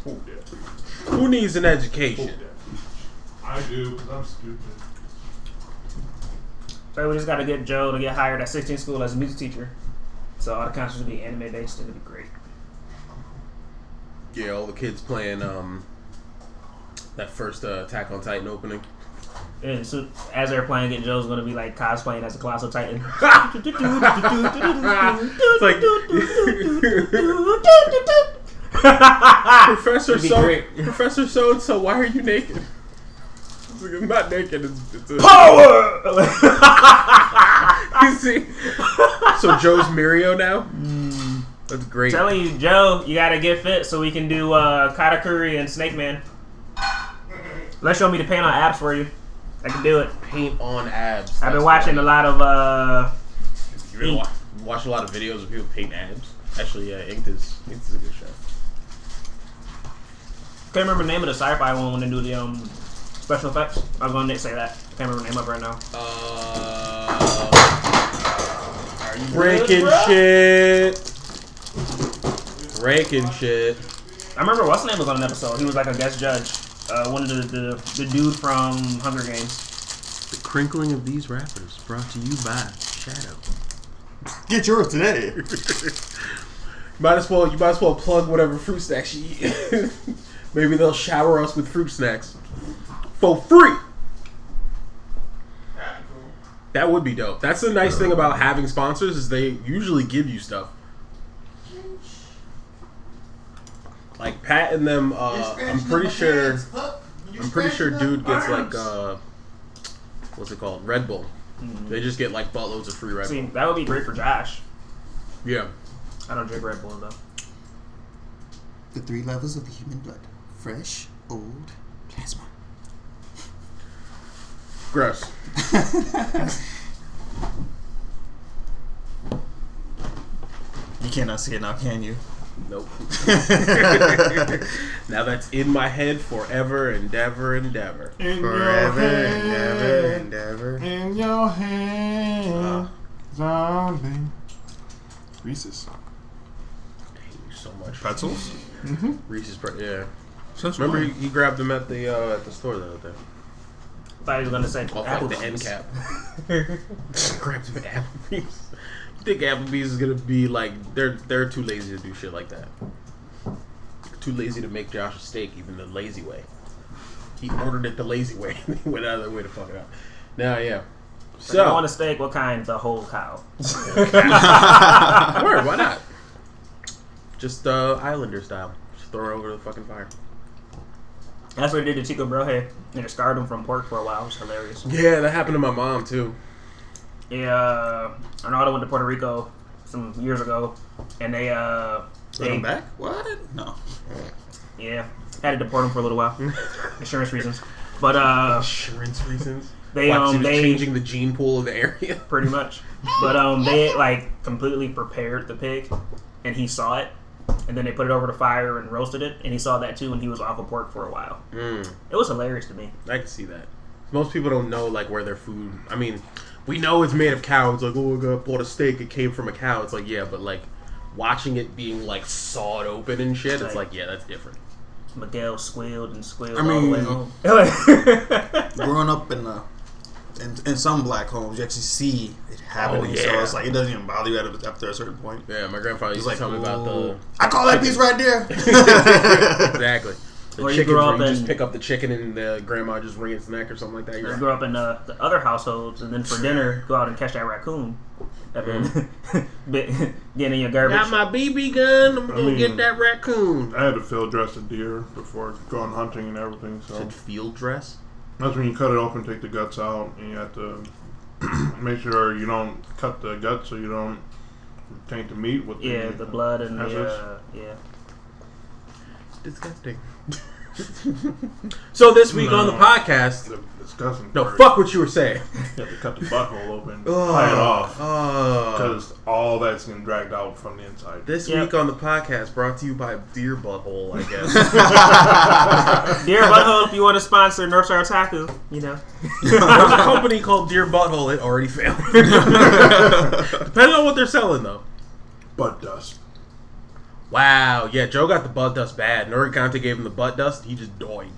Who needs an education? I do, because I'm stupid. So we just got to get Joe to get hired at 16 school as a music teacher. So all the concerts will be anime based and it'll be great. Yeah, all the kids playing that first Attack on Titan opening. And so as they're playing it, Joe's going to be like cosplaying as a Colossal Titan. It's like Professor So-and-so, why are you naked? It's like, I'm not naked. It's a Power! You see? So Joe's Mirio now? That's great. Telling you, Joe, you got to get fit so we can do Katakuri and Snake Man. Let's show me to paint on abs for you. I can do it. Paint on abs. I've been watching a lot of You really watch a lot of videos of people paint abs? Actually, yeah, Inked is a good show. Can't remember the name of the sci-fi one when they do the special effects. I was going to say that. I can't remember the name of it right now. Breaking shit. Breaking shit. I remember what's his name was on an episode. He was like a guest judge. One of the dude from Hunger Games. The crinkling of these rappers brought to you by Shadow. Get yours today. You might as well plug whatever fruit snacks you eat. Maybe they'll shower us with fruit snacks for free. That would be dope. That's the nice thing about having sponsors is they usually give you stuff. Like Pat and them, I'm pretty sure dude gets like what's it called? Red Bull. Mm-hmm. They just get like buttloads of free Red Bull. That would be great for Josh. Yeah. I don't drink Red Bull though. The 3 levels of the human blood: fresh, old, plasma. Gross. You cannot see it now, can you? Nope. Now that's in my head forever and ever and ever. Forever and ever and ever. In your hand, zombie. Reese's. I hate you so much. Pretzels? Mm-hmm. Reese's, yeah. Remember he grabbed them at the store the other day. Thought he was gonna say Off like the end cap. Grabbed them at Applebee's. You think Applebee's is gonna be like they're too lazy to do shit like that. Too lazy to make Josh a steak, even the lazy way. He ordered it the lazy way. He went out of their way to fuck it up. Now, yeah. So you want a steak? What kind? The whole cow. Word, why not? Just Islander style. Just throw it over the fucking fire. That's what they did to Chico Brohe. And it scarred him from pork for a while. It was hilarious. Yeah, that happened to my mom too. Yeah, Arnaldo went to Puerto Rico some years ago, and they Let him back? What? No. Yeah, had to deport him for a little while, insurance reasons. But insurance reasons. They they changing the gene pool of the area pretty much. But they like completely prepared the pig, and he saw it, and then they put it over the fire and roasted it, and he saw that too, and he was off of pork for a while. It was hilarious to me. I can see that. Most people don't know like where their food. I mean, we know it's made of cow. It's like, oh, I bought a steak. It came from a cow. It's like, yeah, but like watching it being like sawed open and shit, it's like, yeah, that's different. Miguel squealed and squealed I mean, all the way home. Growing up in some black homes, you actually see it happening. Oh, yeah. So it's like it doesn't even bother you after a certain point. Yeah, my grandfather used to tell me about the. I call that piece right there. Exactly. Or you grew up you in, just pick up the chicken and the grandma just wring its neck or something like that. You grew up in the other households, and then for dinner, go out and catch that raccoon. Getting in your garbage. Got my BB gun. I'm gonna get that raccoon. I had to field dress a deer before going hunting and everything. So said field dress. That's when you cut it open, take the guts out, and you have to make sure you don't cut the guts so you don't taint the meat with the blood and disgusting. So this week on the podcast, disgusting. No, fuck what you were saying. You have to cut the butthole open, tie it off, because all that's getting dragged out from the inside. This week on the podcast, brought to you by Deer Butthole, I guess. Deer Butthole, if you want to sponsor Northstar Otaku, you know. There's a company called Deer Butthole. It already failed. Depending on what they're selling, though. Butt dust. Wow, yeah, Joe got the butt dust bad. Norikante gave him the butt dust. He just died.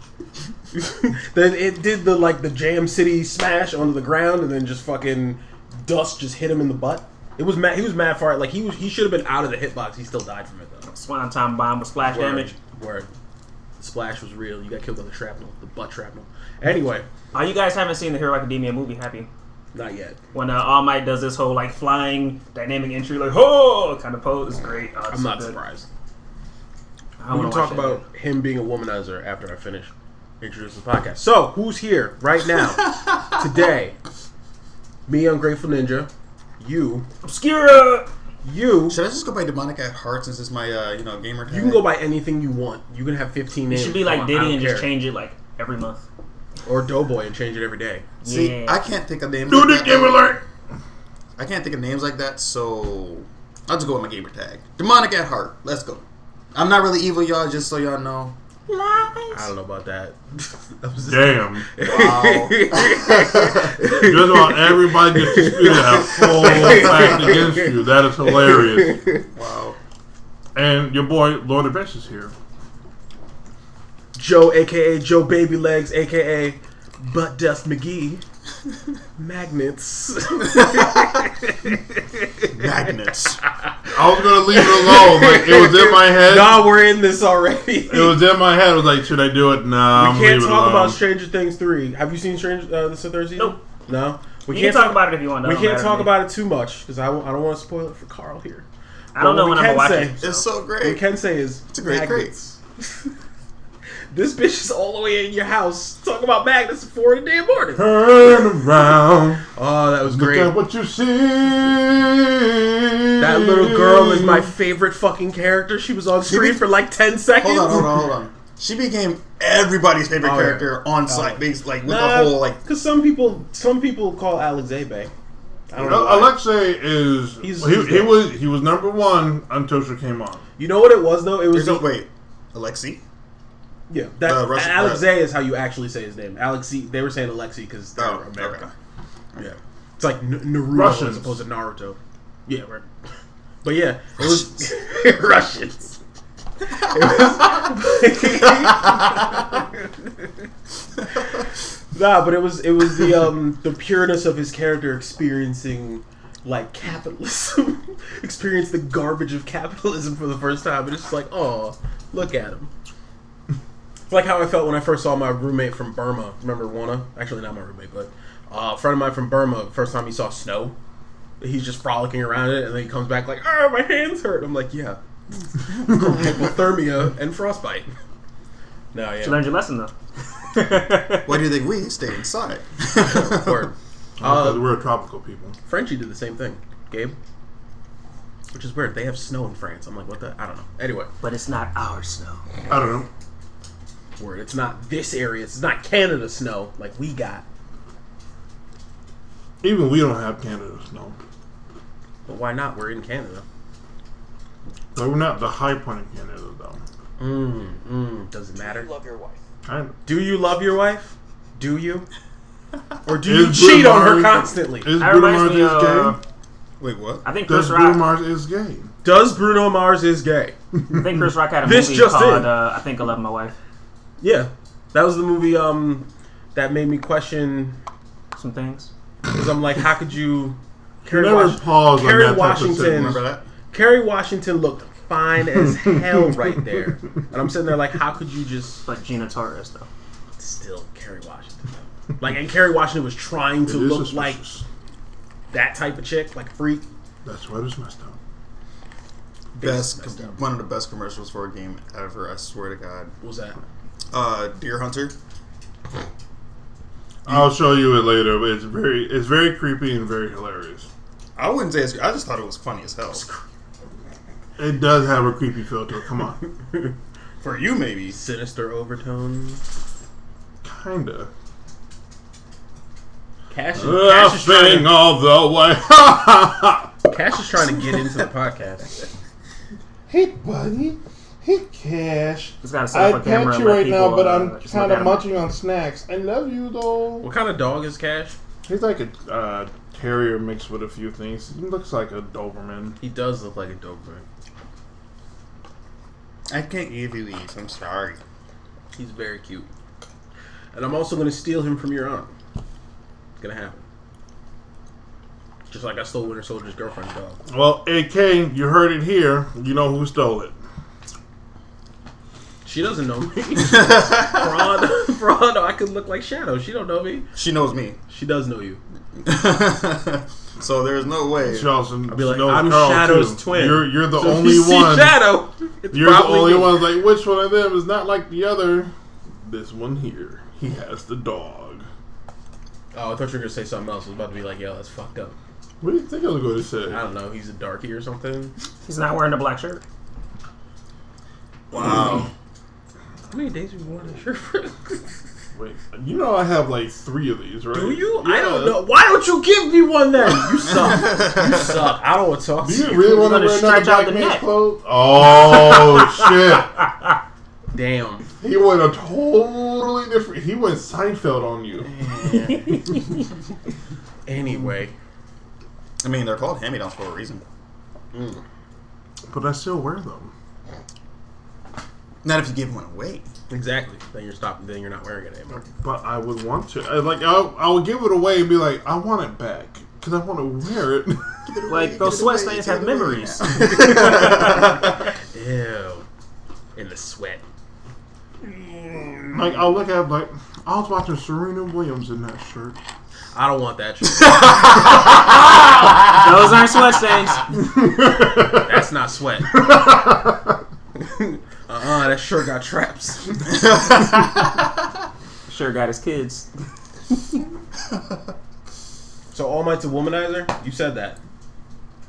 Then it did the Jam City smash onto the ground, and then just fucking dust just hit him in the butt. It was mad. He was mad for it. Like he should have been out of the hitbox. He still died from it though. Swanton bomb with splash damage. Word. The splash was real. You got killed by the shrapnel, the butt shrapnel. Anyway, You guys haven't seen the Hero Academia movie, have you? not yet. When All Might does this whole like flying dynamic entry, like oh kind of pose, it's great. Oh, it's I'm not good. surprised. I We wanna can talk watch that about him being a womanizer after I finish introducing the podcast. So, who's here right now, today? Me, Ungrateful Ninja. You. Obscura. You. Should I just go by Demonic at Heart since it's my gamer tag? You can go by anything you want. You can have 15 You names. should be if you like want. I Diddy don't and just care. change it like every month. Or Doughboy and change it every day. See, Yeah. I can't think of names. Dude, like game that. alert! I can't think of names like that, so I'll just go with my gamer tag. Demonic at Heart. Let's go. I'm not really evil, y'all. Just so y'all know. I don't know about that. Damn. Wow. Just about everybody gets to spit out full fact against you. That is hilarious. Wow. And your boy, Lord of Vest is here. Joe, a.k.a. Joe Baby Legs, a.k.a. Butt Dust McGee. Magnets. Magnets. I was gonna leave it alone. Like it was in my head. Nah, we're in this already. It was in my head. I was like, should I do it? Nah, I'm We can't leaving it talk alone. about Stranger Things 3. Have you seen the third season? Nope. No? We You can talk about it if you want. We can't talk about it too much because I don't want to spoil it for Carl here. I don't know when I'm gonna watch it. It's so What we great. can say is It's a great magnets. This bitch is all the way in your house talking about magnets at 4 in the damn morning. Turn around. Oh, that was Look great. at what you see. That little girl is my favorite fucking character. She was on screen for like 10 seconds. Hold on. She became everybody's favorite Oh, yeah. character on site, like with Nah, the whole like. because some people call Alex Abe. I don't know. why. Alexei is he was number one until she came on. You know what it was though? It was Wait, Alexi. yeah. That Russian- Alex A is how you actually say his name. Alexi. They were saying Alexi because they're Oh, American. okay. Yeah, it's like Naruto Russians. as opposed to Naruto. Yeah, right. But yeah, it was Russians. Nah, but it was the pureness of his character experiencing like capitalism, experience the garbage of capitalism for the first time, and it's just like, oh, look at him. It's like how I felt when I first saw my roommate from Burma. Remember Wana? Actually, not my roommate, but a friend of mine from Burma. First time he saw snow, he's just frolicking around it, and then he comes back like, "Oh, my hands hurt." I'm like, "Yeah, hypothermia and frostbite." No, You yeah. learned your lesson though. Why do you think we stay inside? Word. Because we're tropical people. Frenchie did the same thing, Gabe. Which is weird. They have snow in France. I'm like, what the? I don't know. Anyway, But it's not our snow. I don't know. word. It's not this area. It's not Canada snow like we got. Even we don't have Canada snow. But why not? We're in Canada. But we're not the high point of Canada, though. Does it matter? Love your wife. Kind of. Do you love your wife? Do you? Or do Is you cheat Bruno on her Mars- constantly? Is That Bruno reminds Mars me is of. gay? Wait, what? I think Does Chris Bruno Rock. Mars is gay? Does Bruno Mars is gay? I think Chris Rock had a This movie just called in. I Think I Love My Wife. Yeah. That was the movie that made me question, Some things. because I'm like, how could you... Never pause on Kerry that type of Washington. sentence. Remember that? Kerry Washington looked fine as hell right there. And I'm sitting there like, how could you just... But Gina Torres though. Still Kerry Washington. Like, and Kerry Washington was trying to It is look like suspicious. that type of chick, like a freak. That's why it's messed up. Best, Messed up. one of the best commercials for a game ever. I swear to God. What was that? Deer Hunter. I'll show you it later, but it's very creepy and very hilarious. I wouldn't say it's. I just thought it was funny as hell. It does have a creepy feel to it. Come on. For you, maybe. Sinister overtone. Kinda. Cash is Laughing all the way. Cash is trying to get into the podcast. Hey, buddy. Hey, Cash. Just gotta set up I'd a camera pet and you let right people, now, but I'm just kind look of at 'em. munching on snacks. I love you, though. What kind of dog is Cash? He's like a terrier mixed with a few things. He looks like a Doberman. He does look like a Doberman. I can't give you these. I'm sorry. He's very cute. And I'm also going to steal him from your aunt. It's going to happen. Just like I stole Winter Soldier's girlfriend's dog. Well, AK, you heard it here. You know who stole it. She doesn't know me. For all I know, I could look like Shadow. She don't know me. She knows me. She does know you. So there's no way. She also I'll be like, knows I'm Carl Shadow's too. twin. You're the So if only you see one. Shadow. You're the only me. one. Like, which one of them is not like the other? This one here. He has the dog. Oh, I thought you were going to say something else. I was about to be like, yo, that's fucked up. What do you think I was going to say? I don't know. He's a darkie or something. He's not wearing a black shirt. Wow. How many days have you worn that shirt for? Wait, you know I have like 3 of these, right? Do you? Yeah. I don't know. Why don't you give me one then? You suck. You suck. I don't want to talk Do to you you. really want to gonna wear another stretch out black the man's neck. clothes? Oh, Damn. shit. He went a totally different... He went Seinfeld on you. Anyway. I mean, they're called hand-me-downs for a reason. But I still wear them. Not if you give one away. Exactly. Then you're not wearing it anymore. But I would want to. I would give it away and be like, I want it back. Because I want to wear it. Like, those sweat stains have memories. Ew. In the sweat. Like, I'll look at it like, I was watching Serena Williams in that shirt. I don't want that shit. Those aren't sweat stains. That's not sweat. That shirt got traps. Sure got his kids. So All Might's a womanizer? You said that.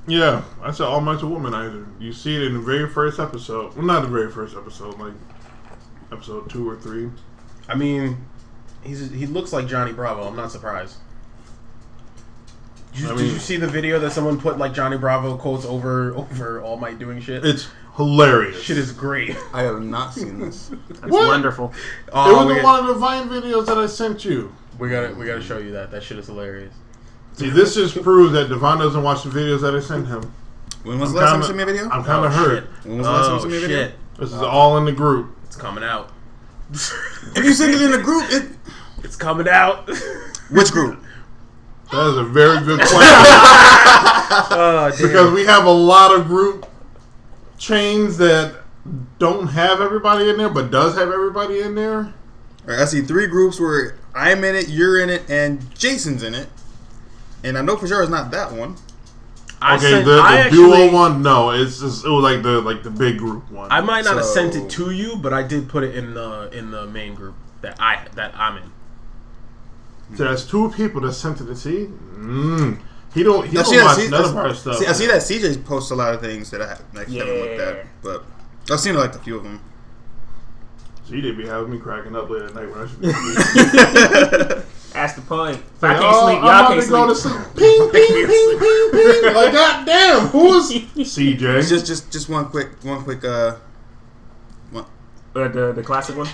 Yeah, I said All Might's a Womanizer. You see it in the very first episode. Well, not the very first episode, like episode 2 or 3. I mean, he looks like Johnny Bravo. I'm not surprised. Did you see the video that someone put like Johnny Bravo quotes over All Might doing shit? It's hilarious. Shit is great. I have not seen this. That's What? wonderful. It was one of the Vine videos that I sent you. We gotta show you that. That shit is hilarious. See, this just proves that Devon doesn't watch the videos that I sent him. When was the last time you sent me a video? I'm kind of hurt. When was the last time you sent me a video? Shit. This is all in the group. It's coming out. If you send it in a group, It's coming out. which group? That is a very good question. Oh, damn. Because we have a lot of group chains that don't have everybody in there, but does have everybody in there. All right, I see 3 groups where I'm in it, you're in it, and Jason's in it. And I know for sure it's not that one. The duo one, no, it was like the big group one. I might not have sent it to you, but I did put it in the main group that I'm in. So that's 2 people that sent it to see. He don't watch none of our stuff. See, I see that CJ posts a lot of things that I haven't looked at, but I've seen like a few of them. CJ be having me cracking up late at night when I should be asleep. That's the point. If I can't sleep, y'all can't go to sleep. sleep. Ping, ping, ping, ping, ping. Like, goddamn, who's CJ? Just one quick one. The classic one.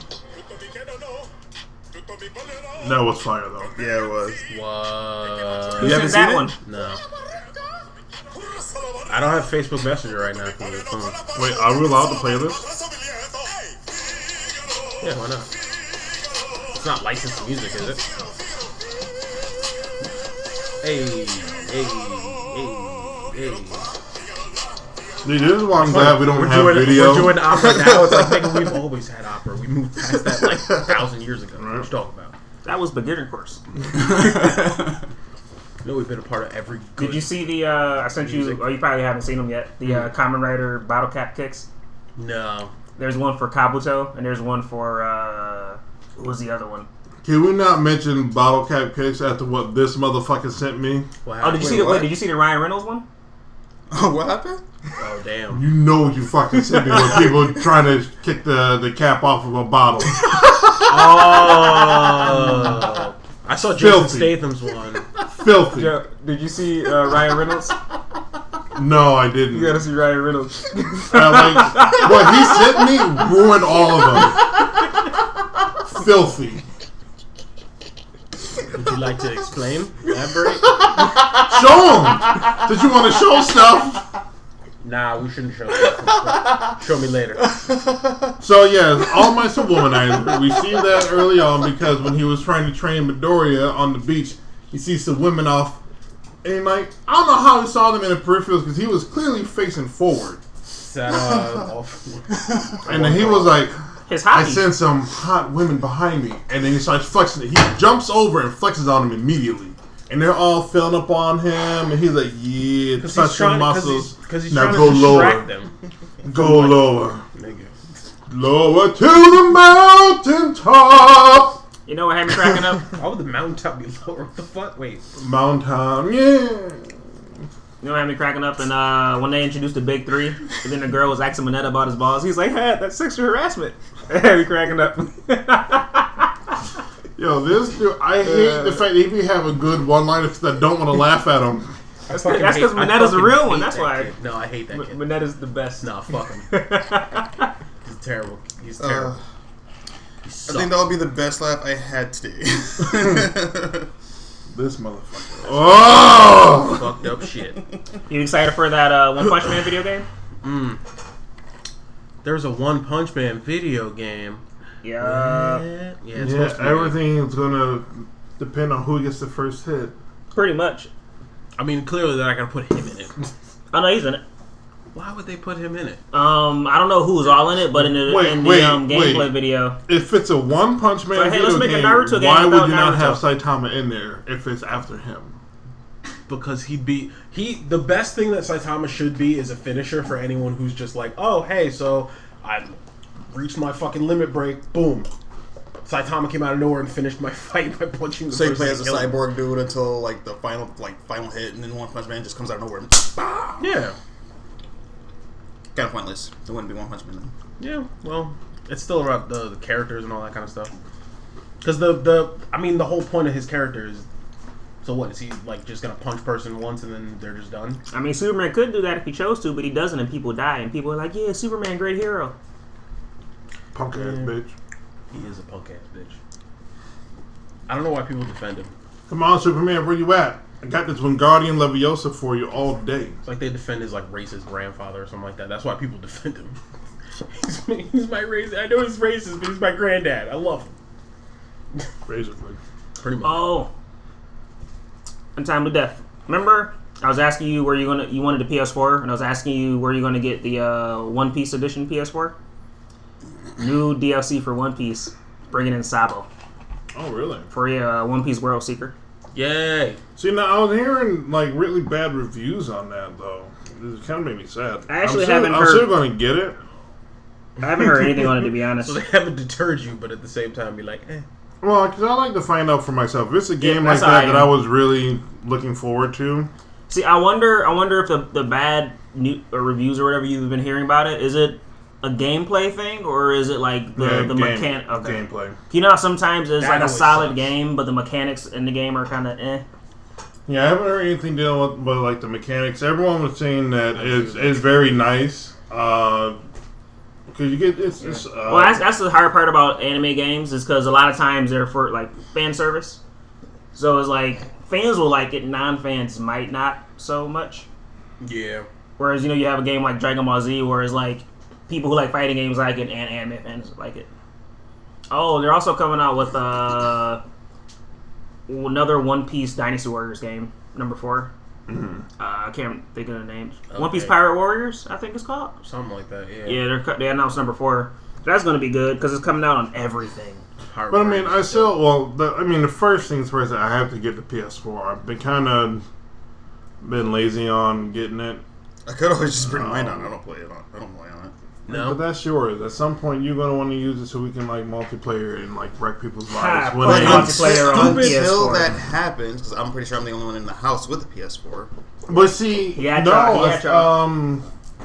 That was fire though. Yeah, it was. What? Who You haven't sent that seen it? one? No. I don't have Facebook Messenger right now for the phone. Wait, are we allowed to play this? Yeah, why not? It's not licensed music, is it? Hey. Dude, this is why I'm glad we don't have video. We're doing opera now. It's like, nigga, we've always had opera. We moved past that like 1,000 years ago. What you talking about? That was beginner course. You know we've been a part of every good... Did you see the, I sent you, music. oh, you probably haven't seen them yet, the Kamen Rider bottle cap kicks? No. There's one for Kabuto, and there's one for, what was the other one? Can we not mention bottle cap cakes after what this motherfucker sent me? Oh, did you see the, did you see the Ryan Reynolds one? Oh, what happened? Oh, damn. You know you fucking sent me when people trying to kick the cap off of a bottle. Oh. I saw Jason Filthy. Statham's one. Filthy. Joe, did you see Ryan Reynolds? No, I didn't. You gotta see Ryan Reynolds. What he sent me ruined all of them. Filthy. Would you like to explain? Elaborate? Show him. Did you want to show stuff? Nah, we shouldn't show that. Show me later. So yeah, All Might's a Womanizer. We see that early on because when he was trying to train Midoriya on the beach, he sees some women off, and like I don't know how he saw them in the peripherals because he was clearly facing forward. And then he was like, I sense some hot women behind me, and then he starts flexing. He jumps over and flexes on them immediately. And they're all filling up on him, and he's like, "Yeah, touch your muscles. Now go lower, go lower, lower to the mountaintop." You know what had me cracking up? Why would the mountaintop be lower? What the fuck? Wait, mountain, yeah. You know what had me cracking up? And when they introduced the big three, and then the girl was asking Mineta about his balls, he's like, "Hey, that's sexual harassment." It had me cracking up. Yo, this dude, I hate the fact that he be having good one-liners that I don't want to laugh at him. That's because Mineta's a real one. That's why. Kid. No, I hate that kid. Mineta's the best. No, fuck him. He's terrible. He's terrible. I think that would be the best laugh I had today. This motherfucker. Oh! Fucked up shit. You excited for that One Punch Man video game? There's a One Punch Man video game. Yeah. Yeah, everything is gonna depend on who gets the first hit. Pretty much. I mean, clearly they're not gonna put him in it. Oh no, he's in it. Why would they put him in it? I don't know who's all in it, but in the gameplay video, if it's a One Punch Man hey, video let's make a game, Naruto game why would about you not Naruto. have Saitama in there if it's after him? Because the best thing that Saitama should be is a finisher for anyone who's just like, oh hey, so I reached my fucking limit break, boom. Saitama came out of nowhere and finished my fight by punching the So he person. plays as a cyborg dude until like the final hit, and then One Punch Man just comes out of nowhere and BAM! Yeah. Kind of pointless. It wouldn't be One Punch Man then. Yeah, well, it's still about the characters and all that kind of stuff. Because the whole point of his character is, so what, is he like just gonna punch person once and then they're just done? I mean, Superman could do that if he chose to, but he doesn't, and people die, and people are like, yeah, Superman, great hero. Punk ass bitch. He is a punk ass bitch. I don't know why people defend him. Come on, Superman, where you at? I got this Wingardium Leviosa for you all day. It's like they defend his like racist grandfather or something like that. That's why people defend him. he's my racist. I know he's racist, but he's my granddad. I love him. Basically. Pretty much. Oh, Untimely Death. Remember, I was asking you where you wanted the PS4, and I was asking you where you're gonna get the One Piece edition PS4. New DLC for One Piece, bringing in Sabo Oh, really? for a One Piece World Seeker. Yay! See, now I was hearing like really bad reviews on that though. It kind of made me sad. I actually I'm haven't heard. still going to get it. I haven't heard anything on it, to be honest. So they haven't deterred you, but at the same time, be like, eh. Well, because I like to find out for myself. If it's a game like that's how that I was really looking forward to. See, I wonder if the bad reviews or whatever you've been hearing about it, is it a gameplay thing or is it like the mechanic? Okay. Gameplay. You know how sometimes it's That like a always solid sucks. game, but the mechanics in the game are kind of eh. Yeah, I haven't heard anything dealing with but like the mechanics. Everyone was saying that it's very nice. Because you get it's Well, that's the hard part about anime games is because a lot of times they're for like fan service. So it's like fans will like it, non-fans might not so much. Yeah. Whereas you have a game like Dragon Ball Z, where it's like people who like fighting games like it and anime fans like it. Oh, they're also coming out with another One Piece Dynasty Warriors game, number 4. Mm-hmm. I can't think of the names. Okay. One Piece Pirate Warriors, I think it's called. Something like that, yeah. Yeah, they announced number 4. So that's going to be good because it's coming out on everything. But I mean, the first things first, I have to get the PS4. I've been lazy on getting it. I could always just bring mine on. I don't play on it. No. But that's yours. At some point, you're gonna want to use it so we can like multiplayer and like wreck people's lives. Ha, When but they- multiplayer on Until PS4. that happens, because I'm pretty sure I'm the only one in the house with a PS4. But see, Yeah,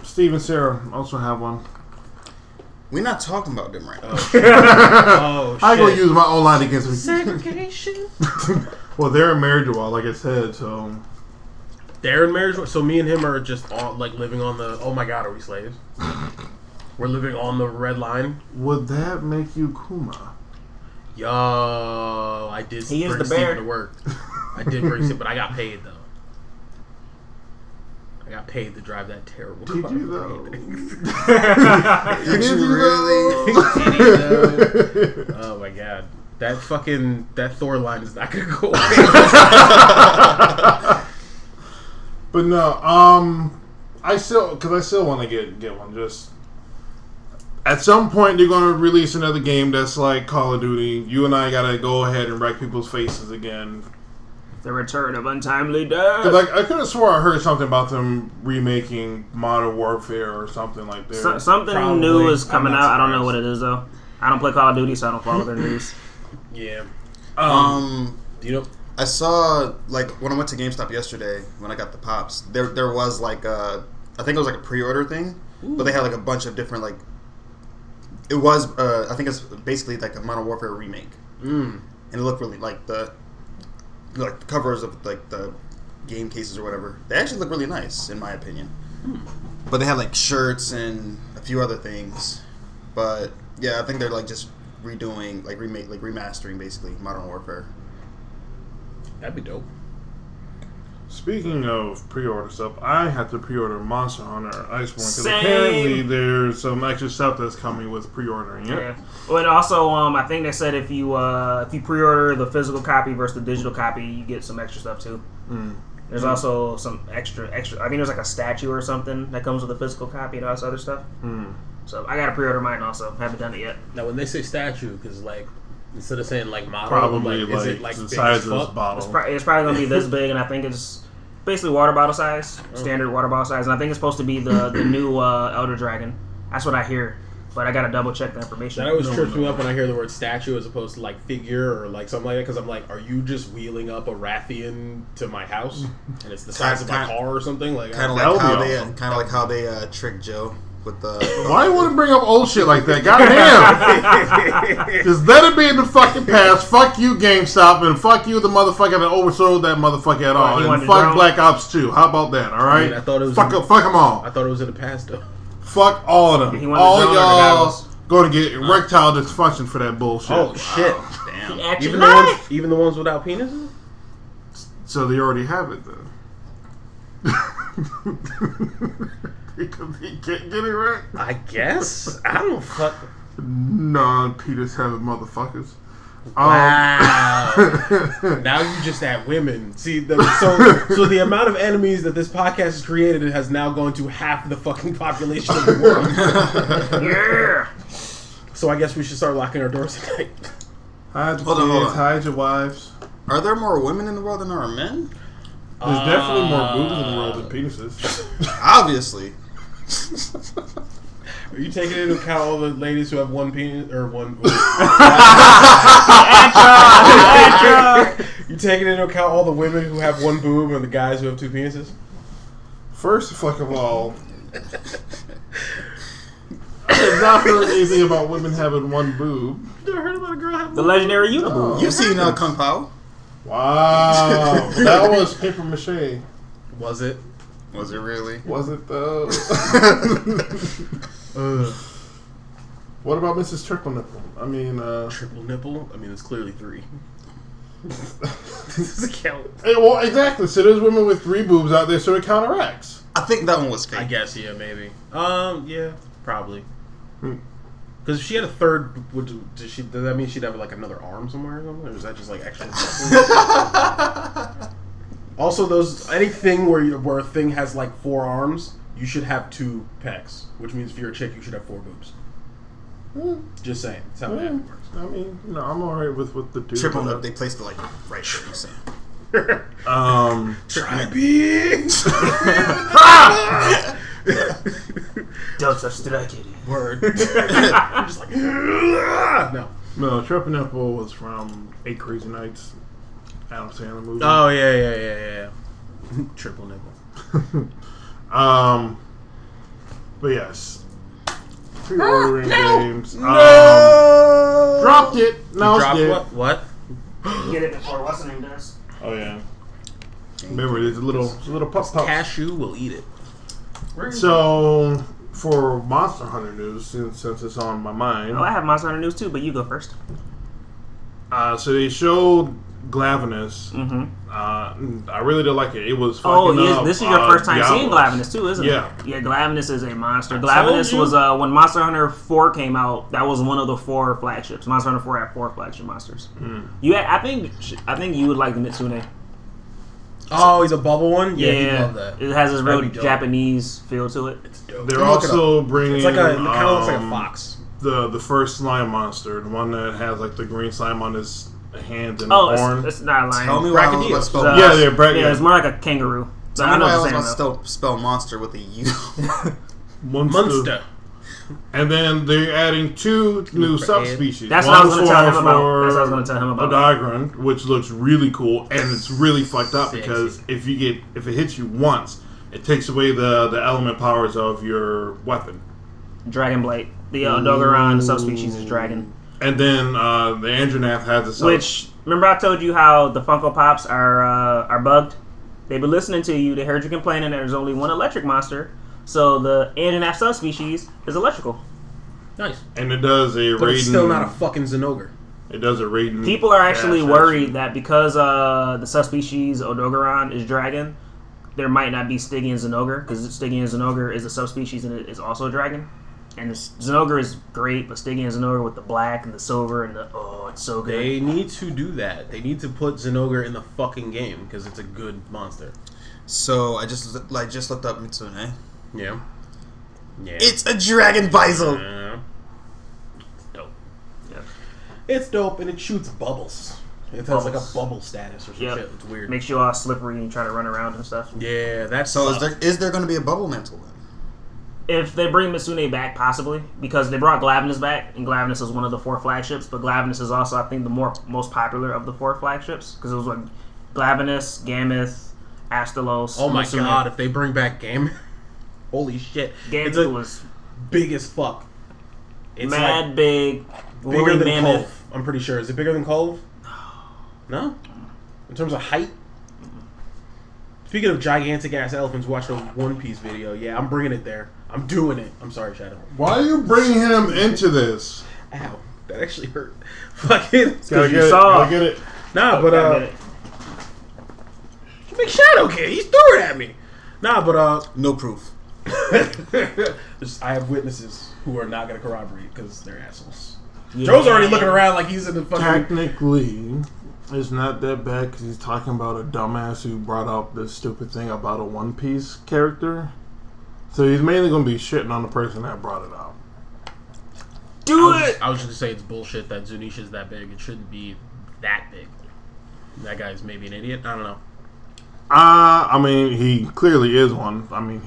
Steve and Sarah also have one. We're not talking about them right now. Oh, shit. I go use my own line against me. Segregation. Well, they're in marriage a while, like I said, so. They're in marriage. So me and him are just all, like living on the. Oh my god, are we slaves? We're living on the red line. Would that make you Kuma? Yo, I did He is bring the bear. Steven to work. I did bring Steven, but I got paid though. I got paid to drive that terrible Did car. you though? Did you really? Oh my god. That Thor line is not gonna go away. But no, I still want to get one. Just at some point, they're gonna release another game that's like Call of Duty. You and I gotta go ahead and wreck people's faces again. The return of untimely death. Like I could have swore I heard something about them remaking Modern Warfare or something like that. Something Probably. new is coming out. I don't know surprised. what it is though. I don't play Call of Duty, so I don't follow their news. Yeah. You know, I saw like when I went to GameStop yesterday when I got the pops. There was like I think it was like a pre-order thing, but they had like a bunch of different like. It was I think it's basically like a Modern Warfare remake, and it looked really like the covers of like the game cases or whatever. They actually look really nice in my opinion. But they had like shirts and a few other things. But yeah, I think they're like just redoing like remastering basically Modern Warfare. That'd be dope. Speaking of pre-order stuff, I had to pre-order Monster Hunter Iceborne because Same. apparently there's some extra stuff that's coming with pre-ordering it. Yeah. Well, and also, I think they said if you pre-order the physical copy versus the digital copy, you get some extra stuff too. There's also some extra. I think there's like a statue or something that comes with a physical copy and all this other stuff. So I gotta pre-order mine also. Haven't done it yet. Now, when they say statue, because like instead of saying like model, Probably like, is it like like the big size as of this fuck? bottle. It's probably gonna be this big, and I think it's basically water bottle size, standard water bottle size, and I think it's supposed to be the new Elder Dragon. That's what I hear, but I gotta double check the information. That always trips me up when I hear the word statue as opposed to like figure or like something like that, because I'm like, are you just wheeling up a Rathian to my house and it's the size of my car or something? Like Kind of like how they tricked Joe with the. Why do you want to bring up old shit like that? Goddamn! Just let it be in the fucking past. Fuck you, GameStop, and fuck you, the motherfucker that oversold that motherfucker at all. And fuck Black Ops 2. How about that? All right. I thought it was fuck them all. I thought it was in the past though. Fuck all of them. All y'all going to get erectile dysfunction for that bullshit. Oh shit! Damn. Even the ones without penises. So they already have it then. Because he can't get it right. I guess I don't fuck. Non-penis having motherfuckers. Wow. Now you just add women. See, so the amount of enemies that this podcast has created has now gone to half the fucking population of the world. Yeah. So I guess we should start locking our doors tonight. Hide your Hold on. kids, hide your wives. Are there more women in the world than there are men? There's definitely more boobs in the world than penises. Obviously. Are you taking into account all the ladies who have one penis or one? You taking into account all the women who have one boob and the guys who have two penises? First, fuck of all, I have not heard anything about women having one boob. You never heard about a girl having The legendary Uniboob. You've seen Kung Pao? Wow, that was paper mache. Was it? Was it really? Was it though? What about Mrs. Triple Nipple? I mean, Triple nipple? I mean, it's clearly 3. Does it count? Hey, well, exactly. So there's women with 3 boobs out there, so it counteracts. I think that one was fake. I guess, yeah, maybe. Yeah, probably. Because if she had a third, does that mean she'd have like another arm somewhere or something? Or is that just like extra muscle? Also, anything where a thing has like 4 arms, you should have 2 pecs. Which means if you're a chick, you should have 4 boobs. Just saying. That's how that works. I mean, I'm alright with the dude. Triple Nip, they placed it like right there. So. Try beings! Don't touch the kitty. Word. You're just like, no. No, Triple Nipple was from 8 Crazy Nights. Adam Sandler movie. Oh, yeah. Triple nipple. But yes. Pre-ordering games. No! Dropped it. No, Dropped it. what? Get it before what's the name does. Oh yeah. Remember, there's a little pup. Cashew will eat it. So for Monster Hunter news, since it's on my mind. Oh, I have Monster Hunter news too, but you go first. So they showed Glavenus. Mm-hmm. I really did like it. It was fucking this is your first time seeing Glavenus too, isn't yeah. it? Yeah, Glavenus is a monster. Glavenus was when Monster Hunter 4 came out. That was one of the 4 flagships. Monster Hunter 4 had 4 flagship monsters. I think you would like the Mitsune. Oh, he's a bubble one. Yeah, you'd love that. It has this real Japanese feel to it. It's dope. They're also bringing. It's like it kind of looks like a fox. The first slime monster, the one that has like the green slime on his hands and horn. It's not a lion. Tell me why I was about to spell yeah, it's more like a kangaroo. Tell me why I was about to spell monster with a U. Monster. And then they're adding 2 new subspecies. That's what I was going to tell him about. That's what I was going to tell him about. Odagran, which looks really cool, and it's really fucked up because if it hits you once, it takes away the element powers of your weapon. Dragon Blight. The Odogaron subspecies is dragon. And then the Andronath has a Which, remember I told you how the Funko Pops are bugged? They've been listening to you. They heard you complaining that there's only one electric monster. So the Andronath subspecies is electrical. Nice. And it does a But Raiden. it's still not a fucking Zenogre. It does a Raiden. People are actually worried that because the subspecies Odogaron is dragon, there might not be Stygian Zenogre, because Stygian Zenogre is a subspecies and it is also a dragon. And Zenogre is great, but Stygian Zenogre with the black and the silver and it's so good. They need to do that. They need to put Zenogre in the fucking game because it's a good monster. So I just looked up Mitsune. Yeah. It's a dragon Bizel. Yeah. It's dope. Yeah. It's dope and it shoots bubbles. It has like a bubble status or some shit. It's weird. Makes you all slippery and you try to run around and stuff. Yeah, that's so. Is there going to be a bubble mantle then? If they bring Mitsune back, possibly, because they brought Glavenus back, and Glavenus is one of the 4 flagships, but Glavenus is also, I think, the most popular of the 4 flagships, because it was like Glavenus, Gameth, Astalos. Oh my Mitsune. god! If they bring back Gameth, holy shit! Gameth was big as fuck. It's mad big, bigger than mammoth. Cove. I'm pretty sure. Is it bigger than Cove? No. In terms of height. Speaking of gigantic ass elephants, watch the One Piece video. Yeah, I'm bringing it there. I'm doing it. I'm sorry, Shadow. Why are you bringing him into this? Ow, that actually hurt. Fucking. Gotta get it. Nah, but big Shadow kid. He threw it at me. Nah, but no proof. I have witnesses who are not gonna corroborate because they're assholes. Yeah. Joe's already looking around like he's in the fucking. Technically, it's not that bad because he's talking about a dumbass who brought up this stupid thing about a One Piece character. So he's mainly going to be shitting on the person that brought it up. I was just going to say it's bullshit that Zunisha's that big. It shouldn't be that big. That guy's maybe an idiot. I don't know. I mean, he clearly is one. I mean,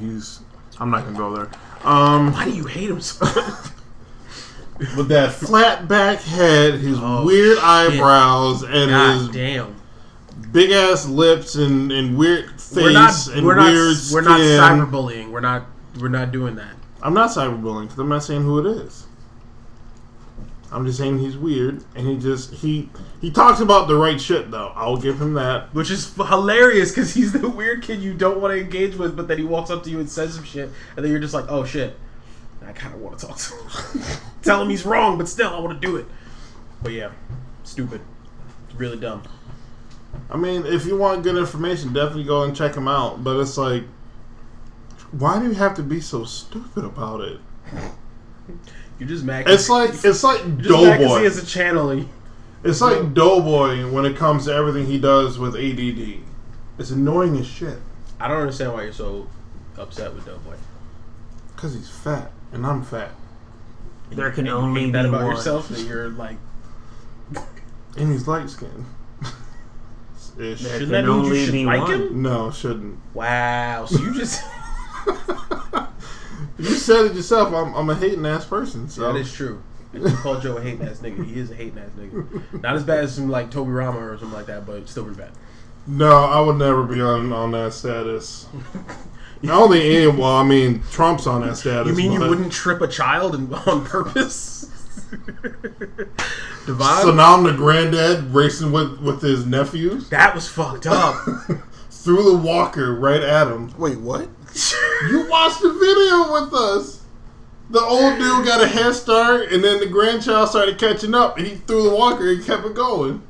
I'm not going to go there. Why do you hate him so much? With that flat back head, his weird eyebrows, and his big ass lips and weird face weird skin. We're not cyberbullying. We're not doing that. I'm not cyberbullying because I'm not saying who it is. I'm just saying he's weird, and he talks about the right shit though. I'll give him that, which is hilarious because he's the weird kid you don't want to engage with, but then he walks up to you and says some shit, and then you're just like, oh shit. I kind of want to talk to him. Tell him he's wrong, but still, I want to do it. But yeah, stupid. It's really dumb. I mean, if you want good information, definitely go and check him out. But it's like, why do you have to be so stupid about it? You're just mad. It's like Doughboy. He has a channel. It's like Doughboy when it comes to everything he does with ADD. It's annoying as shit. I don't understand why you're so upset with Doughboy. Because he's fat. And I'm fat. There can only be that about one. yourself that you're like, and he's light skinned. Shouldn't that mean you should like him? No, it shouldn't. Wow. So you just you said it yourself. I'm a hating ass person. So that is true. And you call Joe a hating ass nigga. He is a hating ass nigga. Not as bad as some like Toby Rama or something like that, but still pretty bad. No, I would never be on that status. I mean, Trump's on that status. You mean you wouldn't trip a child on purpose? Devon? So now I'm the granddad racing with his nephews? That was fucked up. Threw the walker right at him. Wait, what? You watched the video with us. The old dude got a head start, and then the grandchild started catching up, and he threw the walker and kept it going.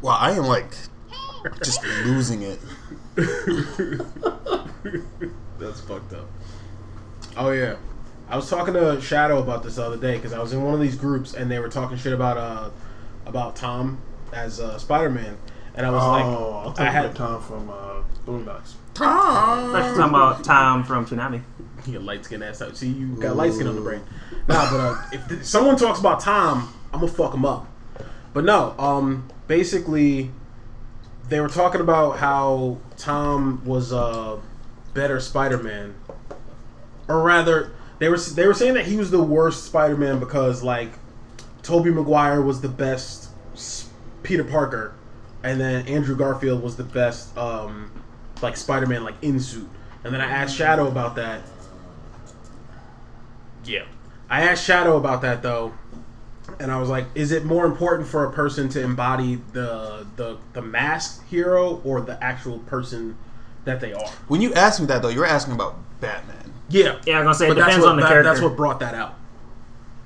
Well, I am like just losing it. That's fucked up. Oh yeah, I was talking to Shadow about this the other day because I was in one of these groups and they were talking shit about Tom as Spider-Man, and I was I had Tom from Boondocks. Tom. Let's talking about Tom from Tsunami. You light skin ass out. See, you got light skin on the brain. Nah, but if someone talks about Tom, I'm gonna fuck him up. But no, basically, they were talking about how Tom was a better Spider-Man, or rather, they were saying that he was the worst Spider-Man because like Tobey Maguire was the best Peter Parker, and then Andrew Garfield was the best like Spider-Man like in suit. And then I asked Shadow about that. Yeah, I asked Shadow about that though, and I was like, is it more important for a person to embody the masked hero or the actual person that they are? When you asked me that though, you were asking about Batman. Yeah, I'm gonna say it depends on the character. That's what brought that out.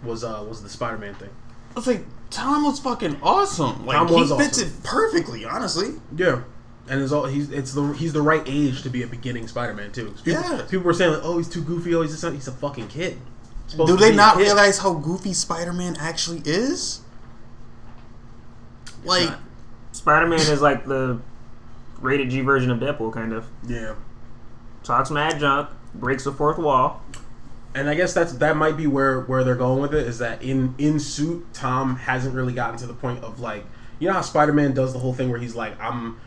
Was the Spider-Man thing? I was like, Tom was fucking awesome. Like Tom was he fits awesome. it perfectly, honestly. Yeah, and he's the right age to be a beginning Spider-Man too. People were saying like, oh, he's too goofy. Oh, he's a fucking kid. Do they not realize how goofy Spider-Man actually is? Like, Spider-Man is like the rated G version of Deadpool, kind of. Yeah. Talks mad junk, breaks the fourth wall. And I guess that might be where they're going with it, is that in suit, Tom hasn't really gotten to the point of like, you know how Spider-Man does the whole thing where he's like, I'm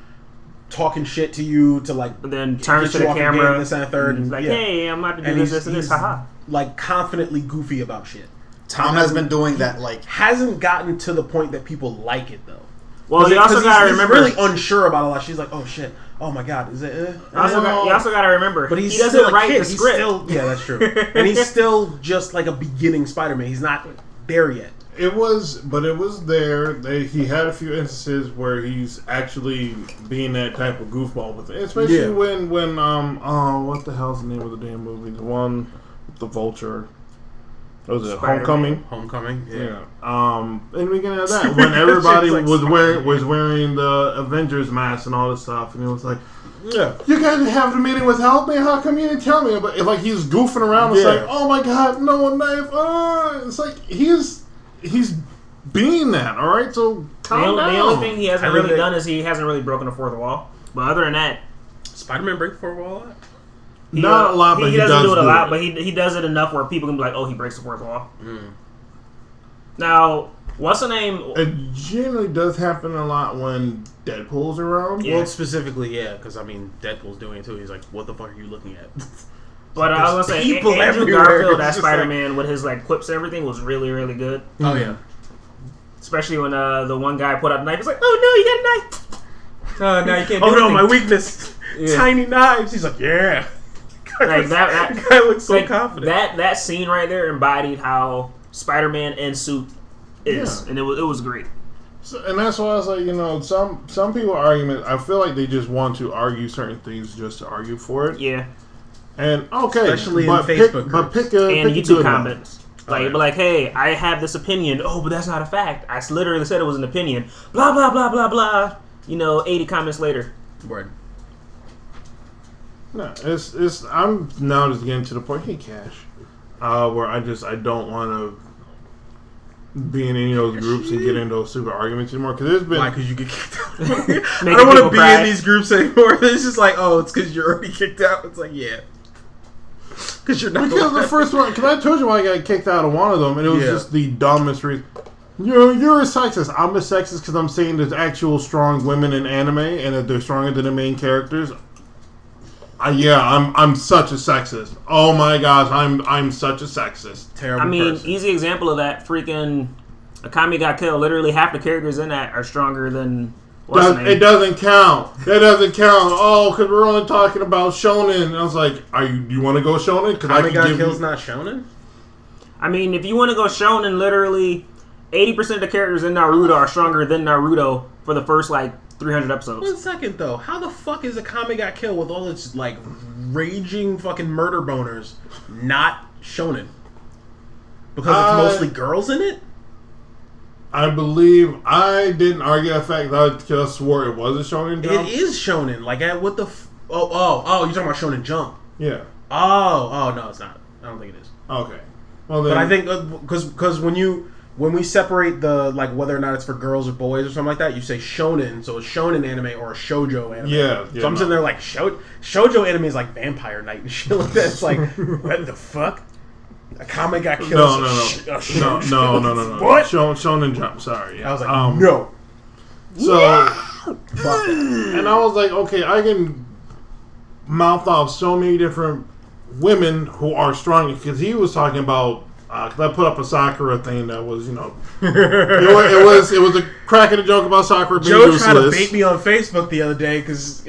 talking shit to you to like, but then turns to the camera, this and third, and he's like, hey, I'm about to do this and this, haha. Like confidently goofy about shit. Tom has been doing that. Like, hasn't gotten to the point that people like it though. Well, you also gotta remember, he's really unsure about a lot. She's like, oh shit, oh my god, is it? You also gotta remember, but he doesn't write the script. Yeah, that's true. And he's still just like a beginning Spider-Man. He's not there yet. It was there. He had a few instances where he's actually being that type of goofball with it, especially when what the hell's the name of the damn movie? The one with the Vulture. What was it? Homecoming, yeah. In the beginning of that, when everybody like was wearing the Avengers mask and all this stuff, and it was like, yeah, you guys having a meeting without me? How come you didn't tell me? But like he's goofing around, it's like, oh my god, no one knife. It's like he's being that. All right, so calm down. The only thing he hasn't really done is he hasn't really broken the fourth wall. But other than that, Spider-Man break the fourth wall. Not a lot, but he doesn't do it a lot. But he does it enough where people can be like, "Oh, he breaks the fourth wall." Mm. Now, what's the name? It generally does happen a lot when Deadpool's around. Yeah. Well, specifically, yeah, because I mean, Deadpool's doing it too. He's like, "What the fuck are you looking at?" But I was gonna say, Andrew Garfield as Spider-Man with his like quips and everything was really, really good. Oh yeah, especially when the one guy put out a knife. He's like, "Oh no, you got a knife." No, you can't. Oh no, my weakness, tiny knives. He's like, "Yeah." Like that guy looks so confident. That scene right there embodied how Spider-Man in suit is, and it was great. So, and that's why I was like, some people I feel like they just want to argue certain things just to argue for it. Yeah. And especially in Facebook groups. Pick YouTube comments. Like, be like, hey, I have this opinion. Oh, but that's not a fact. I literally said it was an opinion. Blah blah blah blah blah. 80 comments later. Word. No, it's. I'm now just getting to the point. Hey, Cash, where I don't want to be in any of those groups and get into those super arguments anymore. Because there's been because you get kicked out. I don't want to be in these groups anymore. It's just like, oh, it's because you're already kicked out. It's like, yeah, because you're not. Because the first one, because I told you why I got kicked out of one of them, and it was just the dumbest reason. You're a sexist. I'm a sexist because I'm saying there's actual strong women in anime and that they're stronger than the main characters. I'm such a sexist. Oh my gosh, I'm such a sexist. Terrible. I mean, person. Easy example of that. Freaking Akame got killed. Literally half the characters in that are stronger than. It doesn't count. That doesn't count. Oh, because we're only talking about shonen. And I was like, you want to go shonen? Akame got killed's not shonen. I mean, if you want to go shonen, literally 80% of the characters in Naruto are stronger than Naruto for the first 300 episodes. 1 second though, how the fuck is Akame got killed with all its raging fucking murder boners not shonen? Because it's mostly girls in it? I believe I didn't argue the fact that I just swore it was a Shonen Jump. It is Shonen. Like, what the... Oh, you're talking about Shonen Jump. Yeah. Oh, no, it's not. I don't think it is. Okay. Well, then... But I think, because when we separate the, like, whether or not it's for girls or boys or something like that, you say shonen, so a shonen anime or a shoujo anime. Yeah. So I'm sitting there like, shoujo anime is like Vampire Night and shit like that. It's like, what the fuck? A comic got killed. No. What? Shonen Jump, sorry. Yeah. I was like, no. So, and I was like, okay, I can mouth off so many different women who are strong, because he was talking about, because I put up a Sakura thing that was, it was a cracking a joke about Sakura being Joe useless. tried to bait me on Facebook the other day because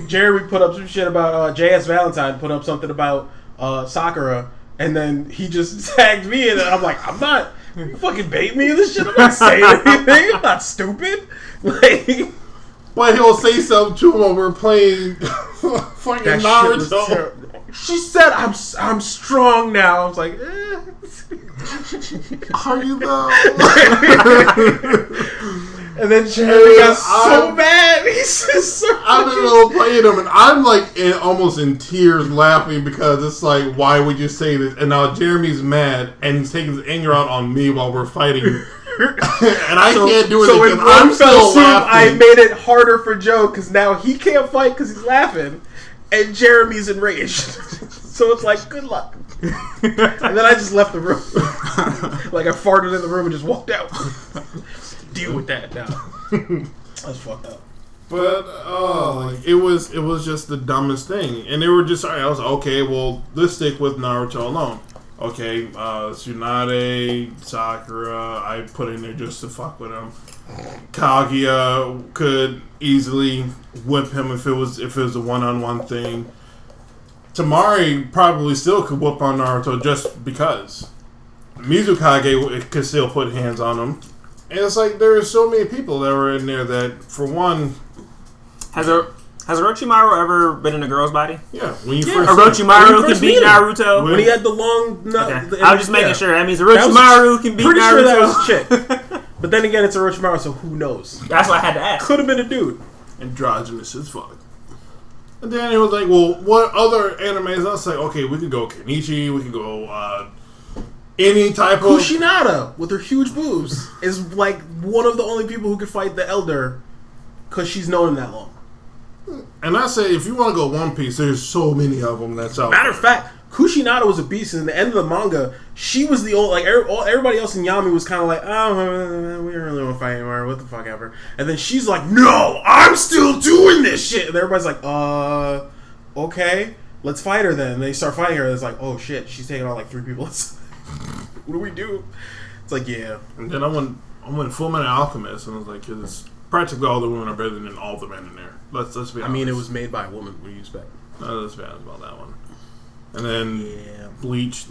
Jeremy put up some shit about JS Valentine put up something about Sakura, and then he just tagged me in it. I'm like, I'm not. You fucking bait me in this shit. I'm not saying anything. I'm not stupid. Like, but he'll say something to him when we're playing fucking Naruto. She said, I'm strong now. I was like, Are you though? And then Jeremy got so mad. He's so I'm in the middle of playing him, and I'm like almost in tears laughing because it's like, why would you say this? And now Jeremy's mad, and he's taking his anger out on me while we're fighting. And I can't do it because I'm still laughing. I made it harder for Joe because now he can't fight because he's laughing, and Jeremy's enraged. So it's like, good luck. And then I just left the room. Like I farted in the room and just walked out. Deal with that now. That's fucked up. But it was just the dumbest thing, and they were just. I was like, okay, well, let's stick with Naruto alone. Okay, Tsunade, Sakura, I put in there just to fuck with him. Kaguya could easily whip him if it was a one-on-one thing. Tamari probably still could whoop on Naruto just because. Mizukage could still put hands on him. And it's like, there are so many people that were in there that, for one... Has Orochimaru ever been in a girl's body? Yeah. When you first Orochimaru can beat Naruto? When he had the long... Okay. I was just making sure. That means Orochimaru can beat Naruto. Pretty sure that was a chick. But then again, it's Orochimaru, so who knows? That's what I had to ask. Could have been a dude. Androgynous as fuck. And then it was like, well, what other animes? I was like, okay, we could go Kenichi, we could go any type of... Kushinada, with her huge boobs, is like one of the only people who could fight the Elder because she's known him that long. And I say, if you want to go One Piece, there's so many of them that's out Matter of fact, Kushinada was a beast. In the end of the manga, she was the old... Like, everybody else in Yami was kind of like, oh, we don't really want to fight anymore. What the fuck ever. And then she's like, no, I'm still doing this shit. And everybody's like, okay, let's fight her then. And they start fighting her. And it's like, oh shit, she's taking on like 3 people. What do we do? It's like, yeah. And then I went Full Metal Alchemist, and I was like, because practically all the women are better than all the men in there. Let's be honest. I mean, it was made by a woman. What do you expect? Let's be honest about that one. And then Bleach,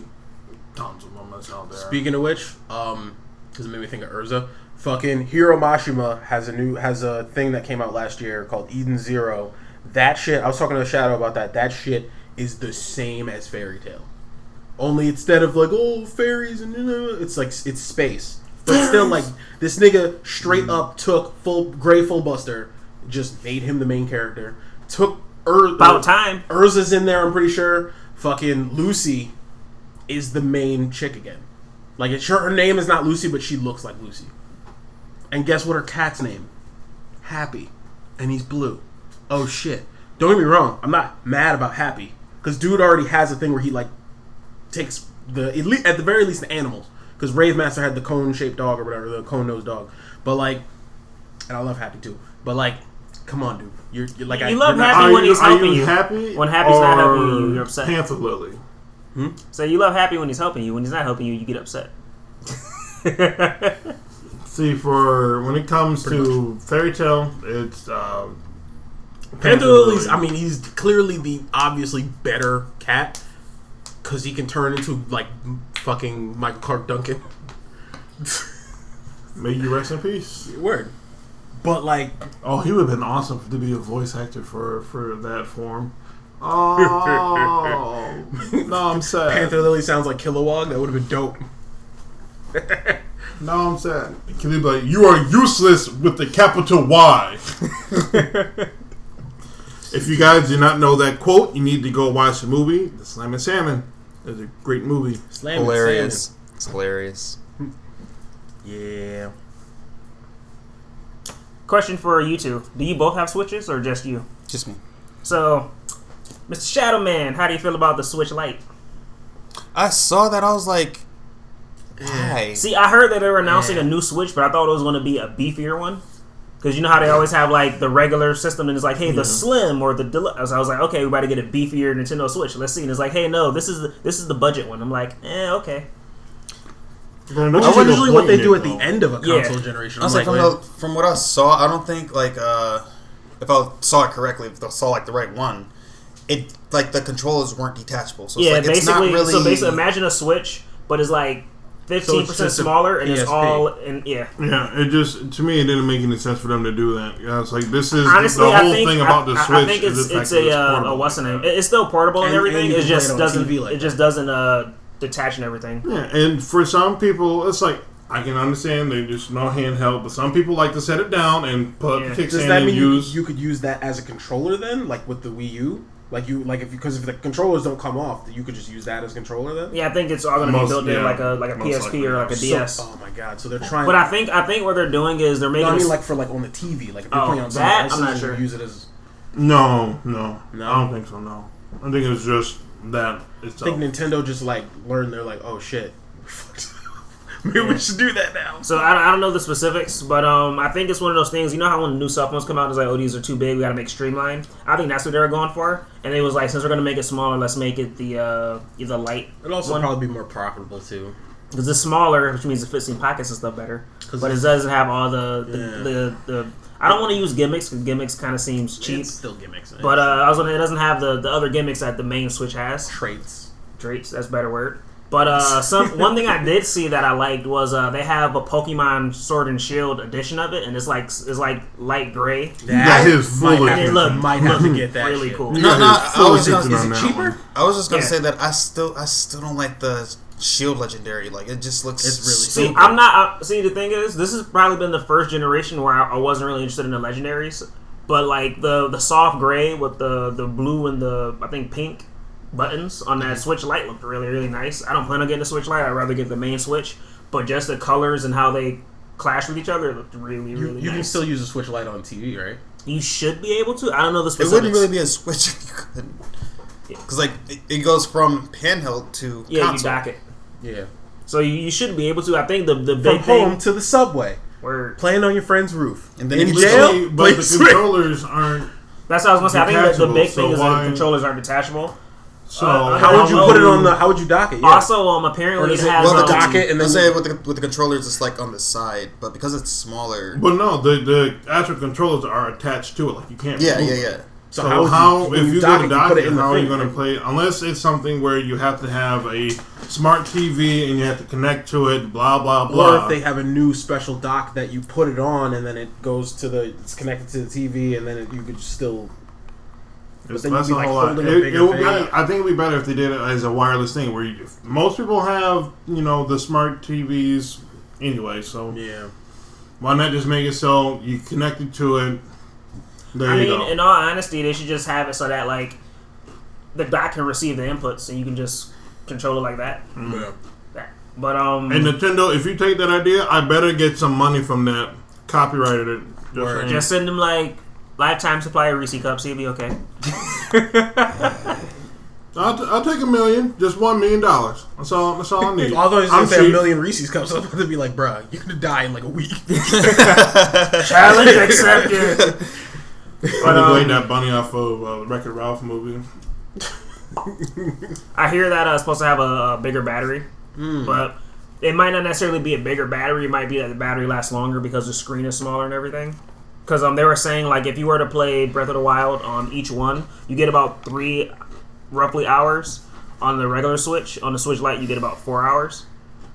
tons of them that's out there. Speaking of which, because it made me think of Urza. Fucking Hiro Mashima has a thing that came out last year called Eden Zero. That shit, I was talking to Shadow about that. That shit is the same as Fairy Tail. Only instead of like, oh, fairies and it's like, it's space. But still, like, this nigga straight up took Grey Fullbuster, just made him the main character. Took about time. Urza's in there, I'm pretty sure. Fucking Lucy is the main chick again. Like, it's sure her name is not Lucy, but she looks like Lucy. And guess what her cat's name? Happy. And he's blue. Oh shit. Don't get me wrong, I'm not mad about Happy. Because dude already has a thing where he, like, takes at the very least the animals, because Rave Master had the cone-shaped dog or whatever, the cone-nosed dog. But like, and I love Happy too. But like, come on, dude, you're like, you love Happy when he's helping you. Happy when Happy's not helping you, you're upset. Panther Lily. So you love Happy when he's helping you. When he's not helping you, you get upset. See, for when it comes to Fairy Tail, it's Panther Lily's. I mean, he's clearly the obviously better cat. Because he can turn into, like, fucking Michael Clark Duncan. May you rest in peace. Word. But, like... Oh, he would have been awesome to be a voice actor for that form. Oh. No, I'm sad. Panther Lily sounds like Kilowog. That would have been dope. Now I'm sad. Can they be like, you are useless with the capital Y. If you guys do not know that quote, you need to go watch the movie, The Slam and Salmon. It's a great movie. Slam Hilarious. It's hilarious. Yeah. Question for you two. Do you both have Switches or just you? Just me. So, Mr. Shadow Man, how do you feel about the Switch Lite? I saw that. I was like, why? See, I heard that they were announcing a new Switch, but I thought it was going to be a beefier one. Because you know how they always have like the regular system and it's like, hey, the Slim or the Deluxe. I was like, okay, we about to get a beefier Nintendo Switch. Let's see. And it's like, hey, no, this is the budget one. I'm like, okay. Which is usually what they do at the end of a console generation. I was like, from what I saw, I don't think like if I saw it correctly, if I saw like the right one, it like the controllers weren't detachable. So it's like, basically, it's not really... so basically, imagine a Switch, but it's like 15% smaller, and it's all in Yeah, it just to me it didn't make any sense for them to do that. Yeah, it's like this is honestly, the whole thing about the Switch. I think it's a what's the name? It's still portable and everything. It just doesn't. It just doesn't detach and everything. Yeah, and for some people, it's like I can understand they just no handheld, but some people like to set it down and put kickstand. Does that mean you could use that as a controller then, like with the Wii U? Because if the controllers don't come off, you could just use that as a controller then. Yeah, I think it's all going to be built in like a PSP likely, or like a DS. Oh my god! So they're trying. But I think what they're doing is they're making. No, I mean like for like on the TV, like if you're playing on something that else, I'm not sure. Use it as. No, I don't think so. No, I think it's just that. I think Nintendo just like learned. They're like, oh shit, maybe we should do that now. So I don't know the specifics, but I think it's one of those things. You know how when the new cell phones come out, it's like, oh, these are too big. We got to make streamlined. I think that's what they were going for. And it was like, since we're going to make it smaller, let's make it the light. It'd also probably be more profitable too. Because it's smaller, which means it fits in pockets and stuff better. But it doesn't have all the I don't want to use gimmicks because gimmicks kind of seems cheap. It's still gimmicks. But it doesn't have the other gimmicks that the main Switch has. Traits. That's a better word. But one thing I did see that I liked was they have a Pokemon Sword and Shield edition of it, and it's like light gray. That is full of might have to get that really shit. cool. Is it cheaper? I was just gonna say that I still don't like the Shield Legendary. Like it just looks. It's really see. stupid. I'm not. See, the thing is, this has probably been the first generation where I wasn't really interested in the legendaries. But like the soft gray with the blue and the I think pink buttons on that Switch Lite looked really, really nice. I don't plan on getting the Switch Lite. I'd rather get the main Switch. But just the colors and how they clash with each other looked really, really nice. You can still use a Switch Lite on TV, right? You should be able to. I don't know the specifics. It wouldn't really be a Switch if you couldn't. Because like it goes from handheld to console. You dock it. Yeah. So you should be able to. I think the big from thing home to the subway. Where playing on your friend's roof. And then in you jail, but the controllers aren't. That's what I was gonna say. I think the big thing is that why- the controllers aren't detachable. So how would you put it on the? How would you dock it? Yeah. Also, apparently it has. Well, the docket and then say with the controllers, it's like on the side, but because it's smaller. But no, the actual controllers are attached to it. Like you can't. Yeah. So how when if you dock go to it, dock put it, it in the how are you thing, going to play? Unless it's something where you have to have a smart TV and you have to connect to it. Blah blah blah. Or if they have a new special dock that you put it on and then it goes to it's connected to the TV and then you could still. But then you'd be like holding a bigger thing. I think it'd be better if they did it as a wireless thing where most people have the smart TVs anyway. So yeah, why not just make it so you connect it to it? There you go. In all honesty, they should just have it so that like the dock can receive the inputs and you can just control it like that. Yeah. But and Nintendo, if you take that idea, I better get some money from that. Copyrighted it. Just send them like lifetime supply of Reese cups. He'll be okay. I'll take $1 million, just $1 million. That's all I need. Although he's gonna say 1 million Reese's cups, I'm gonna be like, bruh, you're gonna die in like a week. Challenge accepted. But played that bunny off of Wreck-It Ralph movie. I hear that it's supposed to have a bigger battery, but it might not necessarily be a bigger battery. It might be that the battery lasts longer because the screen is smaller and everything. Because they were saying like if you were to play Breath of the Wild on each one, you get about 3 roughly hours. On the regular Switch, on the Switch Lite, you get about 4 hours.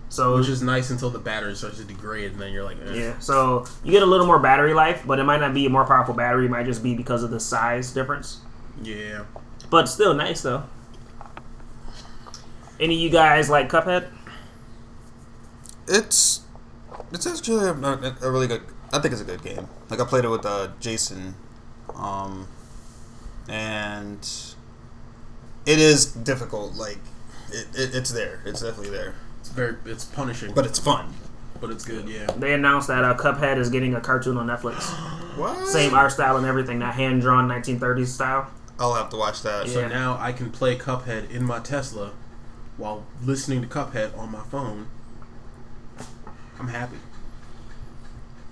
So which is nice until the battery starts to degrade, and then you're like, yeah. So you get a little more battery life, but it might not be a more powerful battery. It might just be because of the size difference. Yeah. But still nice though. Any of you guys like Cuphead? It's It's actually a really good. I think it's a good game. Like I played it with Jason, and it is difficult. Like it's there. It's definitely there. It's punishing, but it's fun. But it's good. Yeah. They announced that Cuphead is getting a cartoon on Netflix. What? Same art style and everything. That hand drawn 1930s style. I'll have to watch that. So now I can play Cuphead in my Tesla while listening to Cuphead on my phone. I'm happy.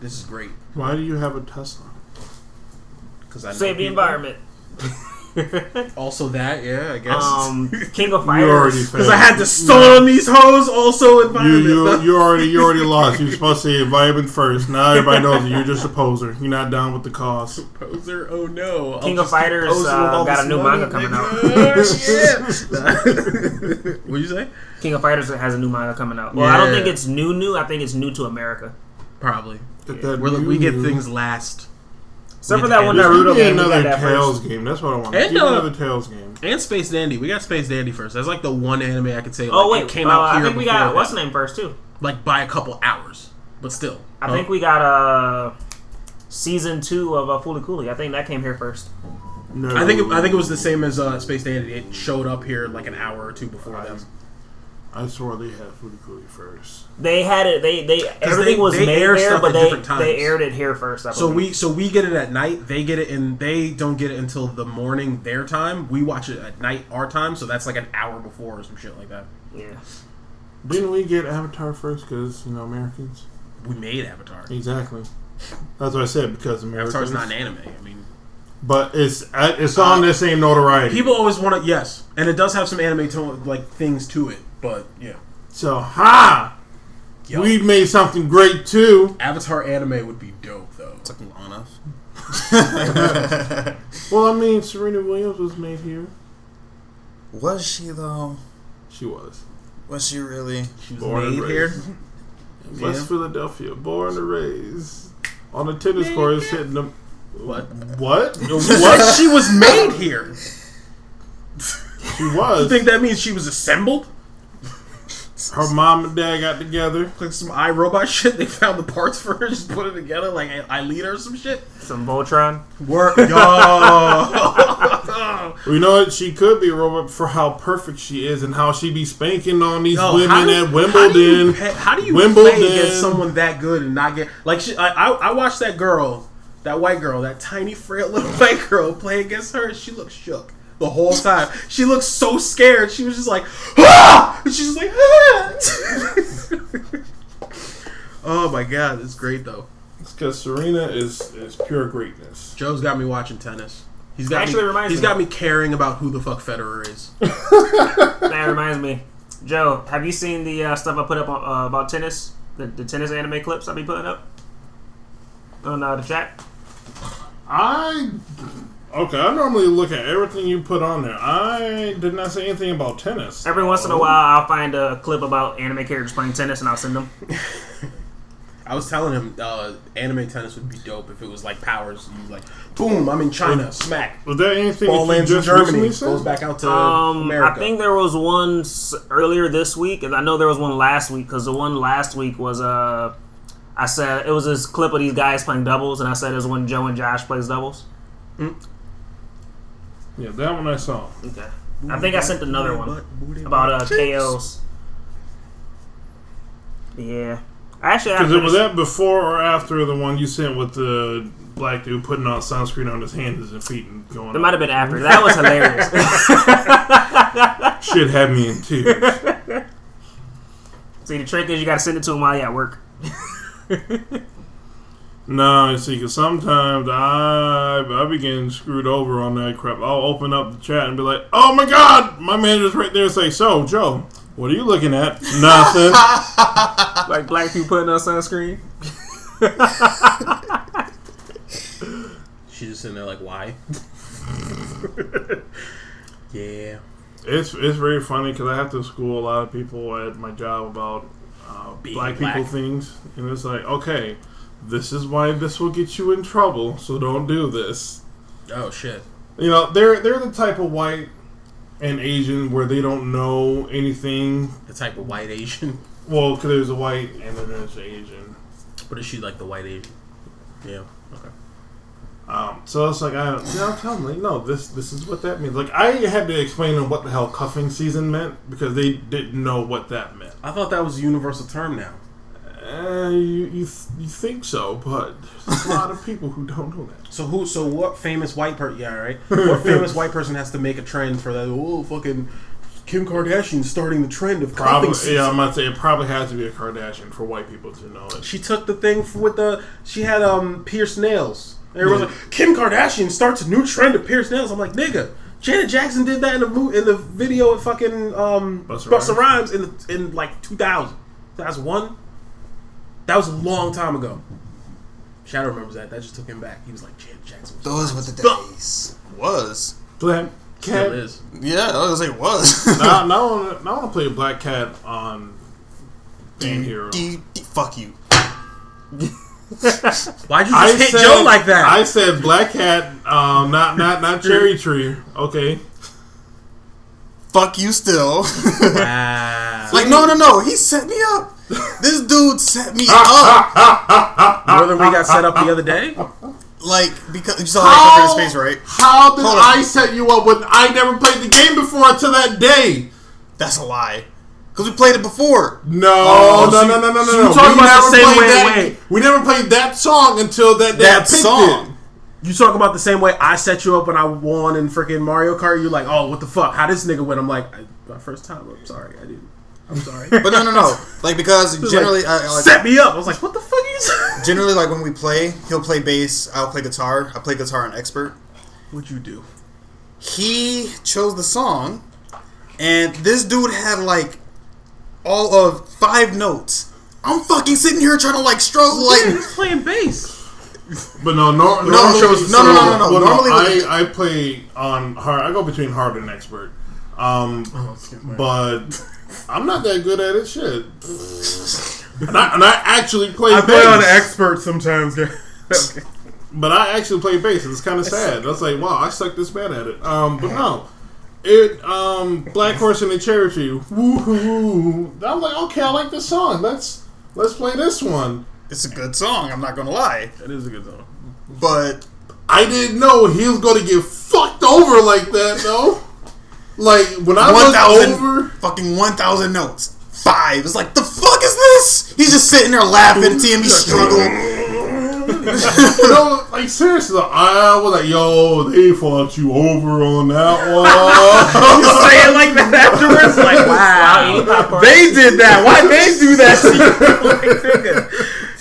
This is great. Why do you have a Tesla? Because I save the environment. Also that, yeah, I guess. King of Fighters. Because I had to stall on these hoes. Also environment. You already lost. You're supposed to say environment first. Now everybody knows that you're just a poser. You're not down with the cause. Poser? Oh no. King of Fighters got a new manga coming out. What'd you say? King of Fighters has a new manga coming out. Well, I don't think it's new. I think it's new to America. Probably. Yeah. We get things last. Except for that one Naruto game. Another Tales game. That's what I want. And another Tales game. And Space Dandy. We got Space Dandy first. That's like the one anime I could say. Oh wait, it came out here. I think we got what's the name first too. Like by a couple hours, but still. I think we got season 2 of Fooly Cooly. I think that came here first. No, I think it was the same as Space Dandy. It showed up here like an hour or two before them. I swore they had Fooly Cooly first. They had it. They everything was made there, but they aired it here first. So we get it at night. They get it, and they don't get it until the morning their time. We watch it at night our time, so that's like an hour before or some shit like that. Yeah. Didn't we get Avatar first? Because Americans. We made Avatar. Exactly. That's what I said, because Americans. Avatar's not an anime. I mean. But it's on the same notoriety. People always want to, yes, and it does have some anime things to it, but yeah. So we made something great too. Avatar anime would be dope though. It took long enough. Well, I mean, Serena Williams was made here. Was she though? She was. Was she really? She was made here. West Philadelphia, born and raised on the tennis courts, hitting them. What? What? She was made here. She was. You think that means she was assembled? Her mom and dad got together. Like some iRobot shit. They found the parts for her, just put it together like Alita or some shit. Some Voltron. Work, yo. Well, you know what? She could be a robot for how perfect she is and how she be spanking on these women at Wimbledon. How do you play against someone that good and not get like? I watched that girl, that white girl, that tiny frail little white girl play against her. She looked shook the whole time. She looked so scared. She was just like, ah! And she's just like, ah! Oh my god, it's great though. It's because Serena is pure greatness. Joe's got me watching tennis. He's got me caring about who the fuck Federer is. That reminds me, Joe. Have you seen the stuff I put up about tennis? The tennis anime clips I be putting up on the chat. I normally look at everything you put on there. I did not say anything about tennis. Every once in a while, I'll find a clip about anime characters playing tennis, and I'll send them. I was telling him anime tennis would be dope if it was like Powers. You like, boom, I'm in China, smack. Was there anything ball lands in Germany, goes back out to America? I think there was one earlier this week, and I know there was one last week, because the one last week was I said it was this clip of these guys playing doubles, and I said it was when Joe and Josh plays doubles. Yeah, that one I saw. Okay. I think I sent another one about KOs. Yeah. Actually, was that before or after the one you sent with the black dude putting on sunscreen on his hands and feet and going? It might have been after. That was hilarious. Shit had me in tears. See, the trick is you got to send it to him while you're at work. No, you see, because sometimes I be getting screwed over on that crap. I'll open up the chat and be like, "Oh my god, my manager's right there." And say, "So, Joe, what are you looking at?" Nothing. Like black people putting on sunscreen. She's just sitting there like, why? Yeah. It's very funny because I have to school a lot of people at my job about black people things. And it's like, okay, this is why this will get you in trouble, so don't do this. Oh, shit. You know, they're the type of white and Asian where they don't know anything. The type of white Asian? Well, because there's a white and then there's an Asian. But is she like the white Asian? Yeah. Okay. So it's like I'm telling them, no, this is what that means. Like I had to explain to them what the hell cuffing season meant because they didn't know what that meant. I thought that was a universal term now. You think so, but there's a lot of people who don't know that. So what famous white person? Yeah, right. What famous white person has to make a trend for that? Oh, fucking Kim Kardashian starting the trend of cuffing season. Yeah, I'm about to say it probably has to be a Kardashian for white people to know it. She took the thing she had pierced nails. Everyone's like, Kim Kardashian starts a new trend of pierced nails. I'm like, nigga, Janet Jackson did that in the video of fucking Busta Rhymes in like 2000. 2001. That was a long time ago. Shadow remembers that. That just took him back. He was like, Janet Jackson. Those were the days. Was. Black Cat. Still is. Yeah, I was like, was. now I want to play Black Cat on Band Hero. Fuck you. Why'd you just hit Joe like that? I said Black Cat, not Cherry Tree. Okay. Fuck you still. Wow. Like, no. He set me up. This dude set me up. More than we got set up the other day? Like, because you saw that his face, right? How did I set you up when I never played the game before until that day? That's a lie. Because we played it before. No. You talking about the same way? We never played that song until that day. That song. You talking about the same way I set you up when I won in freaking Mario Kart? You're like, oh, what the fuck? How this nigga win? I'm like, my first time. I'm sorry, I didn't. I'm sorry. But no. Like, because generally... Like, set me up. I was like, what the fuck are you saying? Generally, like, when we play, he'll play bass, I'll play guitar. I play guitar on expert. What'd you do? He chose the song, and this dude had, like, all of 5 notes. I'm fucking sitting here trying to, like, struggle, like... He was playing bass. But no. Normally, I play on hard. I go between hard and expert. But I'm not that good at it. Shit. and I actually play bass. I play on expert sometimes. Okay. But I actually play bass. It's kind of sad. I was like, wow, I suck this bad at it. But no. Black Horse and the Cherry Tree. Woo-hoo. I'm like, okay, I like this song. Let's play this one. It's a good song, I'm not gonna lie. It is a good song. But I didn't know he was gonna get fucked over like that, though. Like, when I was over... Fucking 1,000 notes. 5. It's like, the fuck is this? He's just sitting there laughing, seeing me struggle. No, like, seriously, I was like, yo, they fought you over on that one. You say it like that afterwards? Like, wow. They did that. Why'd they do that to you?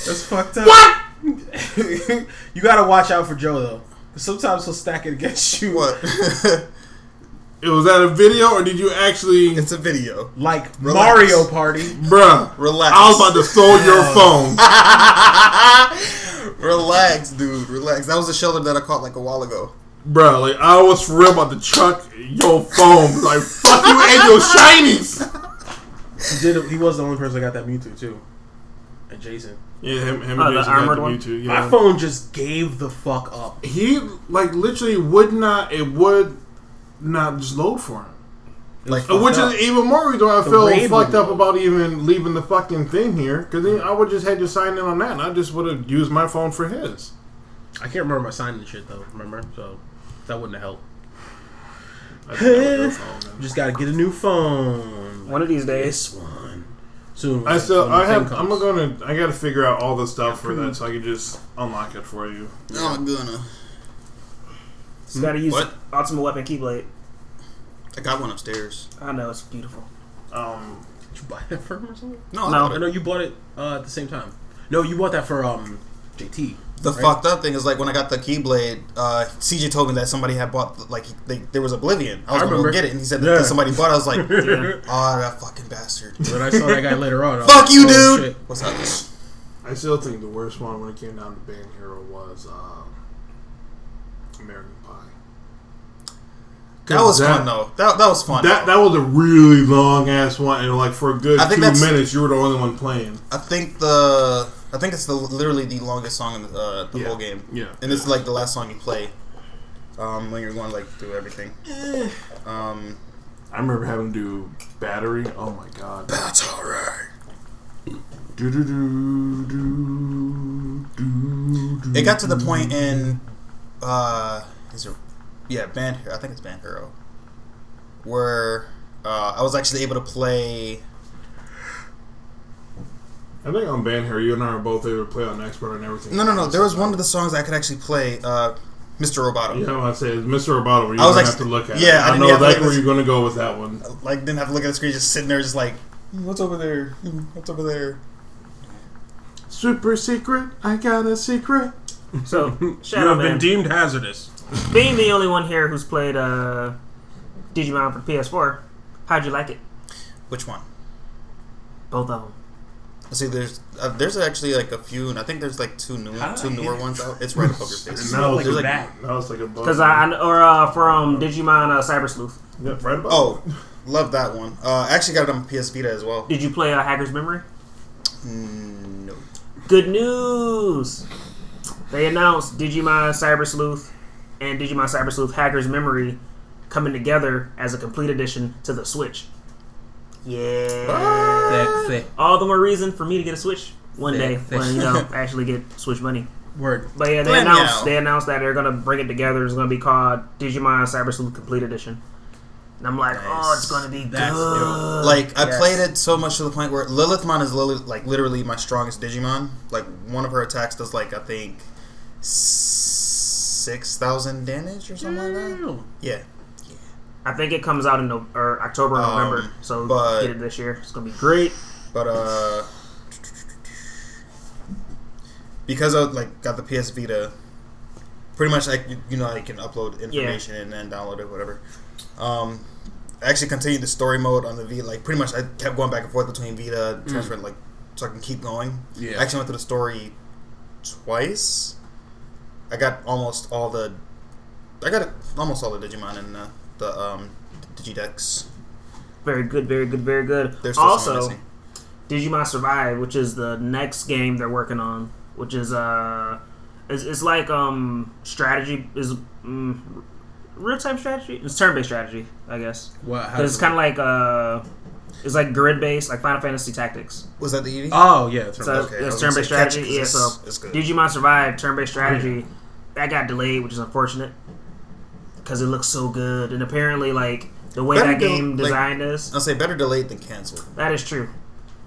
That's fucked up. What? You gotta watch out for Joe, though. Sometimes he'll stack it against you. What? It was that a video, or did you actually... It's a video. Like Mario Party. Bruh. Relax. I was about to steal your phone. Relax, dude. Relax. That was the shoulder that I caught like a while ago. Bruh, like, I was for real about to chuck your phone. Like, fuck you and your shinies. He was the only person that got that Mewtwo, too. And Jason. Yeah, him and Jason got the Mewtwo. Yeah. My phone just gave the fuck up. He, like, literally would not just load for him. Like, which is even more reason why I feel fucked up about even leaving the fucking thing here. Because I would just had to sign in on that, and I just would have used my phone for his. I can't remember my signing shit, though, remember? So, that wouldn't have helped. Just gotta get a new phone. One of these days. This one. Soon. I gotta figure out all the stuff for that so I can just unlock it for you. No, I'm gonna. Just gotta use Ultimate Weapon Keyblade. I got one upstairs. I know, it's beautiful. Did you buy that for him or something? No. I know you bought it at the same time. No, you bought that for JT. The fucked up thing is, like, when I got the Keyblade, CJ told me that somebody had bought, like, there was Oblivion. I was going to go get it, and he said that somebody bought it. I was like, oh, that fucking bastard. When I saw that guy later on, fuck you, dude! Shit. What's up? I still think the worst one when it came down to Band Hero was American Pie. That was fun, though. That was fun. That was a really long-ass one, and, like, for a good 2 minutes, you were the only one playing. I think it's literally the longest song in the whole game. Yeah. And it's like the last song you play when you're going like through everything. I remember having to do Battery. Oh my god. Battery. It got to the point in Band Hero. I think it's Band Hero, where I was actually able to play. I think on Band Hero, you and I were both able to play on Expert and everything. No. There was one of the songs I could actually play. Mr. Roboto. Yeah, I say it's Mr. Roboto. You don't have to look at. Yeah, it. I know that's where you're going to go with that one. Like, didn't have to look at the screen, just sitting there, just like, what's over there? What's over there? Super secret. I got a secret. So, You Shadow have Man, been deemed hazardous. being the only one here who's played Digimon for PS4, how'd you like it? Which one? Both of them. See, there's actually like a few, and I think there's like two newer ones out. It's right above your face. Now it's like a bug. Because from Digimon Cyber Sleuth. Yep, right above. Oh, love that one. I actually got it on PS Vita as well. Did you play Hacker's Memory? No. Good news! They announced Digimon Cyber Sleuth and Digimon Cyber Sleuth Hacker's Memory coming together as a complete edition to the Switch. Yeah. All the more reason for me to get a Switch one day when actually get Switch money. Word. But yeah, they announced that they're gonna bring it together. It's gonna be called Digimon Cyber Sleuth Complete Edition. And I'm like, oh, it's gonna be good. Like, I played it so much to the point where Lilithmon is literally my strongest Digimon. Like, one of her attacks does like, I think, 6,000 damage or something like that. Yeah. I think it comes out in October or November, so get it this year. It's gonna be great. But because I got the PS Vita, pretty much I can upload information and then download it, whatever. I actually continued the story mode on the Vita. Like, pretty much I kept going back and forth between Vita, transferring so I can keep going. Yeah. I actually went through the story twice. I got almost all the Digimon in the Digidex. Very good, very good, very good. There's still some Also, missing. Digimon Survive, which is the next game they're working on, which is it's like strategy is real time strategy. It's turn based strategy, I guess. It's kind of like it's like grid based, like Final Fantasy Tactics. Was that the EV? Oh yeah, It's turn based strategy. Yeah, so it's good. Digimon Survive turn based strategy that got delayed, which is unfortunate because it looks so good, and apparently like the way that game design is. I'll say better delayed than canceled. That is true.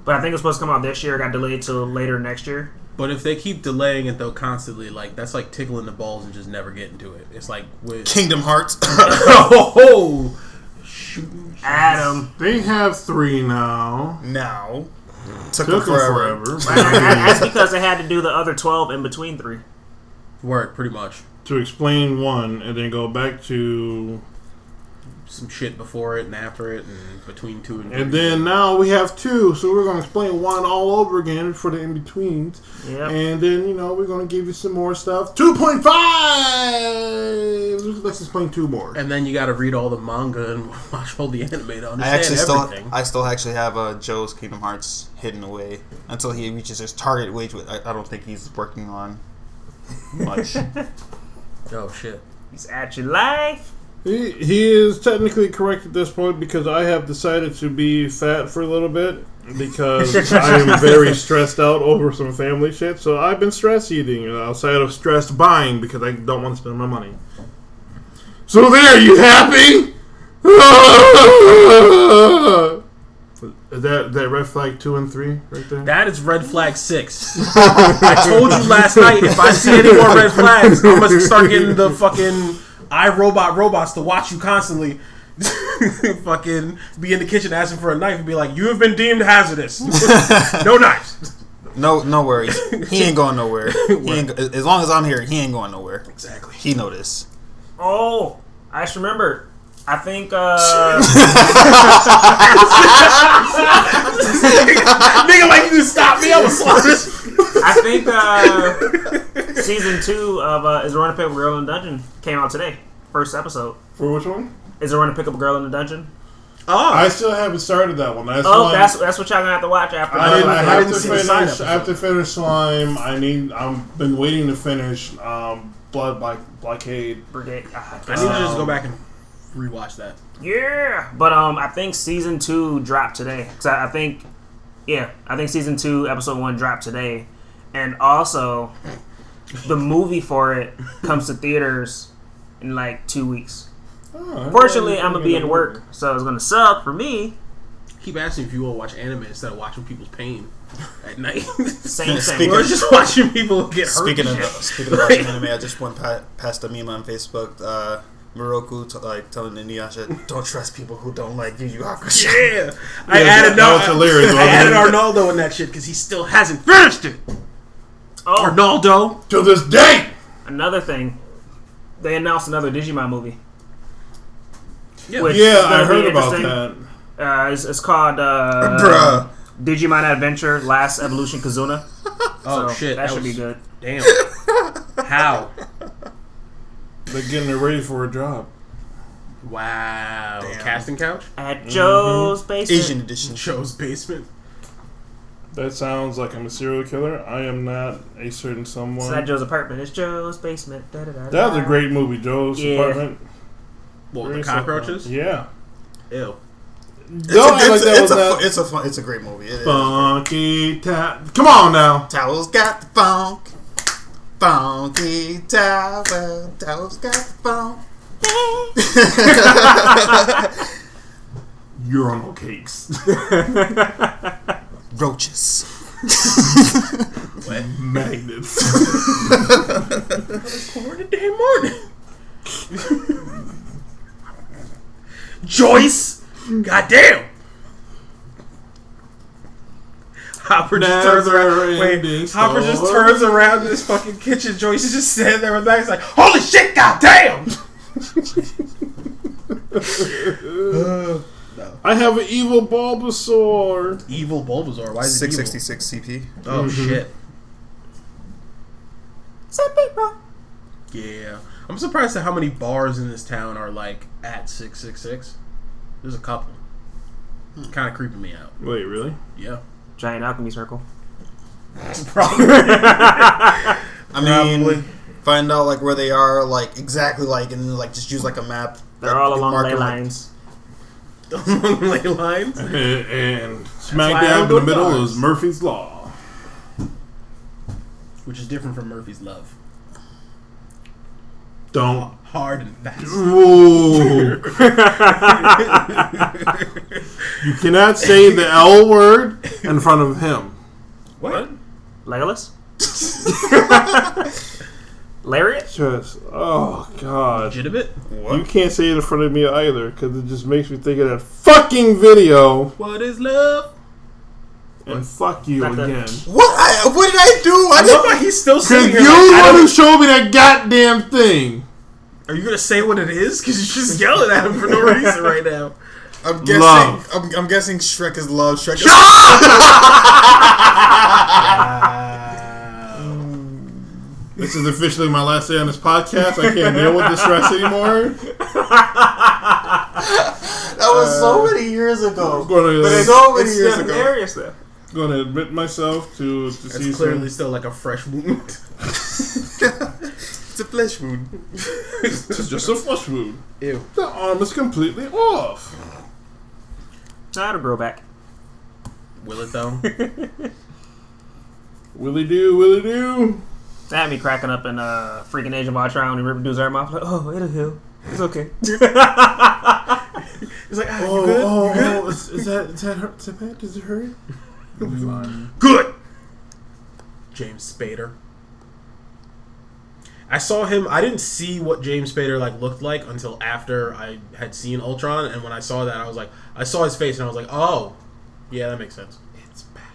But I think it's supposed to come out this year. It got delayed till later next year. But if they keep delaying it though constantly, like that's like tickling the balls and just never getting to it. It's like with Kingdom Hearts. oh, shoot. Adam. They have 3 now. Now. Took them forever. That's because they had to do the other 12 in between 3. Word, pretty much. To explain 1 and then go back to Some shit before it and after it and between 2 and 3. And then now we have 2, so we're going to explain 1 all over again for the in-betweens. Yep. And then, we're going to give you some more stuff. 2.5! Let's explain 2 more. And then you got to read all the manga and watch all the anime to understand everything. I still actually have Joe's Kingdom Hearts hidden away until he reaches his target wage. I don't think he's working on much. Oh shit! He's at your life. He is technically correct at this point because I have decided to be fat for a little bit because I am very stressed out over some family shit. So I've been stress eating outside of stress buying because I don't want to spend my money. So there, you happy? Is that red flag 2 and 3 right there? That is red flag 6. I told you last night if I see any more red flags, I'm gonna start getting the fucking iRobot robots to watch you constantly. Fucking be in the kitchen asking for a knife and be like, "You have been deemed hazardous. No knives." No worries. He ain't going nowhere. As long as I'm here, he ain't going nowhere. Exactly. He know this. Oh, I just remembered. I think nigga, like you just stopped me. I was slow. I think season 2 of Is There One to Pick Up a Girl in the Dungeon came out today. First episode. For which one? Is There One to Pick Up a Girl in the Dungeon? Oh, I still haven't started that one. That's what y'all gonna have to watch after. I have to finish Slime. I've been waiting to finish Blockade Brigade. I need to just go back and rewatch that. Yeah, but I think season 2 dropped today. Cause I think Yeah, I think season 2, episode 1 dropped today, and also the movie for it comes to theaters in like 2 weeks. Fortunately, I'm gonna be in work, so it's gonna suck for me. Keep asking if you will watch anime instead of watching people's pain at night. Same thing. Or just watching people get hurt. Speaking of watching anime, I just went past a meme on Facebook. Moroku telling Inuyasha, "Don't trust people who don't like Yu Yu Hakusho." Yeah, I added Arnaldo in that shit because he still hasn't finished it. Oh, Arnaldo to this day. Another thing, they announced another Digimon movie. Yeah, I heard about that. It's called Digimon Adventure Last Evolution Kazuna. Oh so shit, that should be good. Damn. How? They're getting her ready for a job. Wow. Damn. Casting couch? At Joe's basement. Asian edition. Joe's basement. That sounds like I'm a serial killer. I am not a certain someone. It's not Joe's apartment. It's Joe's basement. Da-da-da-da. That was a great movie, Joe's Apartment. What, with the cockroaches? Yeah. Ew. It's a great movie. It Funky tap. Come on now. Towel's got the funk. Funky towel. Towel's got the funk. Urinal cakes. Roaches. What? Magnets. For the damn morning. Joyce! Goddamn! Hopper just turns around. Wait, Hopper just turns around in this fucking kitchen. Joyce is just sitting there with that. He's like, "Holy shit! Goddamn!" No. I have an evil Bulbasaur. Evil Bulbasaur. Why is it 666 CP? Oh shit! CP, bro. Yeah, I'm surprised at how many bars in this town are like at 666. There's a couple. It's kind of creeping me out. Wait, really? Yeah. Giant alchemy circle. Probably. I mean, find out like where they are, like exactly like, and then like just use like a map. They're all along ley lines. Along ley lines. And smack dab in the middle is Murphy's Law, which is different from Murphy's Love. Don't. Hard and fast. Ooh. You cannot say the L word in front of him. What? Legolas? Lariat? Just, oh god. Legitimate? What? You can't say it in front of me either, because it just makes me think of that fucking video. What is love? And fuck you again. What did I do? I love how he's still sitting Because here. you want to show me that goddamn thing. Are you gonna say what it is? Because you're just yelling at him for no reason right now. I'm guessing. Love. I'm guessing Shrek is love. Shrek is. This is officially my last day on this podcast. I can't deal with the stress anymore. That was so many years ago. It's so many years ago. hilarious though. I'm going to admit myself to It's see clearly still like a fresh wound. It's a flesh wound. It's just a flesh wound. Ew. The arm is completely off. That'll grow back. Will it though? Willy do. That had me cracking up in freaking Age of Ultron when he ripped dude's arm off. Like, oh, it'll heal. It's okay. It's like, you good? Is that hurt? Is that bad? Does it hurt? It'll be fine. Good. James Spader. I saw him. I didn't see what James Spader looked like until after I had seen Ultron, and when I saw that, I was like, I saw his face, and I was like, oh, yeah, that makes sense. It's back.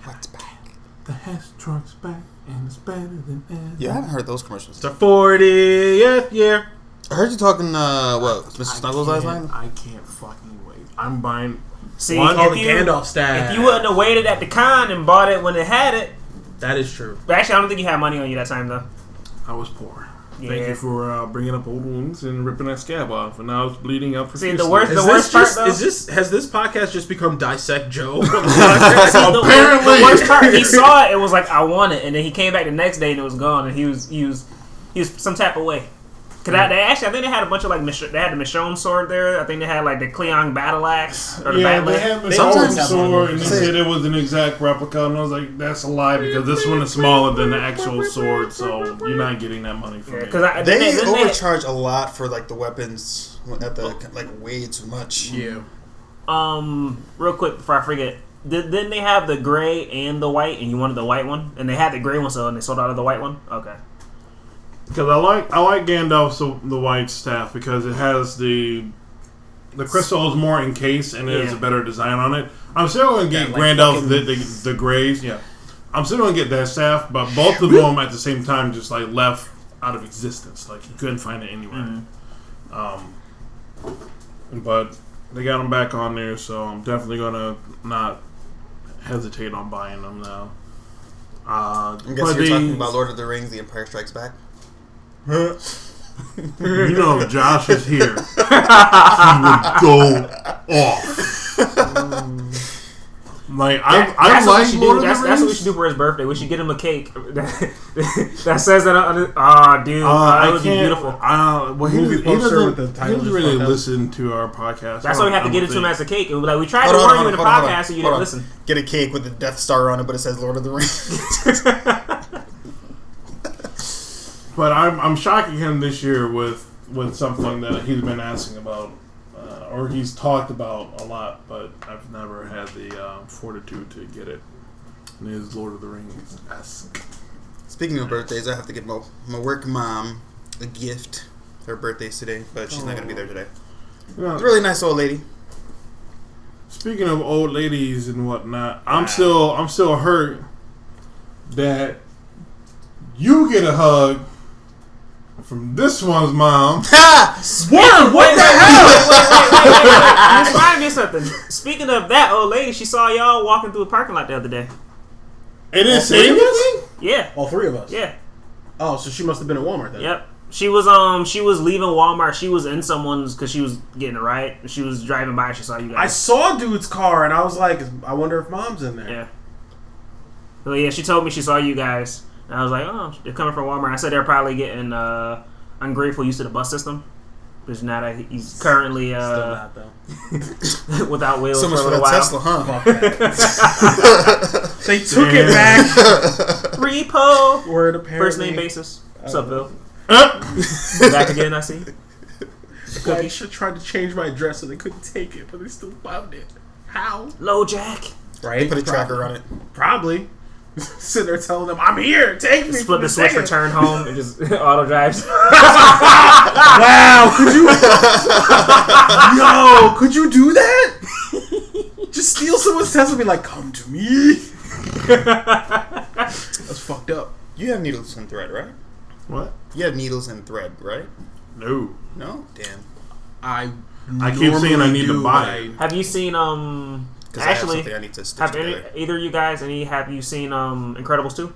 What's back? The hashtag's back, and it's better than ever. Yeah, I haven't heard those commercials. It's the 40th year. I heard you talking. Mr. Snuggles last night? I can't fucking wait. I'm buying. See, the Gandalf staff. If you wouldn't have waited at the con and bought it when it had it. That is true. But actually, I don't think you had money on you that time, though. I was poor. Yeah. Thank you for bringing up old wounds and ripping that scab off, and now it's bleeding out for. See, the worst part though, has this podcast just become Dissect Joe? The worst part, he saw it and was like, "I want it," and then he came back the next day and it was gone, and he was some type of way. Cause I think they had a bunch of like they had the Michonne sword there. I think they had like the Cleon battle axe or the battle they axe. had Michonne sword, and they said it was an exact replica, and I was like, that's a lie because this one is smaller than the actual sword, so you're not getting that money from it. Because they overcharge a lot for like the weapons at the like way too much. Yeah. Real quick before I forget, didn't they have the gray and the white, and you wanted the white one, and they had the gray one, so and they sold out of the white one? Okay. Because I like Gandalf's the white staff because it has the crystal is more encased and it has a better design on it. I'm still going to get Gandalf's the grays. Yeah, I'm still going to get that staff, but both of them at the same time just like left out of existence. Like you couldn't find it anywhere. But they got them back on there, so I'm definitely going to not hesitate on buying them now. I'm guessing you're talking about Lord of the Rings: The Empire Strikes Back. You know, if Josh was here, he would go off. Like I like Lord of the Rings. That's what we should do for his birthday. We should get him a cake that says that on it. Oh, dude, that would be beautiful. Well, he doesn't really listen to our podcast. That's why we have to get it to him as a cake. And we're like, we tried to warn you in the podcast, and you didn't listen. Get a cake with a Death Star on it, but it says Lord of the Rings. But I'm shocking him this year with something that he's been asking about, or he's talked about a lot, but I've never had the fortitude to get it. And it is Lord of the Rings-esque. Speaking of birthdays, I have to get my work mom a gift. Her birthday's today, but she's not going to be there today. Yeah. It's a really nice old lady. Speaking of old ladies and whatnot, I'm still hurt that you get a hug from this one's mom. What the hell? Wait. You just reminded me of something. Speaking of that old lady, she saw y'all walking through the parking lot the other day. It didn't say anything? Yeah. All three of us? Yeah. Oh, so she must have been at Walmart then. Yep. She was leaving Walmart. She was in someone's because she was getting a ride. She was driving by. She saw you guys. I saw dude's car and I was like, I wonder if mom's in there. Yeah. So yeah, she told me she saw you guys. And I was like, oh, they're coming from Walmart. I said they're probably getting ungrateful use of the bus system. Because now that he's currently Still not, though. without wheels So much for a for little that while. Tesla, huh? They took it back. Repo. Word apparently. First name basis. What's up, Bill? Back again, I see. I should try to change my address so they couldn't take it, but they still found it. How? Low Jack. Right? They put a tracker on it. Probably. Sitting there telling them, I'm here, take me. Split the switch, return home, and just auto drives. Wow, could you? Yo, could you do that? Just steal someone's Tesla and be like, come to me. That's fucked up. You have needles and thread, right? What? You have needles and thread, right? No. No? Damn. I keep saying I need to buy it. Have you seen Actually, I need to stitch together. Either of you guys have you seen Incredibles 2?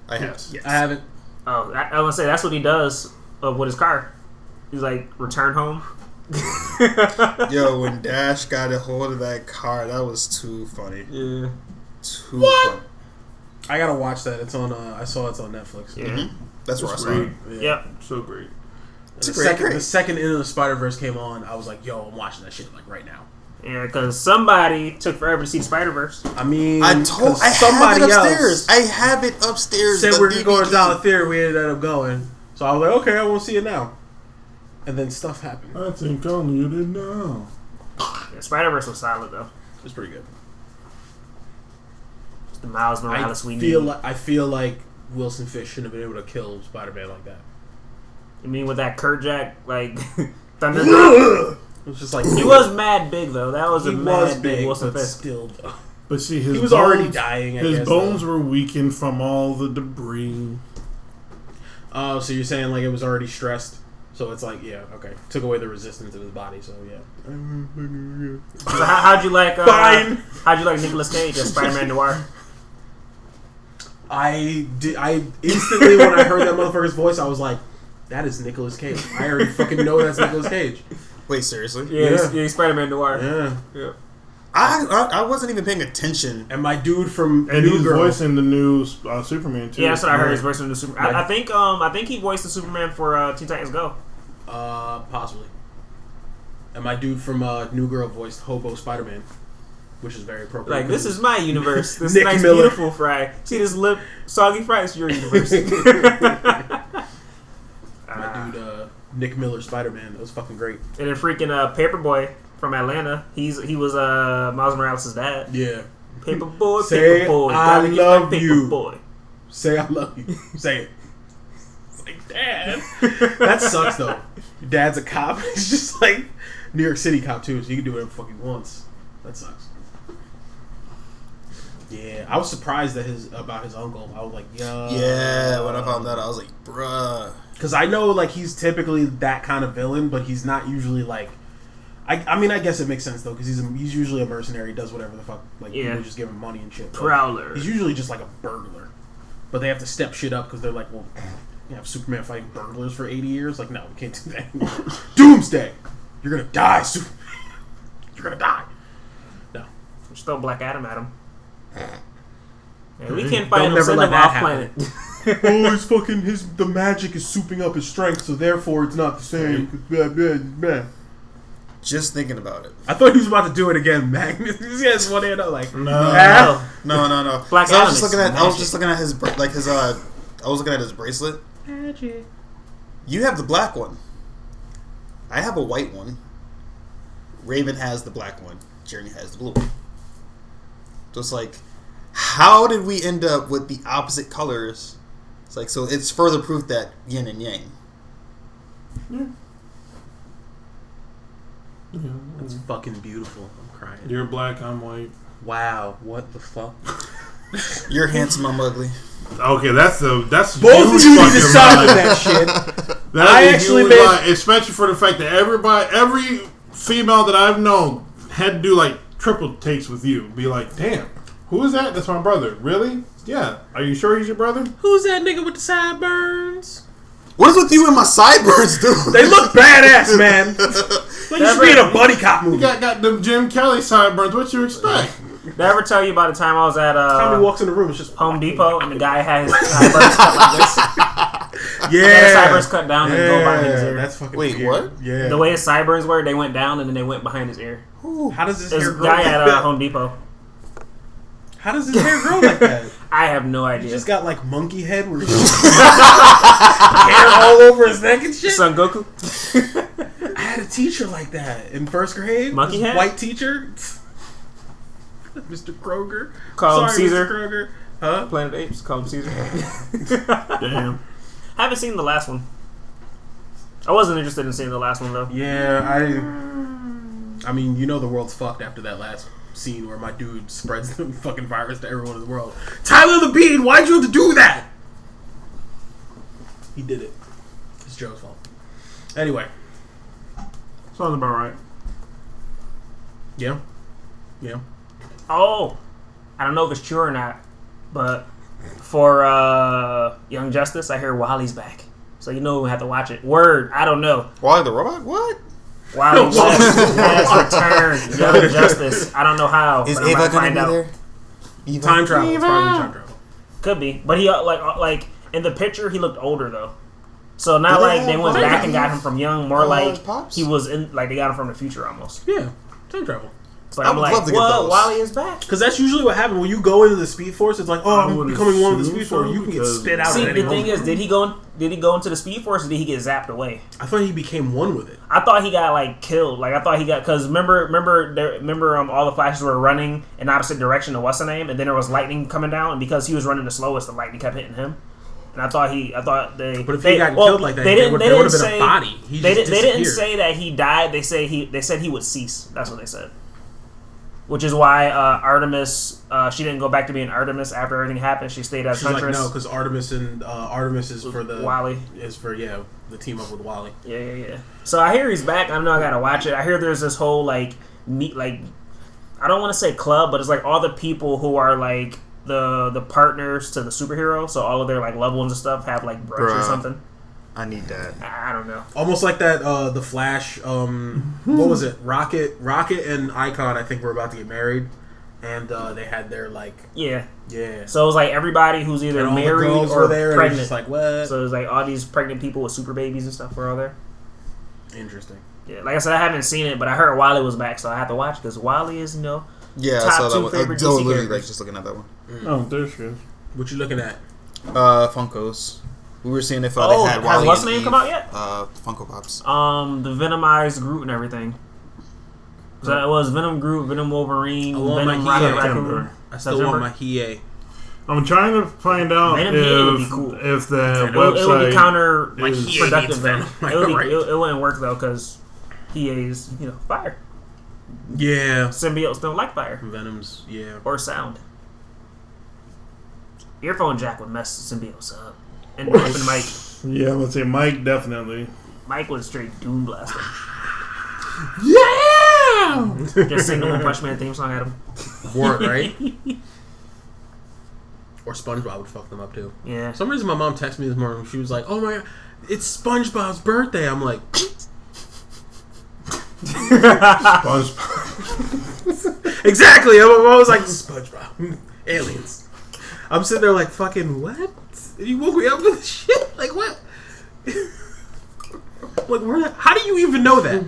I have. Yes. I haven't. Oh, I was gonna say that's what he does with his car. He's like, return home. Yo, when Dash got a hold of that car, that was too funny. Yeah. Too funny. I gotta watch that. It's on. I saw it's on Netflix. Yeah. Mm-hmm. That's where I saw great. it. Yeah. Yep. So great. The second Into the Spiderverse came on, I was like, yo, I'm watching that shit like right now. Yeah, because somebody took forever to see Spiderverse. I mean, I have it upstairs. I have it upstairs. Said we're going to Dollar Theory. We ended up going. So I was like, okay, I won't see it now. And then stuff happened. I think I need it now. Yeah, Spider-Verse was solid though. It's pretty good. It's the Miles Morales I feel like Wilson Fisk shouldn't have been able to kill Spider-Man like that. You mean with that Kerjack like thunder? It was just like he was mad big though. That was a mad big Wilson but Fisk. Still, but see, he was already dying. His bones were weakened from all the debris. Oh, so you're saying like it was already stressed? So it's like, yeah, okay. Took away the resistance of his body, so yeah. So how'd you like? Fine. How'd you like Nicolas Cage as Spider-Man Noir? I instantly when I heard that motherfucker's voice, I was like, that is Nicolas Cage. I already fucking know that's Nicolas Cage. Wait, seriously? Yeah. He's Spider-Man Noir. Yeah. I wasn't even paying attention. And my dude from and New he's Girl. voicing the new Superman too. Yeah, that's what I heard. He's voicing the Superman. I think he voiced the Superman for Teen Titans Go. Possibly. And my dude from New Girl voiced Hobo Spider-Man, which is very appropriate. Like, this is my universe. This Nick nice, Miller. beautiful fry. See this lip, soggy fry? It's your universe. My dude, Nick Miller Spider-Man. That was fucking great. And then freaking Paperboy from Atlanta. He was Miles Morales' dad. Yeah. Paperboy, Say, Paperboy. I Gotta get love that you. Paperboy. Say I love you. Say it. It's like, Dad. That sucks, though. Your dad's a cop. He's just like New York City cop, too, so you can do whatever the fuck he wants. That sucks. Yeah, I was surprised about his uncle. I was like, yo. Yeah, when I found that, I was like, bruh. Because I know, like, he's typically that kind of villain, but he's not usually, like... I mean, I guess it makes sense, though, because he's usually a mercenary, does whatever the fuck. Like, people just give him money and shit. Prowler. He's usually just, like, a burglar. But they have to step shit up, because they're like, well, you have Superman fighting burglars for 80 years? Like, no, we can't do that anymore. Doomsday! You're gonna die, Superman. You're gonna die. No. Just throw Black Adam at him. Yeah, we can't fight him. never Send let him that off happen. planet. Oh, it's fucking the magic is souping up his strength, so therefore it's not the same. Blah, blah, blah. Just thinking about it. I thought he was about to do it again, Magnus. He has one hand up, like No. Black I Adam was is just looking at his I was looking at his bracelet. Magic. You have the black one. I have a white one. Raven has the black one. Journey has the blue one. So it's like, how did we end up with the opposite colors? It's like, so it's further proof that yin and yang. Yeah. That's fucking beautiful. I'm crying. You're black, I'm white. Wow, what the fuck? You're handsome, I'm ugly. Okay, that's Both huge of you need to fucking stop lie. with that shit. That's I a actually huge made- lie, especially for the fact that every female that I've known had to do like triple takes with you. Be like, damn, who is that? That's my brother. Really? Yeah. Are you sure he's your brother? Who's that nigga with the sideburns? What is with you and my sideburns, dude? They look badass, man. Like you should be in a buddy cop You movie. got them Jim Kelly sideburns. What you expect? Did I ever tell you about the time I was at Tommy walks in the room, it's just Home Depot and the guy had his sideburns cut like this? yeah, He had his sideburns cut down and go behind his ear. That's fucking Wait, weird. what? Yeah. The way his sideburns were, they went down and then they went behind his ear. How does his There's hair a grow guy like at that? Home Depot. How does his hair grow like that? I have no He idea. just got like monkey head where he's just hair all over his neck and shit. Son Goku. I had a teacher like that in first grade. Monkey This head? white teacher. Mr. Kroger. Call him Caesar. Mr. Kroger. Huh? Planet of the Apes. Call him Caesar. Damn. I haven't seen the last one. I wasn't interested in seeing the last one though. Yeah, I mean, you know the world's fucked after that last scene where my dude spreads the fucking virus to everyone in the world. Tyler the Bean, why'd you have to do that? He did it. It's Joe's fault. Anyway. Sounds about right. Yeah. Yeah. Oh, I don't know if it's true or not, but for Young Justice, I hear Wally's back. So you know we have to watch it. Word, I don't know. Wally the robot? What? Wally West has returned. Young Justice. I don't know how. Is but I'm Ava about to gonna find be out. there? Eva? Time travel. It's probably time travel. Could be, but he like in the picture he looked older though. So not Do they like they have went time back and travel? got him from young, more like Pops? he was in like they got him from the future almost. Yeah. Time travel. But I I'm would like, love to get what? those. Wally is back. Because that's usually what happens when you go into the Speed Force. It's like, oh, I I'm would becoming one of the assume Speed Force. so, You can get because- spit out See, at any the thing moment. is, did he go into the Speed Force or did he get zapped away? I thought he became one with it. I thought he got like killed. Like I thought he got because remember all the Flashes were running in opposite direction of what's the name, and then there was lightning coming down, and because he was running the slowest, the lightning kept hitting him. And I thought they. But if he got killed like that, there would have been a body. He They just didn't disappeared. say that he died. They said he would cease. That's what they said. Which is why Artemis, she didn't go back to being Artemis after everything happened. She stayed as She's like, Huntress. no, because Artemis is for the Wally. Is for the team up with Wally. Yeah. So I hear he's back. I know I gotta watch it. I hear there's this whole like I don't want to say club, but it's like all the people who are like the partners to the superhero. So all of their like loved ones and stuff have like brunch or Bruh. something. I need that. I don't know. Almost like that. The Flash. What was it? Rocket and Icon. I think were about to get married, and they had their like. Yeah. Yeah. So it was like everybody who's either And all the married girls or were there, and it was pregnant. just like what? So it was like all these pregnant people with super babies and stuff were all there. Interesting. Yeah, like I said, I haven't seen it, but I heard Wally was back, so I have to watch because Wally is, Yeah, top I saw that 2 one. favorite DC Literally, characters. like, just looking at that one. Oh, there she is. What you looking at? Funkos. We were seeing if they had Wally has what's and name Eve, come out yet? Funko Pops. The Venomized Groot and everything. So it was Venom Groot, Venom Wolverine, I want Venom my Rocket Hiei. Raccoon. I still want my Hiei. I'm trying to find out Venom Hiei would be cool. if the It website would be counterproductive. needs Venom. It wouldn't work though because he is fire. Yeah. Symbiotes don't like fire Venom's, yeah. or sound. Earphone jack would mess symbiotes up. And open mic. Yeah, I'm gonna say Mike definitely. Mike would straight doom blast him. Yeah. Just sing the One Punch Man theme song at him. Word, right? Or SpongeBob would fuck them up too. Yeah. For some reason my mom texted me this morning. She was like, "Oh my god, it's SpongeBob's birthday." I'm like, SpongeBob. exactly. I was like, SpongeBob, aliens. I'm sitting there like, fucking what? You woke me up with this shit? Like what? Like where? How do you even know that?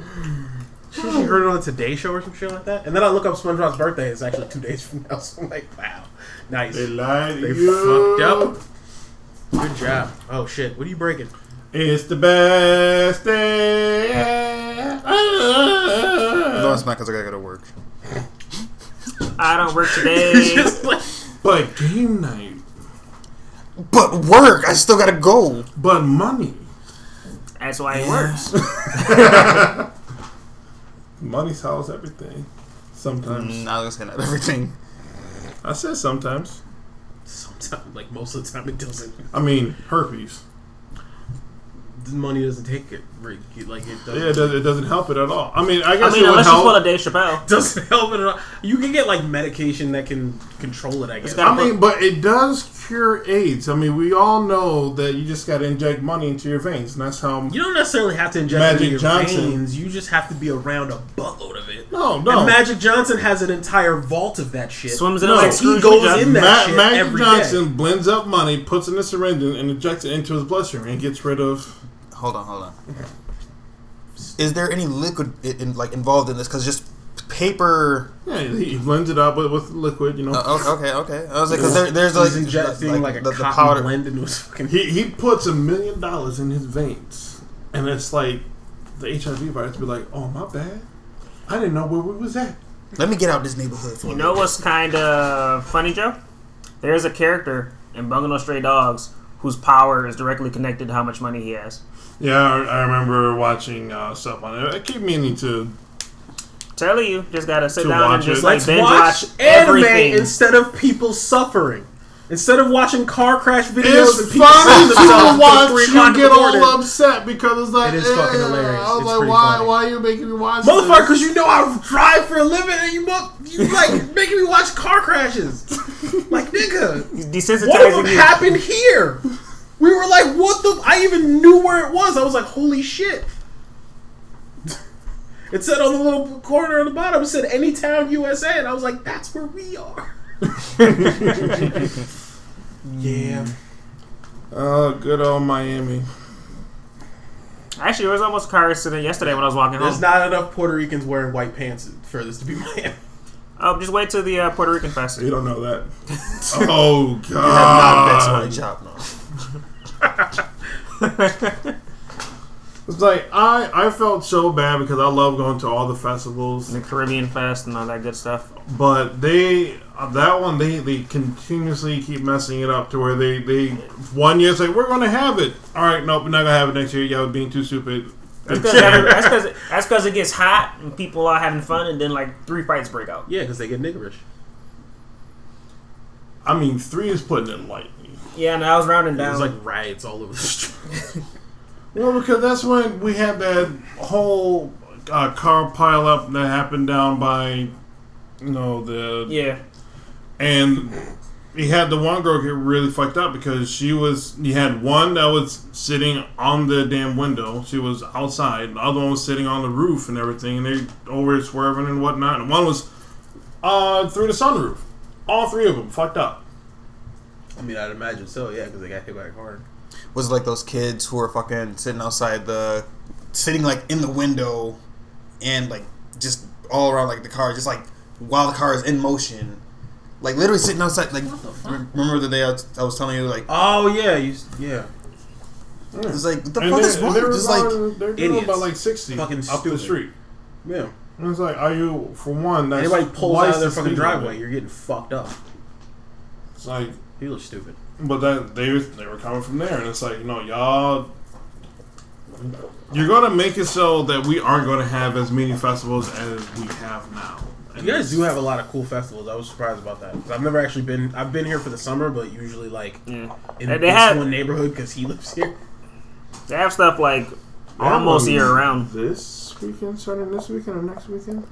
She heard it on the Today Show or some shit like that. And then I look up SpongeBob's birthday. It's actually 2 days from now. So I'm like, wow, nice. They lied to They you. fucked up. Good job. Oh shit, what are you breaking? It's the best day. No, it's not because I gotta go to work. I don't work today. It's just like, But game night. But work, I still gotta go. But money. That's why it works. Money solves everything. Sometimes. I was gonna say not everything. I said sometimes. sometimes, like most of the time, it doesn't. I mean, herpes. The money doesn't take it. Like it doesn't. Yeah, it doesn't help it at all. I mean, I guess it would unless you help. pull a Dave Chappelle. Doesn't help it at all. You can get like medication that can control it. I guess. I mean, but it does cure AIDS. I mean, we all know that you just got to inject money into your veins, and that's how. You don't necessarily have to inject it in your veins. You just have to be around a buttload of it. No. And Magic Johnson has an entire vault of that shit. Swims in no, it like he Scrooge goes McDuck. in that shit Magic every Johnson day. blends up money, puts it in a syringe, and injects it into his bloodstream, and gets rid of. Hold on. Is there any liquid involved in this? Because just paper. Yeah, he blends it up with liquid, you know. Okay. I was like, because there's He's injecting like a the cotton powder blend into his fucking. He puts $1 million in his veins, and it's like the HIV virus be like, "Oh, my bad, I didn't know where we was at." Let me get out this neighborhood for You know what's kind of funny, Joe? There's a character in Bungo No Stray Dogs whose power is directly connected to how much money he has. Yeah, I remember watching stuff on it. I keep meaning to. Telling you, just gotta sit To down and watch just it. like Let's binge watch watch anime everything. instead of people suffering. Instead of watching car crash videos It's and people funny themselves to till watch 3 you o'clock in get the morning. all upset because it's like It is fucking hilarious. I was It's like, pretty why funny. are you making me watch Motherfucker, this? because you know I drive for a living and you like making me watch car crashes. Like, nigga, He's one of desensitizing them you. happened here. We were like, what the? I even knew where it was. I was like, holy shit. It said on the little corner on the bottom, it said Anytown, USA. And I was like, that's where we are. Yeah. Oh, good old Miami. Actually, there was almost a car accident yesterday when I was walking There's home. not enough Puerto Ricans wearing white pants for this to be Miami. Oh, just wait till the Puerto Rican fest. You don't know that. Oh, God. You have not bet my job, no. It's like, I felt so bad because I love going to all the festivals. The Caribbean Fest and all that good stuff. But they continuously keep messing it up to where they 1 year it's like, we're going to have it. All right, nope, we're not going to have it next year. Yeah, we're being too stupid. That's because it gets hot and people are having fun and then like 3 fights break out. Yeah, because they get niggerish. I mean, 3 is putting it lightly. Yeah, and I was rounding It down. was like riots all over the street. Well, because that's when we had that whole car pile up that happened down by, yeah. And you had the one girl get really fucked up because you had one that was sitting on the damn window. She was outside. The other one was sitting on the roof and everything. And they over swerving and whatnot. And one was through the sunroof. All 3 of them fucked up. I mean, I'd imagine so, yeah, because they got hit by a car. Was it like those kids who were fucking sitting outside the sitting like in the window and like just all around like the car, just like while the car is in motion, like literally sitting outside. Like remember the day I was telling you like, oh yeah, it's like what the fuck is wrong? Just like they're doing about like 60 fucking up stupid. the street. Yeah. And it's like, are you for one? That's Anybody pulls out of their the fucking speed driveway, limit. you're getting fucked up. It's like, People are stupid. but that they were coming from there, and it's like, y'all, you're gonna make it so that we aren't gonna have as many festivals as we have now. And You guys do have a lot of cool festivals. I was surprised about that. 'Cause I've never actually been. I've been here for the summer, but usually like in this one neighborhood because he lives here. They have stuff like almost year round. This weekend, starting this weekend or next weekend.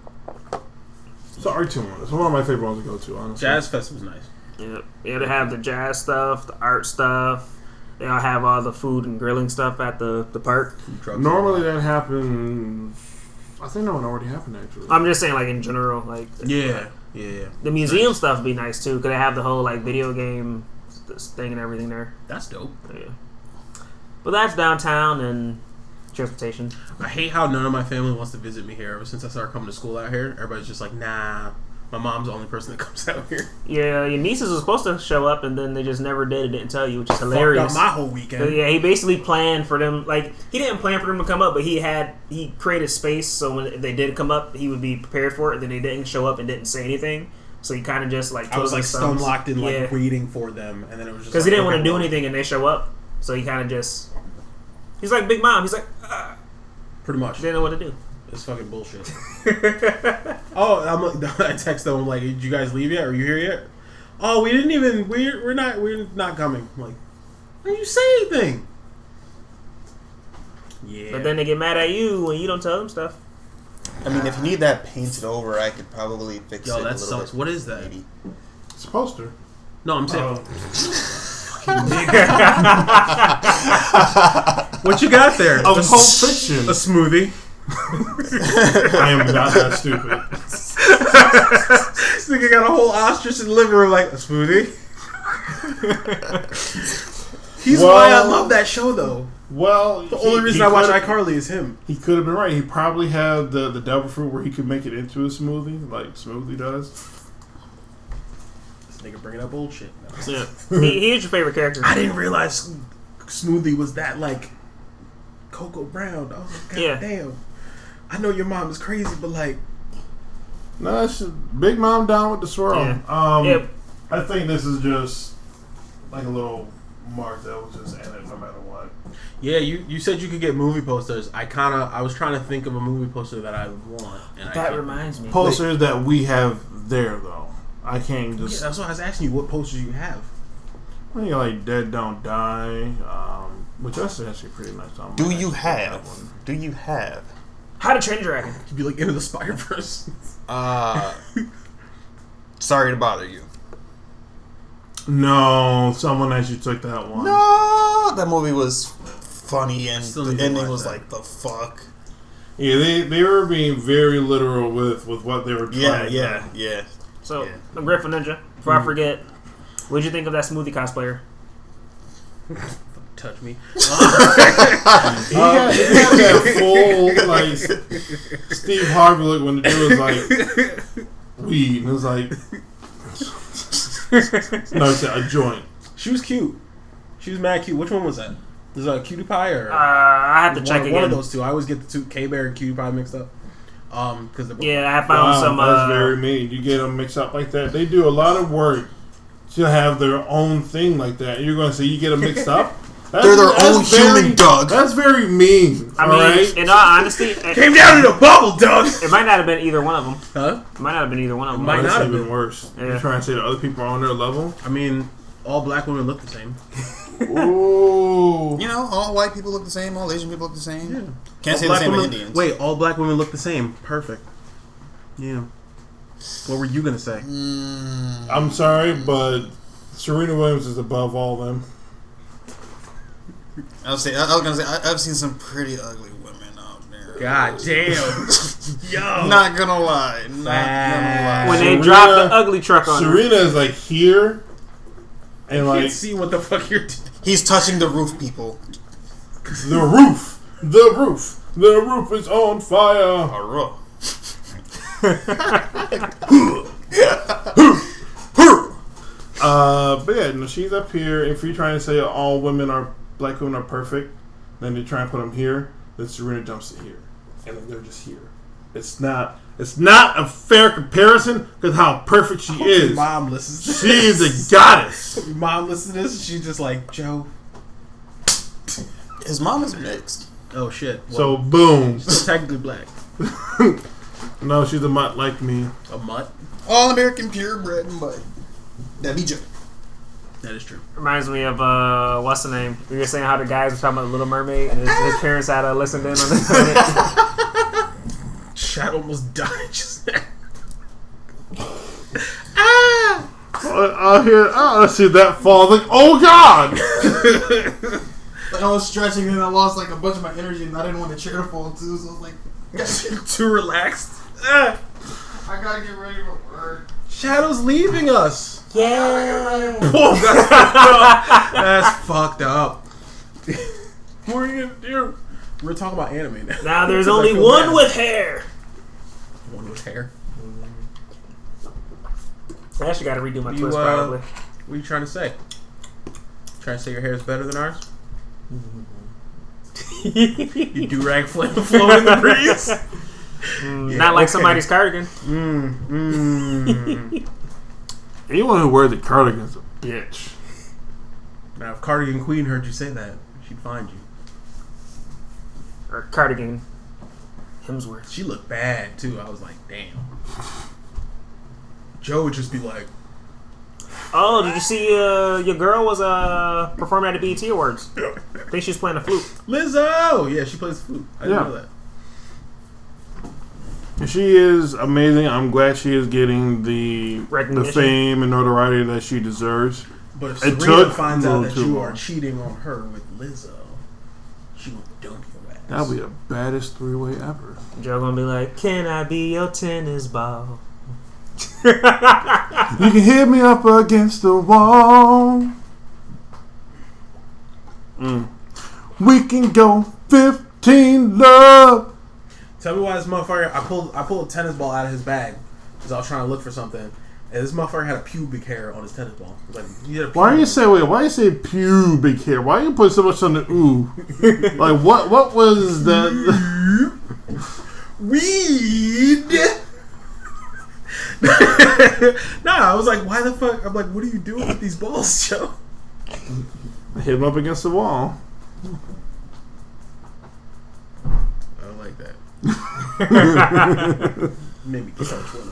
It's an art one. It's one of my favorite ones to go to. Honestly, Jazz Festival's nice. Yep. Yeah, they have the jazz stuff, the art stuff. They all have all the food and grilling stuff at the park. Normally that happens. I think that one already happened actually. I'm just saying, like in general, like Yeah. the museum stuff would be nice too, because they have the whole like video game thing and everything there. That's dope. Yeah. But that's downtown and transportation. I hate how none of my family wants to visit me here. Ever since I started coming to school out here, everybody's just like, nah. My mom's the only person that comes out here. Yeah, your nieces were supposed to show up, and then they just never did. It didn't tell you, which is hilarious. Fucked up my whole weekend. But yeah, he basically planned for them. Like he didn't plan for them to come up, but he created space so when they did come up, he would be prepared for it. Then they didn't show up and didn't say anything, so he kind of just like I was like stun locked in like waiting for them, and then it was just because he didn't want to do anything, and they show up, so he kind of just he's like Big Mom. He's like pretty much didn't know what to do. It's fucking bullshit. I text them. I'm like, did you guys leave yet? Are you here yet? Oh, we didn't even. We're not coming. I'm like, why didn't you say anything? Yeah. But then they get mad at you when you don't tell them stuff. I mean, if you need that painted over, I could probably fix it. Yo, a that little sucks. bit, What is that? maybe. It's a poster. No, I'm saying. What you got there? Of Pulp Fiction. A smoothie. I am not that stupid. This nigga got a whole ostrich in the living room like a smoothie. He's why I love that show though. Well, the only reason I watch iCarly is him. He could have been right. He probably had the devil fruit where he could make it into a smoothie, like Smoothie does. This nigga bringing up old shit. Yeah. He's your favorite character. I didn't realize Smoothie was that like Cocoa Brown. I was like, God damn. I know your mom is crazy, but like, no, that's Big Mom down with the swirl. Yeah. I think this is just like a little mark that was just in it no matter what. Yeah, you said you could get movie posters. I was trying to think of a movie poster that I want. And that reminds me. Posters that we have there though. I can't just. Yeah, that's why I was asking you what posters you have. I think like Dead Don't Die, which that's actually pretty nice. Do you have? How to Train Your Dragon? You'd be like into the Spiderverse. Sorry to bother you. No, someone actually took that one. No, that movie was funny and the ending was like the fuck. Yeah, they were being very literal with what they were trying. Yeah. So, Griffin Ninja. Before I forget, what did you think of that Smoothie cosplayer? Touch me. He had that full like Steve Harvey look when the dude was like weed and it was like no, it's a joint. She was cute. She was mad cute. Which one was that? Was that Cutie Pie or? I have to check again. One of those two. I always get the two K-Bear and Cutie Pie mixed up. Because I found some. That's very mean. You get them mixed up like that. They do a lot of work to have their own thing like that. You're going to say you get them mixed up. They're their own human, Doug. That's very mean. I mean, right? In all honesty, came down in a bubble, Doug. It might not have been either one of them. Huh? It might not have been either one of them. Might not have been worse. Yeah. You're trying to say that other people are on their level? I mean, all black women look the same. Ooh. You know, all white people look the same. All Asian people look the same. Yeah. Can't all say the same women, with Indians. Wait, all black women look the same. Perfect. Yeah. What were you gonna say? I'm sorry, but Serena Williams is above all them. I was gonna say I've seen some pretty ugly women out there. God damn. Yo. Not gonna lie. Not gonna lie. When they drop the ugly truck on Serena is like here, and I like can't see what the fuck you're doing. He's touching the roof, people. The roof. The roof is on fire. But yeah, no, she's up here. If you're trying to say all black women are perfect, then they try and put them here. Then Serena jumps to here, and then they're just here. It's not a fair comparison because how perfect she is. Your mom listens to She is a goddess. Your mom listens to this. She's just like, Joe. His mom is mixed. Oh shit. Well, So boom. she's technically black. No, she's a mutt like me. A mutt. All American purebred and butt. That be Joe. That is true. Reminds me of what's the name? We were saying how the guys were talking about Little Mermaid, and his parents had listened in on it. Shadow almost died just now. I see that fall. Like, oh god! Like I was stretching and I lost like a bunch of my energy and I didn't want the chair to fall too, so I was like, Too relaxed. I gotta get ready for work. Shadow's leaving us. Yeah. Oh, that's fucked up. What are you gonna do? We're talking about anime now. Now there's only one with hair. One with hair. I actually got to redo my twist probably. What are you trying to say? Trying to say your hair is better than ours? You do-rag flowing in the breeze? Not like somebody's cardigan. Anyone who wears a cardigan's a bitch. Now, if Cardigan Queen heard you say that, she'd find you. Or cardigan Hemsworth. She looked bad, too. I was like, damn. Joe would just be like... Oh, did you see your girl was performing at the BET Awards? I think she was playing the flute. Lizzo! Yeah, she plays the flute. I didn't know that. She is amazing. I'm glad she is getting the fame and notoriety that she deserves. But if Serena finds out that you are cheating on her with Lizzo, she will dump your ass. That'll be the baddest three-way ever. Joe gonna be like, "Can I be your tennis ball?" You can hit me up against the wall. We can go 15 love. Tell me why this motherfucker... I pulled a tennis ball out of his bag because I was trying to look for something, and this motherfucker had a pubic hair on his tennis ball. I was like, why do you say pubic hair? Why you put so much on the ooh? Like what was that? Weed. Nah, I was like, why the fuck? I'm like, what are you doing with these balls, Joe? Hit him up against the wall. I don't like that. Maybe kiss on Twitter.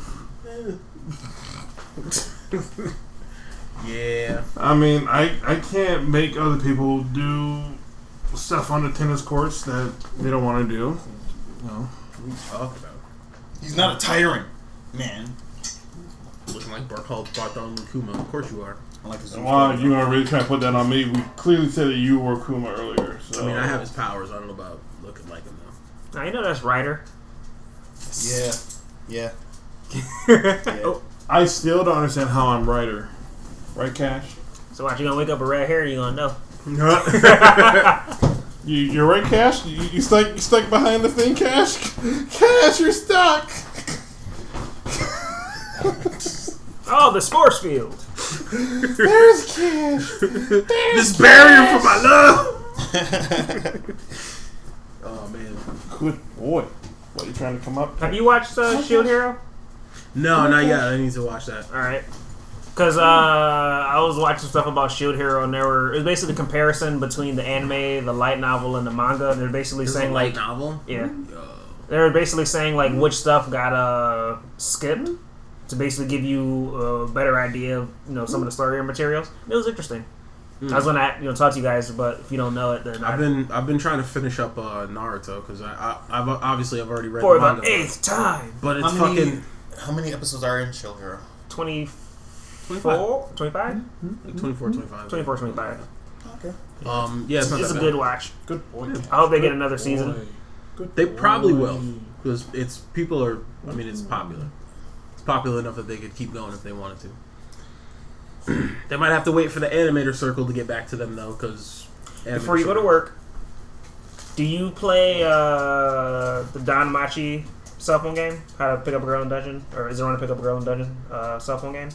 Yeah. I mean, I can't make other people do stuff on the tennis courts that they don't want to do. No. What are you talking about? He's not a tyrant, man. Looking like Bartholomew Kuma. Of course you are. I like his Wow, you are really trying to put that on me. We clearly said that you were Kuma earlier. So. I mean, I have his powers. I don't know about looking like him, though. Now, you know that's Ryder. Yeah. Oh, I still don't understand how I'm Ryder. Right, Cash? So watch, you gonna wake up with red hair and you gonna know. You're right, Cash? You stuck behind the thing, Cash? Cash, you're stuck! Oh, the sports field. There's Cash! This barrier for my love! Oh, man. Good boy. What, you trying to come up? Have you watched Shield Hero? No, not yet. I need to watch that. Alright. Because I was watching stuff about Shield Hero, and it was basically a comparison between the anime, the light novel, and the manga. They're basically saying, light novel? Yeah. They're basically saying, like, which stuff got skipped to basically give you a better idea of, some of the story materials. It was interesting. I was gonna talk to you guys, but if you don't know it, then I've been trying to finish up Naruto because I've already read for the manga, the 8th time. But it's how many episodes are in Shield Hero? 24? 25? Like 24, 25. 24, 25. Okay. Yeah, it's a good watch. Good boy. I hope they get another season. They probably will because it's popular. It's popular enough that they could keep going if they wanted to. They might have to wait for the animator circle to get back to them though, because before you go to work, Do you play the Don Machi cell phone game? How to pick up a girl in dungeon? Or is there one to pick up a girl in dungeon cell phone game?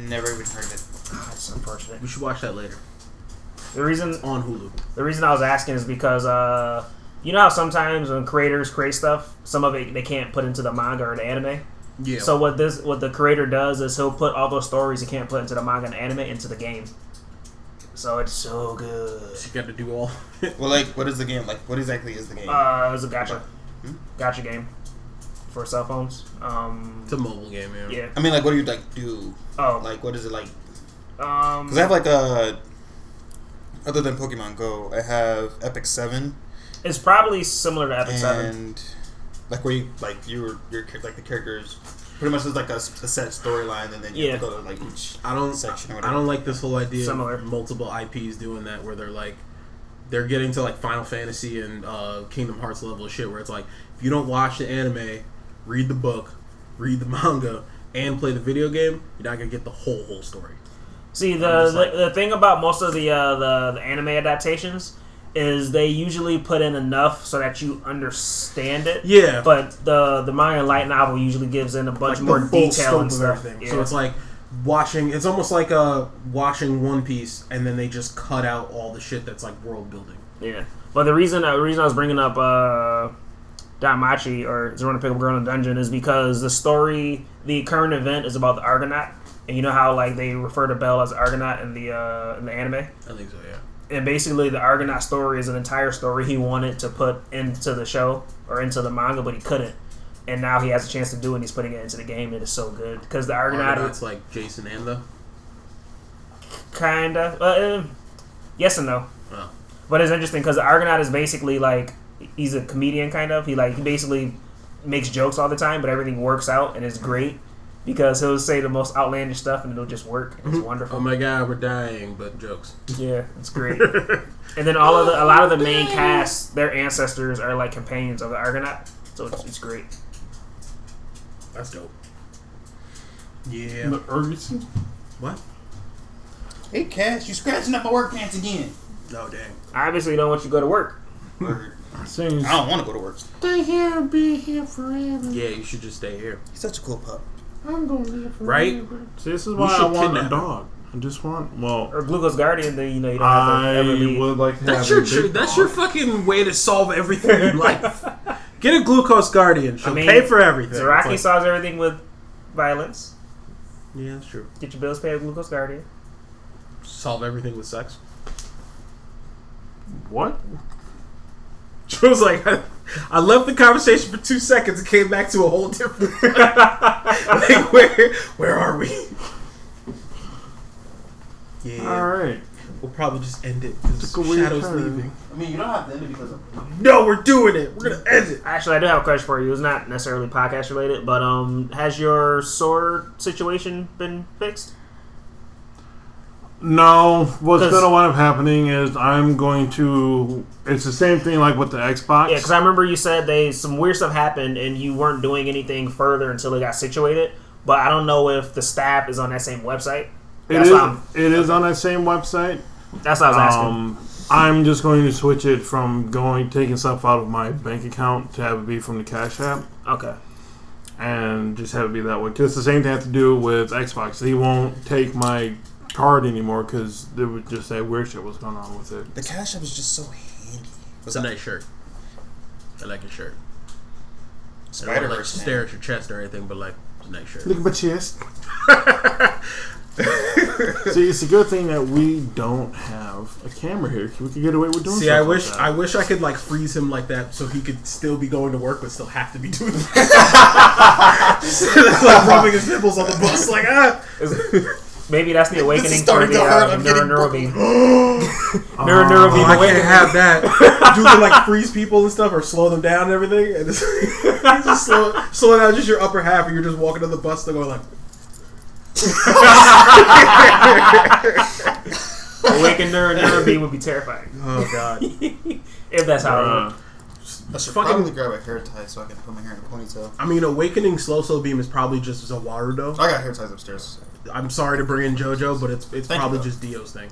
Never even heard of it. God, it's unfortunate. We should watch that later. The reason It's on Hulu. The reason I was asking is because you know how sometimes when creators create stuff, some of it they can't put into the manga or the anime. Yeah. So what the creator does is he'll put all those stories he can't put into the manga and anime into the game. So it's so good. You got to do all. Well, like, what is the game? Like, what exactly is the game? It was a gacha game for cell phones. It's a mobile game, man. Yeah. I mean, like, what do you like do? Oh. Like, what is it like? Because I have like other than Pokemon Go, I have Epic 7. It's probably similar to Epic 7. And like where you like you're like the characters pretty much is like a set storyline, and then you have to go to like each section or whatever. I don't like this whole idea Similar. of multiple IPs doing that, where they're getting to like Final Fantasy and Kingdom Hearts level of shit, where it's like, if you don't watch the anime, read the book, read the manga, and play the video game, you're not gonna get the whole story. See, the thing about most of the anime adaptations is they usually put in enough so that you understand it. Yeah. But the manga light novel usually gives in a bunch Like more the full detail and scope stuff. of everything. Yeah. So it's like it's almost like watching One Piece, and then they just cut out all the shit that's like world building. Yeah. But the reason I was bringing up Danmachi, or Zero to Pick Up a Girl in a Dungeon, is because the current event is about the Argonaut. And you know how like they refer to Bell as Argonaut in the anime? I think so, yeah. And basically, the Argonaut story is an entire story he wanted to put into the show or into the manga, but he couldn't. And now he has a chance to do it, and he's putting it into the game, and it is so good. Because the Argonaut's like Jason Anda? Kinda. Yes and no. Oh. But it's interesting because the Argonaut is basically like, he's a comedian, kind of. He basically makes jokes all the time, but everything works out, and it's great. Because he'll say the most outlandish stuff and it'll just work. It's wonderful. Oh my god, we're dying, but jokes. Yeah, it's great. And then a lot of the main cast, their ancestors are like companions of the Argonaut, so it's great. That's dope. Yeah. The Urgency? What? Hey, Cash, you scratching up my work pants again? No, dang. I obviously don't want you to go to work. I don't want to go to work. Stay here, be here forever. Yeah, you should just stay here. He's such a cool pup. I'm going to live forever. Right? See, this is why I want a dog. I just want, or Glucose Guardian, then you don't have to ever leave. would like to That's have your that's your fucking way to solve everything in life. Get a Glucose Guardian. She'll pay for everything. Zaraki solves everything with violence. Yeah, that's true. Get your bills paid with Glucose Guardian. Solve everything with sex. What? She was like, I left the conversation for 2 seconds and came back to a whole different. Like, where are we? Yeah. All right. We'll probably just end it because Shadow's leaving. I mean, you don't have to end it because of... No, we're doing it. We're gonna end it. Actually, I do have a question for you. It's not necessarily podcast related, but has your sword situation been fixed? No, what's going to wind up happening is I'm going to... It's the same thing like with the Xbox. Yeah, because I remember you said some weird stuff happened and you weren't doing anything further until it got situated. But I don't know if the staff is on that same website. It is on that same website. That's what I was asking. I'm just going to switch it from taking stuff out of my bank account to have it be from the Cash App. Okay. And just have it be that way. Because the same thing I have to do with Xbox. He won't take my card anymore because there was just that weird shit was going on with it. The Cash App is just so handy. It's a nice shirt. I like your shirt. Spiderverse, I don't like stare at your chest or anything, but like, it's a nice shirt. Look at my chest. See, it's a good thing that we don't have a camera here. We could get away with doing. See, I wish I could like freeze him like that so he could still be going to work but still have to be doing that. Just like rubbing his nipples on the bus, like Maybe that's the awakening for the neural beam. Neural beam awakening. I can't have that. You can like freeze people and stuff or slow them down and everything, and just slow down just your upper half, and you're just walking on the bus, still going like. Awakened neural beam would be terrifying. Oh god! If that's how it works. I should probably grab a hair tie so I can put my hair in a ponytail. I mean, awakening slow beam is probably just Zawaru though. I got hair ties upstairs. I'm sorry to bring in JoJo, but it's probably just Dio's thing.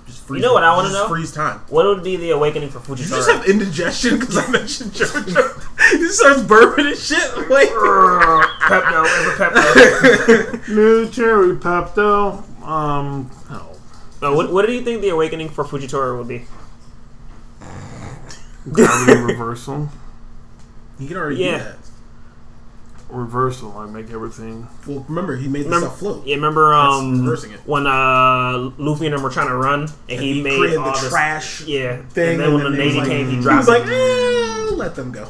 Just freeze. You know what I want to know? Freeze time. What would be the awakening for Fujitora? Did you just have indigestion because I mentioned JoJo? He just starts burping and shit. Like Pepto, Pepto. New cherry Pepto. What do you think the awakening for Fujitora would be? Gravity reversal. You can already do that. Reversal. I make everything. Well, remember he made the stuff float. Yeah, remember reversing it. when Luffy and them were trying to run and he made created all the this trash and thing. then when the Navy came, he dropped. He was like, let them go.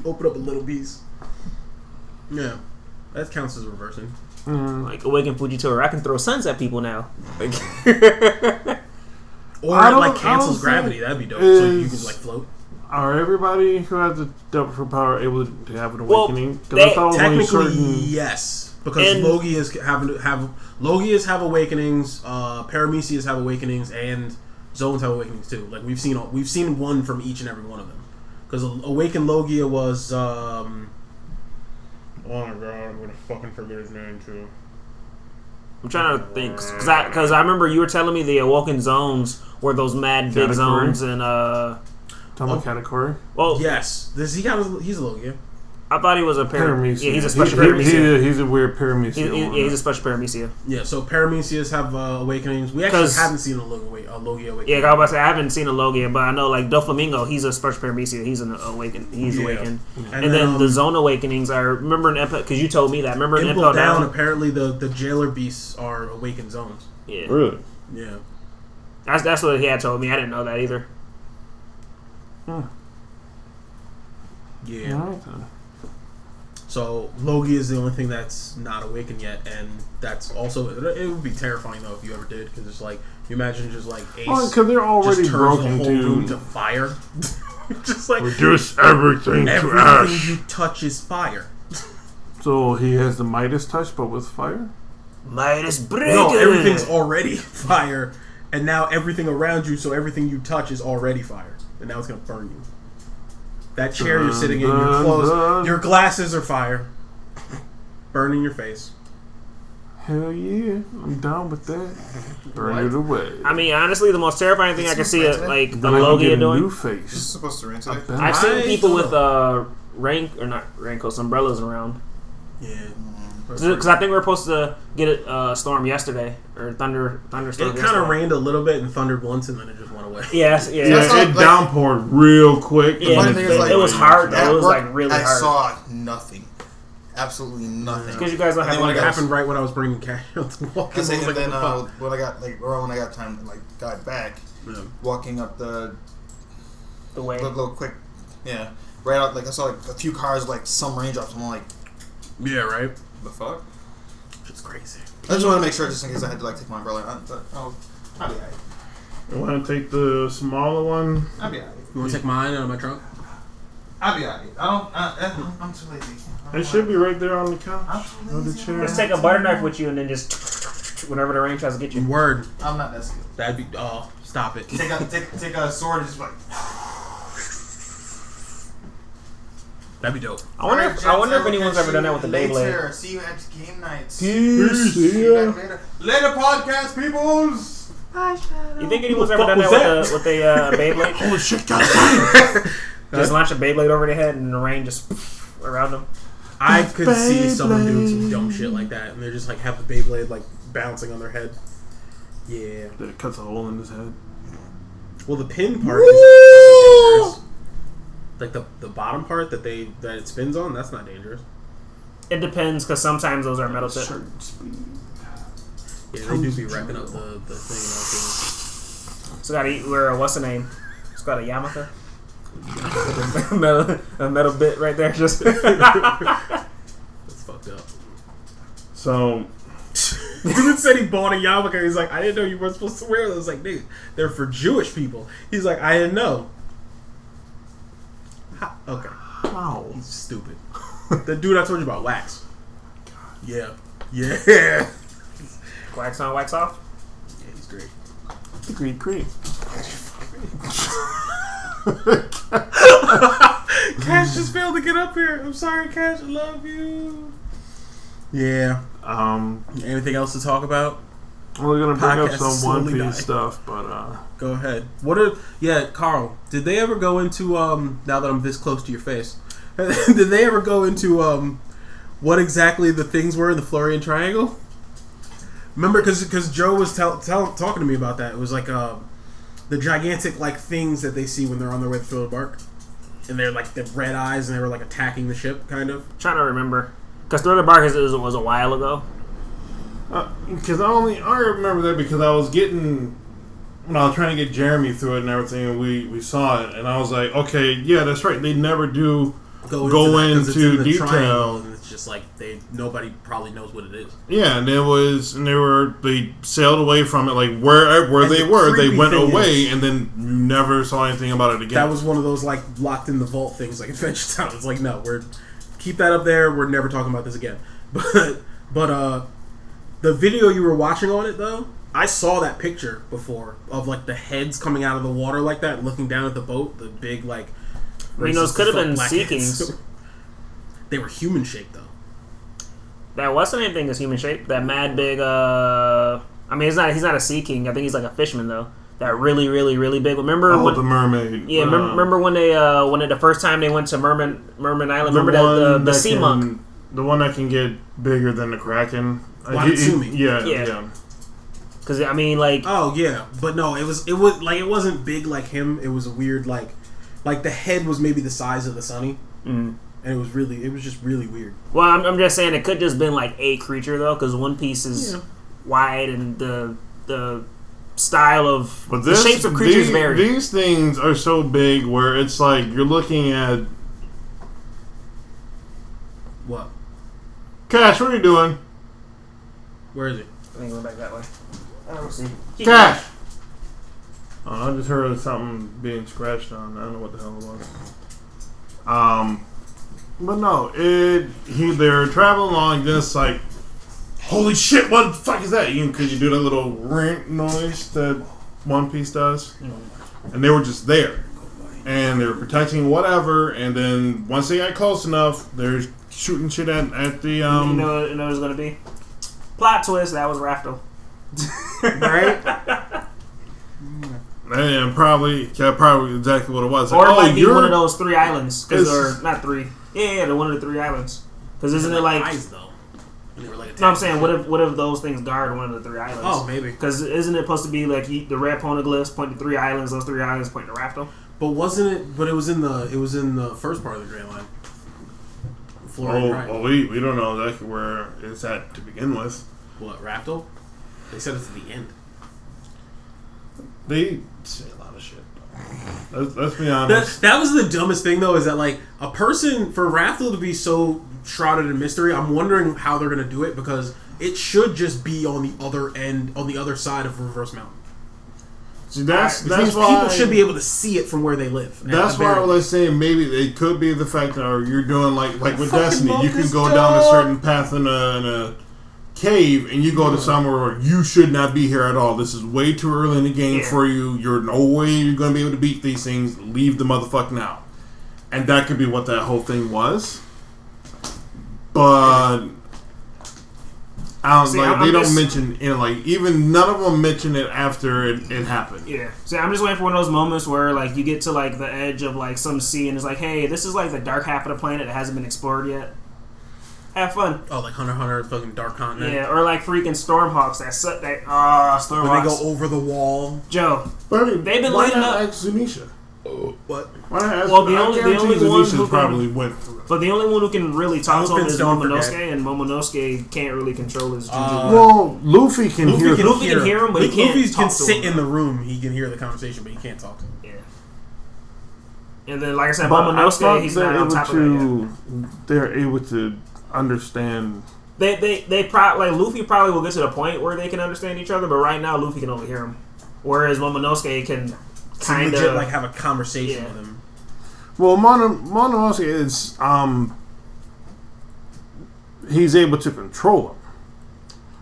Open up a little piece. Yeah, that counts as reversing. Like awaken Fujitora, I can throw suns at people now. Like, or it like cancels gravity. That'd be dope. So you can like float. Are everybody who has the double power able to have an awakening? Technically, yes, because Logias have awakenings, Paramecias have awakenings, and Zones have awakenings too. Like we've seen one from each and every one of them. Because Awakened Logia was oh my god, I'm gonna fucking forget his name too. I'm trying to think because I remember you were telling me the awoken zones were those mad big zones and Katakuri? Well, yes. He's a Logia. I thought he was a Paramecia. Yeah, he's a special Paramecia. He's a weird Paramecia. He's a special Paramecia. Yeah, so Paramecias have awakenings. We actually haven't seen a Logia awakening. Yeah, I was about to say I haven't seen a Logia, but I know like Doflamingo, he's a special Paramecia. He's an awakened. He's awakened. And then the zone awakenings are remember in because you told me that. Remember in Impel Down? Apparently the jailer beasts are awakened zones. Yeah. Really? Yeah. That's what he had told me. I didn't know that either. Yeah. All right, then. So Logia is the only thing that's not awakened yet, and that's also it would be terrifying though if you ever did, because it's like you imagine just like Ace, because they're already just turns broken the whole room to fire, just like reduce everything to everything ash. you touch is fire. So he has the Midas touch, but with fire. Midas break. No, everything's already fire, and now everything around you, so everything you touch is already fire, and now it's gonna burn you. That chair you're sitting in, your clothes, your glasses are fire. Burning your face. Hell yeah, I'm down with that. Burn it away. I mean, honestly, the most terrifying thing I can see it like the Then I can Logia get a doing. new face. This is supposed to rain today. I've seen people with raincoats, umbrellas around. Yeah. Because I think we were supposed to get a storm yesterday or thunderstorm. It kind of rained a little bit and thundered once, and then it just went away. Yes, Yeah, it downpoured real quick. Yeah, funny thing is, like, it was hard. At It was work, like really I hard. saw nothing. Absolutely nothing. Because you guys don't have It one. happened right when I was bringing cash out to walk. And then when I got time to got back, walking up the way, little quick, right out I saw a few cars some raindrops. I'm like, yeah, right. The fuck? It's crazy. I just want to make sure, just in case I had to take my umbrella. I'll be alright. You want to take the smaller one? I'll be alright. You want to take mine out of my trunk? I'll be alright. I'm too lazy. It should be right there on the couch. On the chair. Let's take a butter knife with you and then just whenever the rain tries to get you. Word. I'm not that skilled. That'd be. Oh, stop it. Take a sword and just That'd be dope. I wonder if anyone's ever done that with the Beyblade. See you at game nights. Peace. See you later. Later, podcast peoples. You think anyone's ever done that with a Beyblade? Holy shit, God. Just launch a Beyblade over their head and the rain just around them. I could see someone doing some dumb shit like that, and they're just have the Beyblade bouncing on their head. Yeah. Then it cuts a hole in his head. Well, the pin part is dangerous. Like the bottom part that it spins on, that's not dangerous. It depends, because sometimes those are metal tip. Yeah, they do be wrecking up the thing. So gotta eat what's the name? It's got a Yamaka. a metal bit right there. Just that's fucked up. So Dude said he bought a yarmulke. He's like, I didn't know you weren't supposed to wear those. Like, nigga, they're for Jewish people. He's like, I didn't know. Okay. How? He's stupid. The dude I told you about, Wax. Yeah. Yeah. wax on, wax off. Yeah, he's great. Great. Cash just failed to get up here. I'm sorry, Cash. I love you. Yeah. Anything else to talk about? We're gonna bring up Podcast some One slowly Piece dying. stuff, but Go ahead. Carl, did they ever go into now that I'm this close to your face? Did they ever go into what exactly the things were in the Florian Triangle? Remember, because Joe was talking to me about that. It was like the gigantic like things that they see when they're on their way to Thriller Bark, and they're like the red eyes, and they were like attacking the ship, kind of. Trying to remember, because Thriller Bark was a while ago. because I remember that because I was getting when I was trying to get Jeremy through it and everything, and we saw it, and I was like, okay, yeah, that's right. They never do go into detail. And it's just like nobody probably knows what it is. Yeah, and they sailed away from it, like where they were, they went away, and then you never saw anything about it again. That was one of those like locked in the vault things, like Adventure Time. It's like, no, keep that up there. We're never talking about this again. But the video you were watching on it though, I saw that picture before of like the heads coming out of the water like that, looking down at the boat. The big like. I mean, those could have been sea heads. kings. They were human shaped though. That wasn't anything as human shaped. That mad big. I mean, he's not a sea king. I think he's like a fisherman though. That really, really, really big. Remember? The mermaid. Yeah, remember when the first time they went to Merman Island? Remember the sea monk? The one that can get bigger than the Kraken. Watatsumi. Yeah. Because I mean, like. Oh yeah, but no, it wasn't big like him. It was a weird like the head was maybe the size of the Sunny. Mm. And it was just really weird. Well, I'm just saying it could just been like a creature though, because One Piece is wide and the style of the shapes of creatures vary. These things are so big where it's like you're looking at what? Cash, what are you doing? Where is he? I think we're back that way. I don't see. Cash. I just heard something being scratched on. I don't know what the hell it was. But no, they're traveling along. Just like, holy shit! What the fuck is that? Because you do that little ring noise that One Piece does, and they were just there, and they were protecting whatever. And then once they got close enough, they're shooting shit at the. You know what it was gonna be? Plot twist. That was Rafto. Right. And probably exactly what it was. Or it might be one of those 3 islands. Or not 3. Yeah, they're one of the 3 islands. Because isn't it like eyes though? They were like no, I'm saying what if those things guard one of the 3 islands? Oh, maybe. Because isn't it supposed to be like the red poneglyphs point to 3 islands? Those 3 islands point to Rafto. But wasn't it? But it was in the first part of the Grand Line. Well, we don't know exactly where it's at to begin with. What, Rafto? They said it's at the end. They say a lot of shit. Let's be honest. That was the dumbest thing, though, is that, like, a person, for Rafto to be so shrouded in mystery, I'm wondering how they're going to do it, because it should just be on the other end, on the other side of Reverse Mountain. See, that's why people should be able to see it from where they live. That's why I was saying maybe it could be the fact that you're doing like with Destiny, you can go down a certain path in a cave and you go to somewhere where you should not be here at all. This is way too early in the game for you. You're no way you're going to be able to beat these things. Leave the motherfucker now. And that could be what that whole thing was. But they don't mention it. Like even none of them mention it after it happened. Yeah. See, I'm just waiting for one of those moments where like you get to like the edge of like some sea and it's like, hey, this is like the dark half of the planet that hasn't been explored yet. Have fun. Oh, like Hunter x Hunter, fucking Dark Continent. Yeah, or like freaking Stormhawks. Stormhawks. When they go over the wall. Joe, but I mean, they've been why leading not up. ask Zunisha? What? Why not ask? Well, the only one who probably went through it. But the only one who can really talk to him is don't Momonosuke, forget. and Momonosuke can't really control his juju. Well, Luffy can hear him. Luffy can hear him, but he can't Luffy talk can to sit him. in the room. He can hear the conversation, but he can't talk to him. Yeah. And then, like I said, But Momonosuke, he's not on top of that yet. They're able to understand. They probably like Luffy probably will get to the point where they can understand each other, but right now Luffy can only hear him, whereas Momonosuke can kind legit of like have a conversation with him. Well, Momonosuke is he's able to control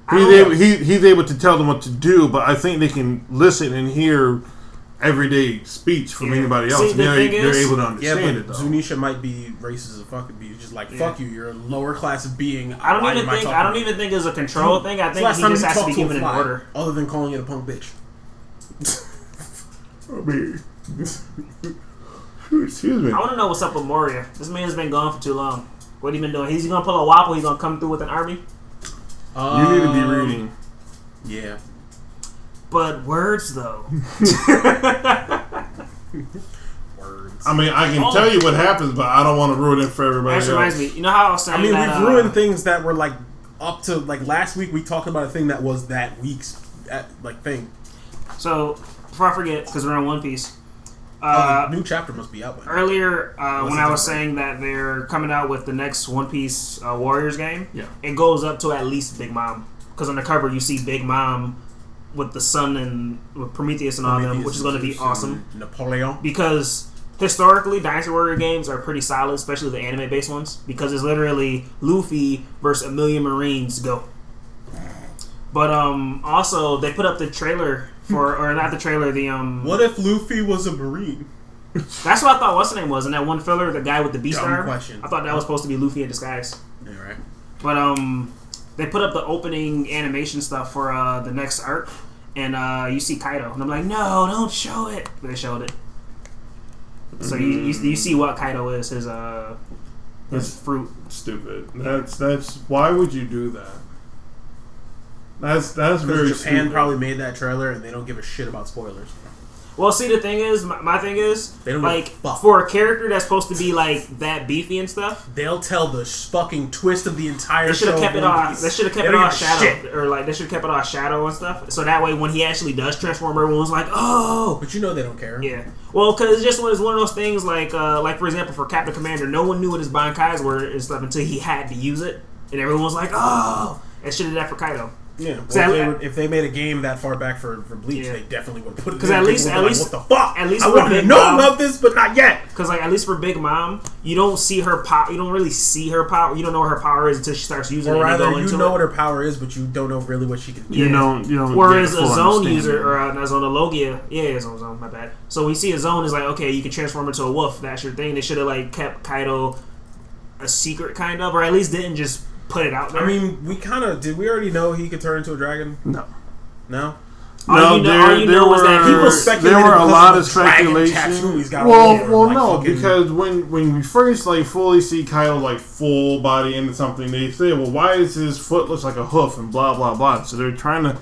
them. He's able to tell them what to do, but I think they can listen and hear everyday speech from anybody else. See, They're able to understand it, though. Zunisha might be racist as fuck. Be just like, fuck you. You're a lower class being. I don't even think it's a control thing. I think he just has to be given an order. Other than calling it a punk bitch. I mean, excuse me. I want to know what's up with Moria. This man's been gone for too long. What he been doing? He's gonna pull a whopper. He's gonna come through with an army. You need to be reading. Yeah. But words, though. Words. I mean, I can tell you what happens, but I don't want to ruin it for everybody else. That reminds me. You know how I was saying we've ruined things that were like up to like last week. We talked about a thing that was that week's thing. So before I forget, because we're on One Piece. The new chapter must be out. Earlier, when I was saying that they're coming out with the next One Piece Warriors game, it goes up to at least Big Mom. Because on the cover, you see Big Mom with the sun and with Prometheus and all them, which is going to be awesome. Napoleon. Because historically, Dynasty Warrior games are pretty solid, especially the anime-based ones, because it's literally Luffy versus a million Marines go. But also, they put up the trailer for, or not the trailer, the What if Luffy was a Marine? That's what I thought. What's the name was? And that one filler, the guy with the beast arm. Question. I thought that was supposed to be Luffy in disguise. Yeah, right. But they put up the opening animation stuff for the next arc, and you see Kaido, and I'm like, no, don't show it. But they showed it. So you see what Kaido is, his fruit. Stupid. That's why would you do that? That's very Japan stupid. probably made that trailer and they don't give a shit about spoilers. Well, see, the thing is, my thing is, they don't like, for a character that's supposed to be like that beefy and stuff, they'll tell the fucking twist of the entire they should show. have kept it on. They should have kept it on Shadow, or like they should have kept it on Shadow and stuff. So that way, when he actually does transform, everyone's like, "Oh!" But you know they don't care. Yeah. Well, because it's just one of those things. Like for example, for Captain Commander, no one knew what his Bankais were and stuff until he had to use it, and everyone was like, "Oh!" And should have did that for Kaido. Yeah, well, if they made a game that far back for Bleach, they definitely would put it. Because at least, what the fuck? At least I want to know about this, but not yet. Because like at least for Big Mom, you don't see her power. You don't really see her power. You don't know what her power is until she starts using it. Or rather, you know what her power is, but you don't know really what she can do. You don't. Whereas a zone user or a zone Logia, it's on zone. My bad. So when you see a zone, is like, okay, you can transform into a wolf. That's your thing. They should have like kept Kaido a secret, kind of, or at least didn't just put it out there. I mean, we kind of did. We already know he could turn into a dragon. No. No, there were a lot of speculation. Well, no, because when we first like fully see Kaido like full body into something, they say, well, why is his foot looks like a hoof and blah blah blah. So they're trying to.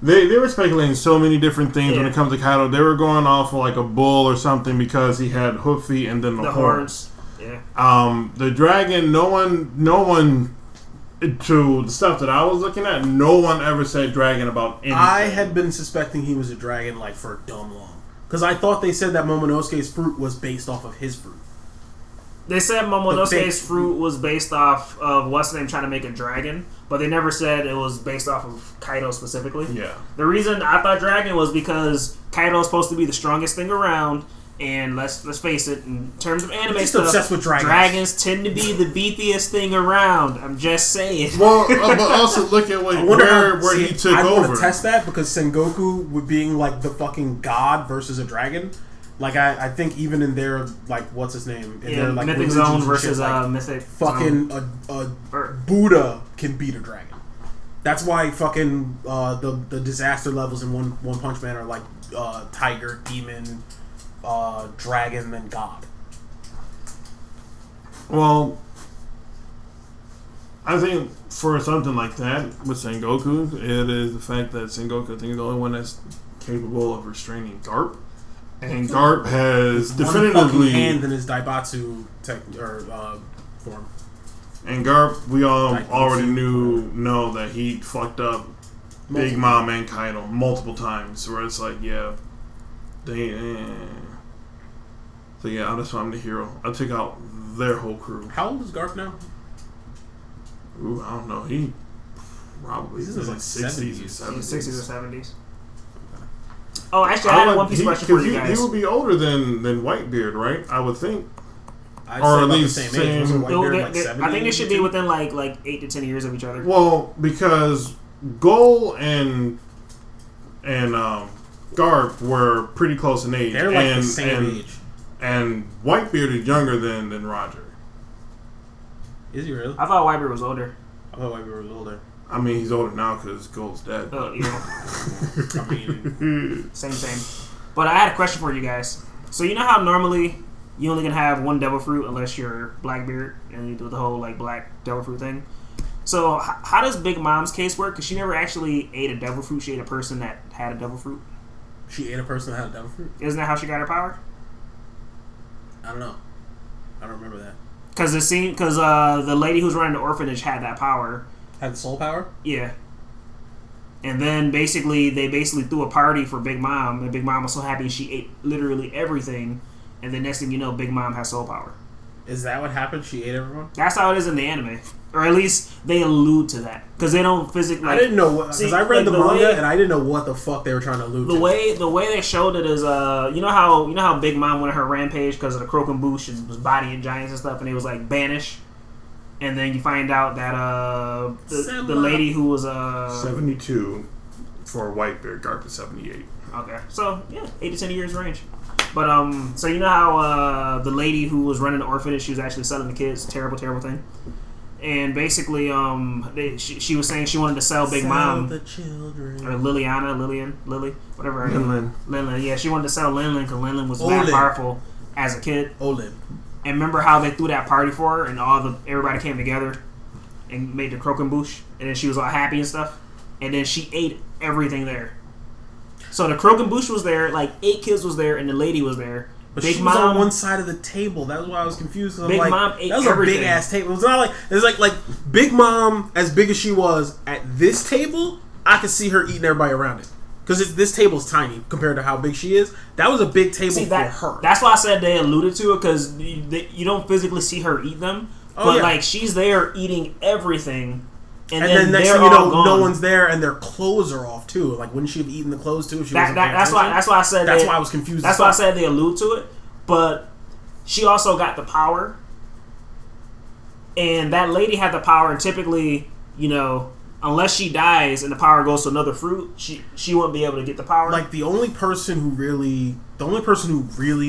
They were speculating so many different things when it comes to Kaido. They were going off of like a bull or something because he had hoof feet and then the horns. Yeah. The dragon. No one. To the stuff that I was looking at, no one ever said dragon about anything. I had been suspecting he was a dragon like for dumb long. Because I thought they said that Momonosuke's fruit was based off of his fruit. They said Momonosuke's fruit was based off of what's the name trying to make a dragon, but they never said it was based off of Kaido specifically. Yeah. The reason I thought dragon was because Kaido's supposed to be the strongest thing around. And let's face it, in terms of anime stuff, obsessed with dragons tend to be the beefiest thing around. I'm just saying. Well, but also look at where he took over. I want to test that because Sengoku with being like the fucking god versus a dragon. Like I think even in their like what's his name in their like Mythic Zone versus shit, like, Mythic fucking Zone. a Buddha can beat a dragon. That's why fucking the disaster levels in One Punch Man are like tiger, demon. Dragon and God. Well, I think for something like that with Sengoku, it is the fact that Sengoku, I think, is the only one that's capable of restraining Garp, and Garp has definitively hand in his Daibatsu form. And Garp, we all already know that he fucked up Big Mom and Kaido multiple times. Where it's like, So that's why I'm the hero. I took out their whole crew. How old is Garp now? Ooh, I don't know. He probably is like 60s or 70s. 60s or 70s. Oh, actually, I had one piece of question for you guys. He would be older than Whitebeard, right? I would think. Or at least the same age. I think they should be within like 8 to 10 years of each other. Well, because Goal and Garp were pretty close in age. They're like the same age. And Whitebeard is younger than Roger. Is he really? I thought Whitebeard was older. I thought Whitebeard was older. I mean, he's older now because Gold's dead. Oh, yeah. I mean, Same. But I had a question for you guys. So you know how normally you only can have one devil fruit unless you're Blackbeard and you do the whole like black devil fruit thing. So how does Big Mom's case work? Because she never actually ate a devil fruit. She ate a person that had a devil fruit. she ate a person that had a devil fruit? Isn't that how she got her power? I don't know. I don't remember that. Because the lady who's running the orphanage had that power. Had the soul power? Yeah. And then they threw a party for Big Mom, and Big Mom was so happy she ate literally everything. And the next thing you know, Big Mom has soul power. Is that what happened? She ate everyone? That's how it is in the anime, or at least they allude to that because they don't physically. I didn't know because I read the manga and I didn't know what the fuck they were trying to allude to. The way they showed it is you know how Big Mom went on her rampage because of the Croakenbush and was bodying giants and stuff, and it was like banished. And then you find out that the lady who was 72 for Whitebeard, Garp is 78. Okay, so yeah, 8 to 10 years range. But so you know how the lady who was running the orphanage, she was actually selling the kids, terrible thing. And basically, she was saying she wanted to sell Big Mom, the children, or Lily, whatever her name. Linlin, yeah, she wanted to sell Linlin because Linlin was mad powerful as a kid. Olin. And remember how they threw that party for her, and everybody came together and made the Croakenbush, and then she was all happy and stuff, and then she ate everything there. So the Croakenbush was there, like 8 kids was there, and the lady was there. But Big she was on one side of the table. That's why I was confused. Big Mom ate everything. That was a big ass table. It's not like it's like Big Mom, as big as she was at this table, I could see her eating everybody around it. Because this table's tiny compared to how big she is. That was a big table for her. That's why I said they alluded to it, because you don't physically see her eat them. But like she's there eating everything. And then next thing you know, no one's there, and their clothes are off too. Like, wouldn't she have eaten the clothes too? If she that's why I said. That's why I was confused. That's why I said they allude to it. But she also got the power, and that lady had the power. And typically, unless she dies and the power goes to another fruit, she won't be able to get the power. Like the only person who really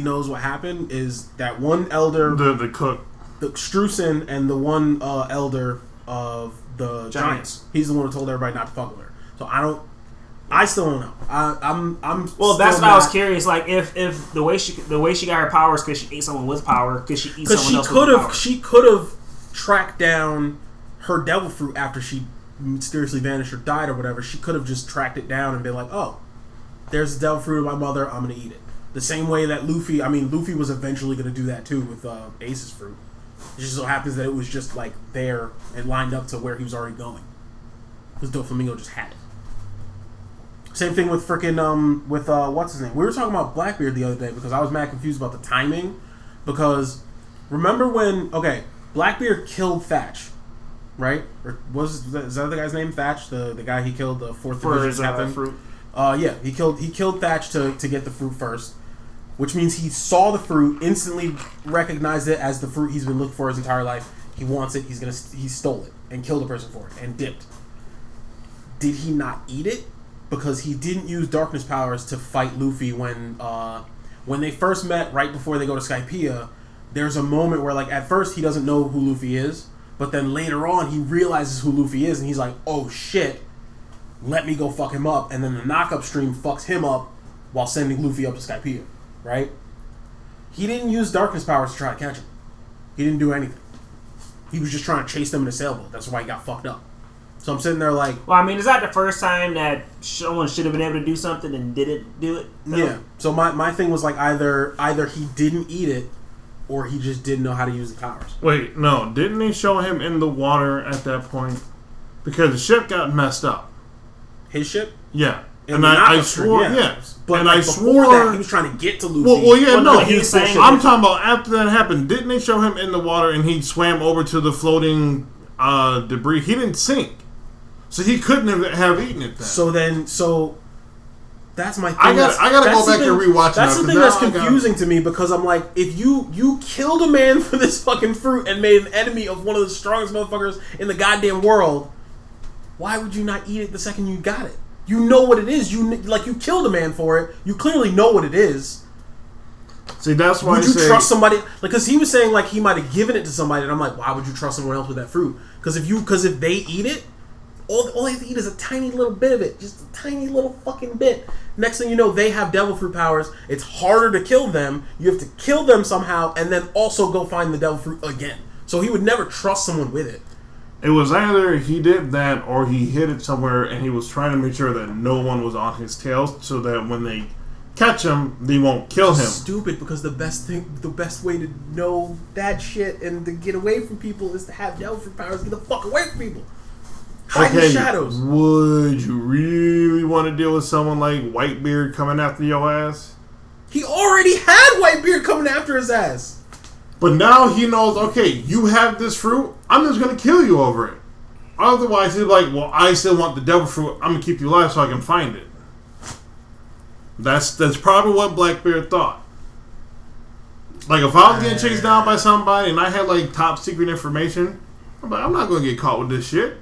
knows what happened is that one elder, the cook, the Strusen, and the one elder of the Giants. He's the one who told everybody not to fuck with her. So I still don't know. I'm well. That's what I was curious. Like if the way she got her powers because she ate someone with power, because she eat someone else with power. She could have tracked down her devil fruit after she mysteriously vanished or died or whatever. She could have just tracked it down and been like, oh, there's the devil fruit of my mother, I'm gonna eat it. The same way that Luffy was eventually gonna do that too with Ace's fruit. It just so happens that it was just like there and lined up to where he was already going, because Doflamingo just had it. Same thing with freaking with what's his name? We were talking about Blackbeard the other day because I was mad confused about the timing. Because remember when Blackbeard killed Thatch, right? Or is that the guy's name? Thatch, the guy he killed, the fourth division captain. Fruit. Yeah, he killed Thatch to get the fruit first, which means he saw the fruit, instantly recognized it as the fruit he's been looking for his entire life. He wants it. He stole it and killed a person for it and dipped. Did he not eat it? Because he didn't use darkness powers to fight Luffy when they first met right before they go to Skypiea. There's a moment where like at first he doesn't know who Luffy is, but then later on he realizes who Luffy is and he's like, oh shit, let me go fuck him up. And then the knock-up stream fucks him up while sending Luffy up to Skypiea, right? He didn't use darkness powers to try to catch him. He didn't do anything. He was just trying to chase them in a sailboat. That's why he got fucked up. So I'm sitting there like... Well, I mean, is that the first time that someone should have been able to do something and didn't do it? No? Yeah. So my thing was like either he didn't eat it or he just didn't know how to use the powers. Wait, no. Didn't they show him in the water at that point? Because the ship got messed up. His ship? Yeah. And I swore... Yeah. But and like I swore that he was trying to get to Luffy. I'm talking about after that happened. Didn't they show him in the water and he swam over to the floating debris? He didn't sink. So he couldn't have eaten it then. So that's my thing. I gotta go back and rewatch. That's the thing that's confusing to me, because I'm like, if you killed a man for this fucking fruit and made an enemy of one of the strongest motherfuckers in the goddamn world, why would you not eat it the second you got it? You know what it is. You killed a man for it. You clearly know what it is. See, that's why would you trust somebody? Because he was saying like he might have given it to somebody, and I'm like, why would you trust someone else with that fruit? Because if they eat it, all they have to eat is a tiny little bit of it, just a tiny little fucking bit. Next thing you know, they have devil fruit powers. It's harder to kill them. You have to kill them somehow, and then also go find the devil fruit again. So he would never trust someone with it. It was either he did that or he hid it somewhere, and he was trying to make sure that no one was on his tail, so that when they catch him, they won't kill him. Stupid, because the best way to know that shit and to get away from people is to have devil fruit powers. Get the fuck away from people. Hide in the shadows. Would you really want to deal with someone like Whitebeard coming after your ass? He already had Whitebeard coming after his ass. But now he knows, okay, you have this fruit, I'm just going to kill you over it. Otherwise, he's like, well, I still want the devil fruit, I'm going to keep you alive so I can find it. That's probably what Blackbeard thought. Like, if I was getting chased down by somebody and I had, like, top secret information, I'm like, I'm not going to get caught with this shit.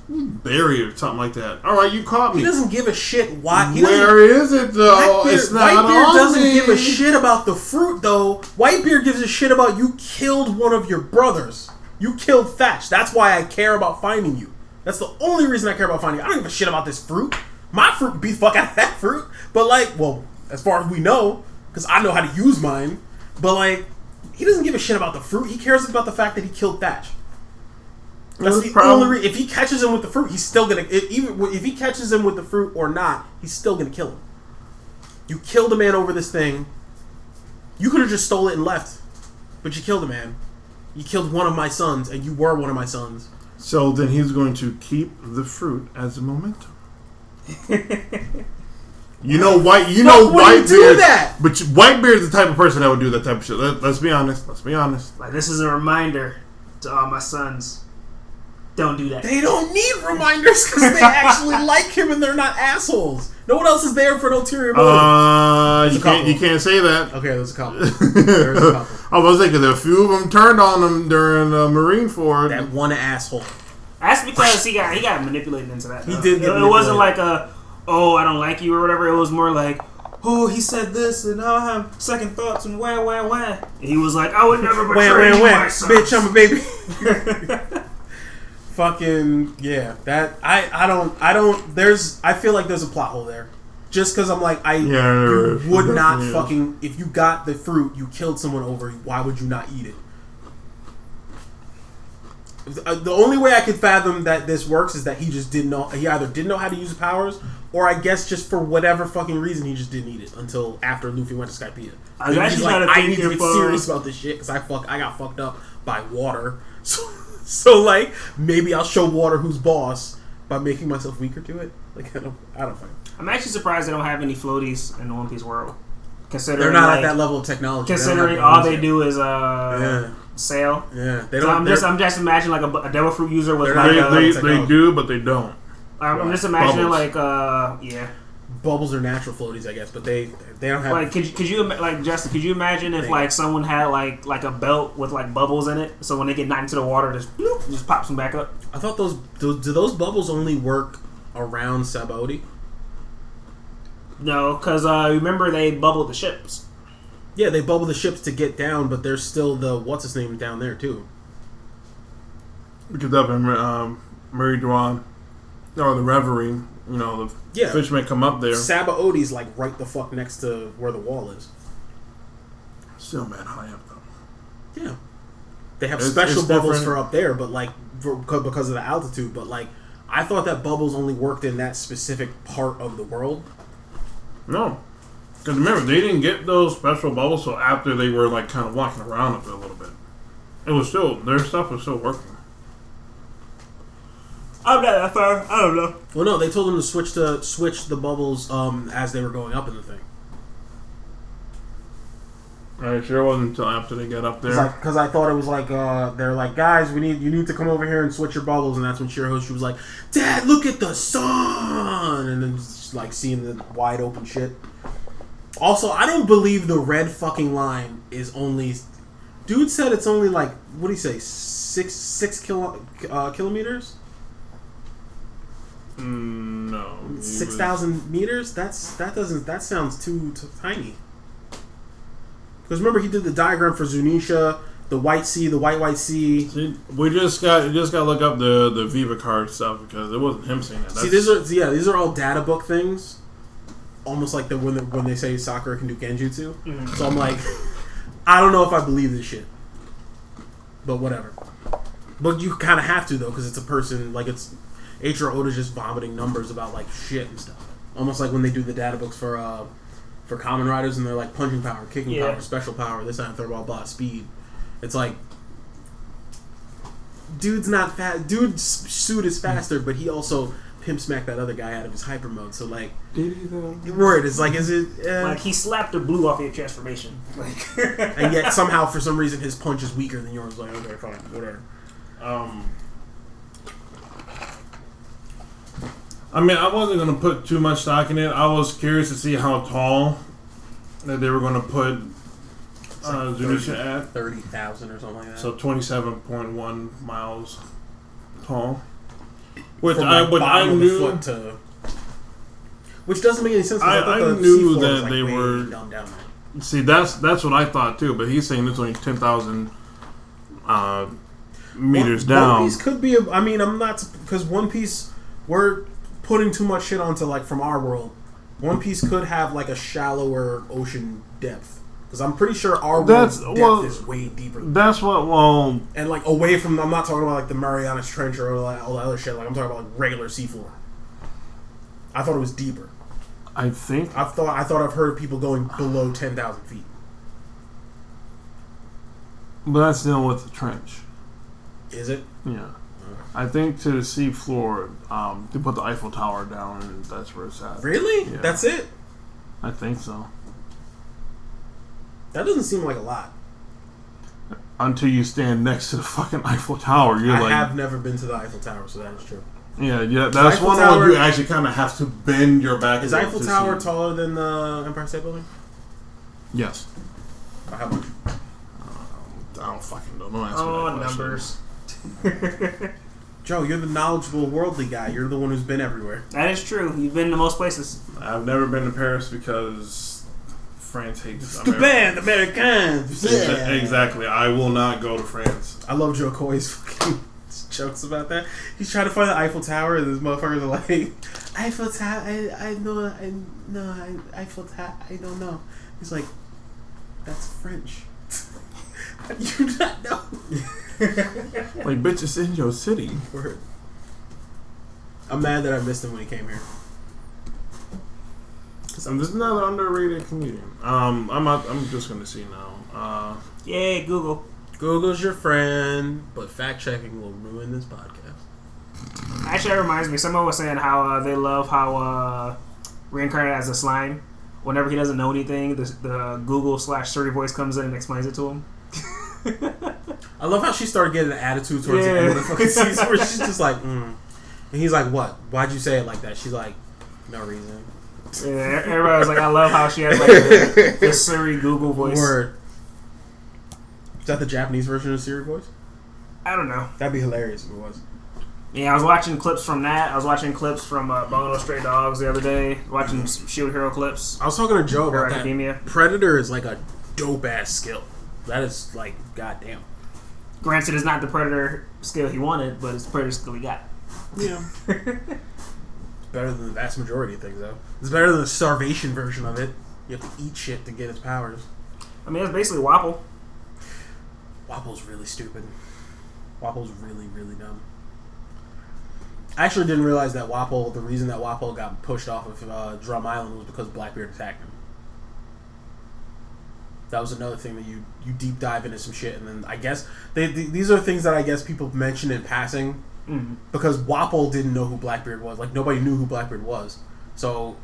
Bury it or something like that. All right, you caught me. He doesn't give a shit why. Where is it though? It's not Whitebeard on doesn't me. give a shit about the fruit though. Whitebeard gives a shit about you killed one of your brothers. You killed Thatch. That's why I care about finding you. That's the only reason I care about finding you. I don't give a shit about this fruit. My fruit beat the fuck out of that fruit. But like, well, as far as we know, because I know how to use mine. But like, he doesn't give a shit about the fruit. He cares about the fact that he killed Thatch. That's the only reason. If he catches him with the fruit, he's still gonna. Even if he catches him with the fruit or not, he's still gonna kill him. You killed a man over this thing. You could have just stole it and left, but you killed a man. You killed one of my sons, and you were one of my sons. So then he's going to keep the fruit as a momentum. You know Whitebeard do that. But Whitebeard is the type of person that would do that type of shit. Let's be honest. Let's be honest. Like, this is a reminder to all my sons. Don't do that. They don't need reminders because they actually like him and they're not assholes. No one else is there for an ulterior motive. You can't say that. Okay, there's a couple. There's a couple. I was thinking a few of them turned on him during Marine Ford. That one asshole. That's because he got manipulated into that. He did. It wasn't like I don't like you or whatever. It was more like, oh, he said this and I have second thoughts and wah. And he was like, I would never betray you, my sons. Bitch, I'm a baby. Fucking yeah, that I feel like there's a plot hole there. Just because I'm like you would not fucking, if you got the fruit, you killed someone over, why would you not eat it? The only way I could fathom that this works is that he either didn't know how to use the powers, or I guess just for whatever fucking reason he just didn't eat it until after Luffy went to Skypiea. I need to get serious about this shit because I got fucked up by water. So like maybe I'll show water who's boss by making myself weaker to it. Like I don't fucking. I'm actually surprised they don't have any floaties in the One Piece world. Considering they're not at that level of technology. Considering all they do is sail. Yeah, they don't. So I'm just imagining like a devil fruit user with they do, but they don't. I'm just imagining Bubbles. Bubbles are natural floaties, I guess, but they don't have. Like, could you like Justin? Could you imagine if like someone had like a belt with like bubbles in it, so when they get knocked into the water, just pops them back up? I thought do those bubbles only work around Sabaody? No, because remember they bubbled the ships. Yeah, they bubble the ships to get down, but there's still the what's his name down there too. Because up in Murray Dwan, or the Reverie, the fishermen come up there. Sabaody's like right the fuck next to where the wall is. Still mad high up though. Yeah, they have special bubbles for up there, but like because of the altitude. But like, I thought that bubbles only worked in that specific part of the world. No, because remember they didn't get those special bubbles until after they were like kind of walking around up there a little bit. It was still their stuff was still working. I'm not that far. I don't know. Well, no, they told them to switch the bubbles as they were going up in the thing. Right, sure wasn't until after they got up there. Because I thought it was like they're like, guys, you need to come over here and switch your bubbles, and that's when Shirahoshi was like, Dad, look at the sun, and then just like seeing the wide open shit. Also, I don't believe the red fucking line is only. Dude said it's only like, what do you say, 6 kilometers? No. 6,000 meters? That sounds too tiny. Because remember, he did the diagram for Zunisha, the White Sea, the White Sea. See, we just got to look up the Viva card stuff because it wasn't him saying that. These are all data book things. Almost like when they say Sakura can do genjutsu. Mm-hmm. So I'm like, I don't know if I believe this shit. But whatever. But you kind of have to, though, because it's a person, like, it's Eiichiro Oda just vomiting numbers about, like, shit and stuff. Almost like when they do the data books for Kamen Riders and they're like punching power, kicking power, special power, this, that, and third, blah, speed. It's like, dude's not fast. Dude's suit is faster, but he also pimp smacked that other guy out of his hyper mode. So, like, did he though? Word, it's like, is it like he slapped the blue off your transformation, like, and yet somehow for some reason his punch is weaker than yours. Like, okay, fine, whatever. I mean, I wasn't gonna put too much stock in it. I was curious to see how tall that they were gonna put Zunisha at 30,000 or something like that. So 27.1 miles tall. Which From I knew. Which doesn't make any sense. I knew that they were. See, that's what I thought too. But he's saying it's only 10,000 meters down. One Piece could be. I'm not, because One Piece, we're putting too much shit onto, like, from our world. One Piece could have like a shallower ocean depth. Because I'm pretty sure our world's depth is way deeper. That's what, and, like, away from, I'm not talking about, like, the Marianas Trench or all that other shit. Like, I'm talking about, like, regular seafloor. I thought it was deeper. I think. I thought I've heard people going below 10,000 feet. But that's dealing with the trench. Is it? Yeah. I think to the seafloor, they put the Eiffel Tower down, and that's where it's at. Really? Yeah. That's it? I think so. That doesn't seem like a lot. Until you stand next to the fucking Eiffel Tower, I have never been to the Eiffel Tower, so that is true. Yeah, that's one where you actually kind of have to bend your back. Is Eiffel Tower taller than the Empire State Building? Yes. By how much? I don't fucking know. Numbers. Joe, you're the knowledgeable, worldly guy. You're the one who's been everywhere. That is true. You've been to most places. I've never been to Paris because France hates the band, Americans. Yeah. Exactly. I will not go to France. I love Joe Coy's fucking jokes about that. He's trying to find the Eiffel Tower, and these motherfuckers are like, Eiffel Tower, Eiffel Tower, I don't know. He's like, that's French. How do you not know? Like, bitch, it's in your city. Word. I'm mad that I missed him when he came here. And this is another underrated comedian. I'm just gonna see now. Yay, Google. Google's your friend, but fact checking will ruin this podcast. Actually, that reminds me. Someone was saying how they love how reincarnated as a slime. Whenever he doesn't know anything, the Google/Siri voice comes in and explains it to him. I love how she started getting an attitude towards the end of the fucking season, where she's just like, And he's like, what? Why'd you say it like that? She's like, no reason. Yeah, everybody was like, I love how she has like the Siri Google voice. Word. Is that the Japanese version of Siri voice? I don't know. That'd be hilarious if it was. Yeah, I was watching clips from that. I was watching clips from Bono Stray Dogs the other day. Watching Shield Hero clips. I was talking to Joe about Academia. that. Predator is like a dope ass skill. That is like, goddamn. Granted, it's not the Predator skill he wanted, but it's the Predator skill he got. Yeah. It's better than the vast majority of things, though. It's better than the starvation version of it. You have to eat shit to get its powers. I mean, it's basically Wapple. Wapple's really stupid. Wapple's really, really dumb. I actually didn't realize that the reason that Wapple got pushed off of Drum Island was because Blackbeard attacked him. That was another thing that you deep dive into some shit, and then I guess these are things that I guess people mention in passing, because Wapple didn't know who Blackbeard was. Like, nobody knew who Blackbeard was. So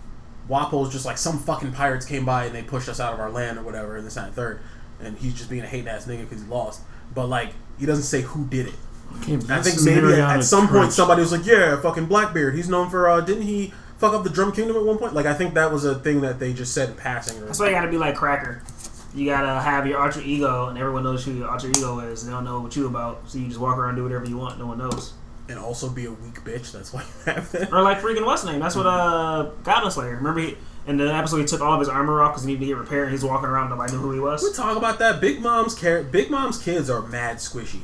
Wapple was just like, some fucking pirates came by and they pushed us out of our land or whatever, and this, that, and third. And he's just being a hating ass nigga because he lost. But, like, he doesn't say who did it. I think maybe at some point somebody was like, yeah, fucking Blackbeard. He's known for, didn't he fuck up the Drum Kingdom at one point? Like, I think that was a thing that they just said in passing. That's why you gotta be like Cracker. You gotta have your alter ego, and everyone knows who your alter ego is, and they don't know what you about, so you just walk around and do whatever you want, no one knows. And also be a weak bitch. That's why you have that. Or like freaking what's name? That's what Goblin Slayer. Remember in the episode he took all of his armor off because he needed to get repaired. And he's walking around nobody knew who he was. We talk about that. Big Mom's kids are mad squishy.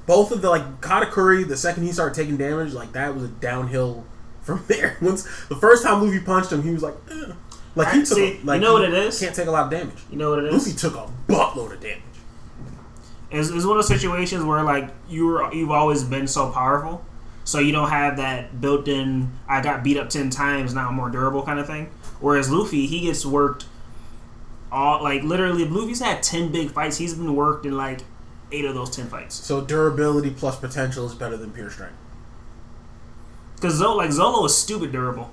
Both of the Katakuri, the second he started taking damage, that was a downhill from there. Once the first time Luffy punched him, he was like, ugh. He took you know what it is? Can't take a lot of damage. You know what it is? Luffy took a buttload of damage. It's one of those situations where you've always been so powerful, so you don't have that built-in I got beat up 10 times, now I'm more durable kind of thing. Whereas Luffy, he gets worked all literally. If Luffy's had 10 big fights, he's been worked in 8 of those 10 fights. So durability plus potential is better than pure strength. Because Zolo is stupid durable.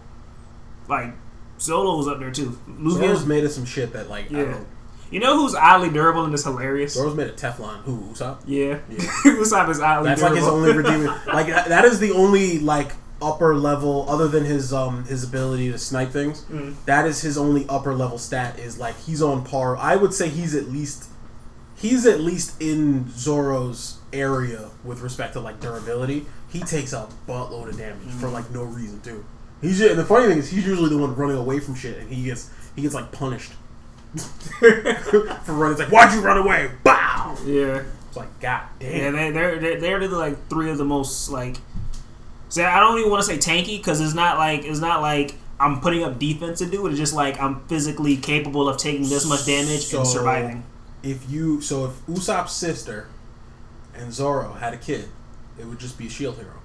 Zolo was up there too. Zoro's made of some shit that I don't know. You know who's oddly durable and is hilarious? Zoro's made of Teflon. Who? Usopp? Yeah. Usopp is oddly That's durable. his only redeeming. That is the only upper level other than his ability to snipe things. Mm. That is his only upper level stat. Is he's on par. I would say he's at least in Zoro's area with respect to durability. He takes a buttload of damage for no reason too. And the funny thing is he's usually the one running away from shit, and he gets punished for running. It's why'd you run away? Bow. Yeah. It's god damn. Yeah, they're really 3 of the most See, I don't even want to say tanky because it's not like I'm putting up defense to do it. It's just I'm physically capable of taking this much damage and surviving. If Usopp's sister and Zoro had a kid, it would just be a shield hero.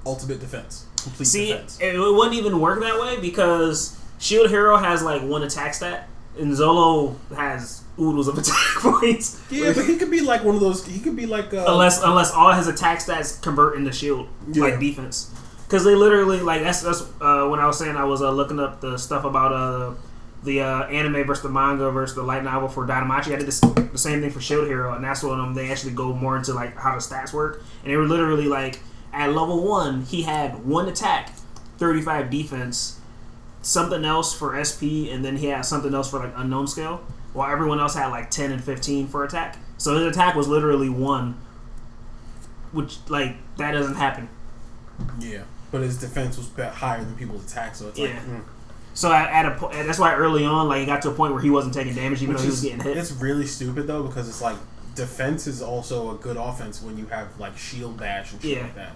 Ultimate defense. Complete defense. It wouldn't even work that way because shield hero has 1 attack stat and Zolo has oodles of attack points. Yeah, but he could be one of those. He could be unless all his attack stats convert into shield defense. Because they literally that's when I was saying I was looking up the stuff about the anime versus the manga versus the light novel for Dynamachi. I did the same thing for Shield Hero, and that's when they actually go more into how the stats work. And they were literally at level 1, he had 1 attack, 35 defense, something else for SP, and then he had something else for unknown skill, while everyone else had 10 and 15 for attack. So his attack was literally 1, which that doesn't happen. Yeah, but his defense was higher than people's attack, so it's So that's why early on, he got to a point where he wasn't taking damage even though he was getting hit. It's really stupid though because it's defense is also a good offense when you have shield bash and shit like that.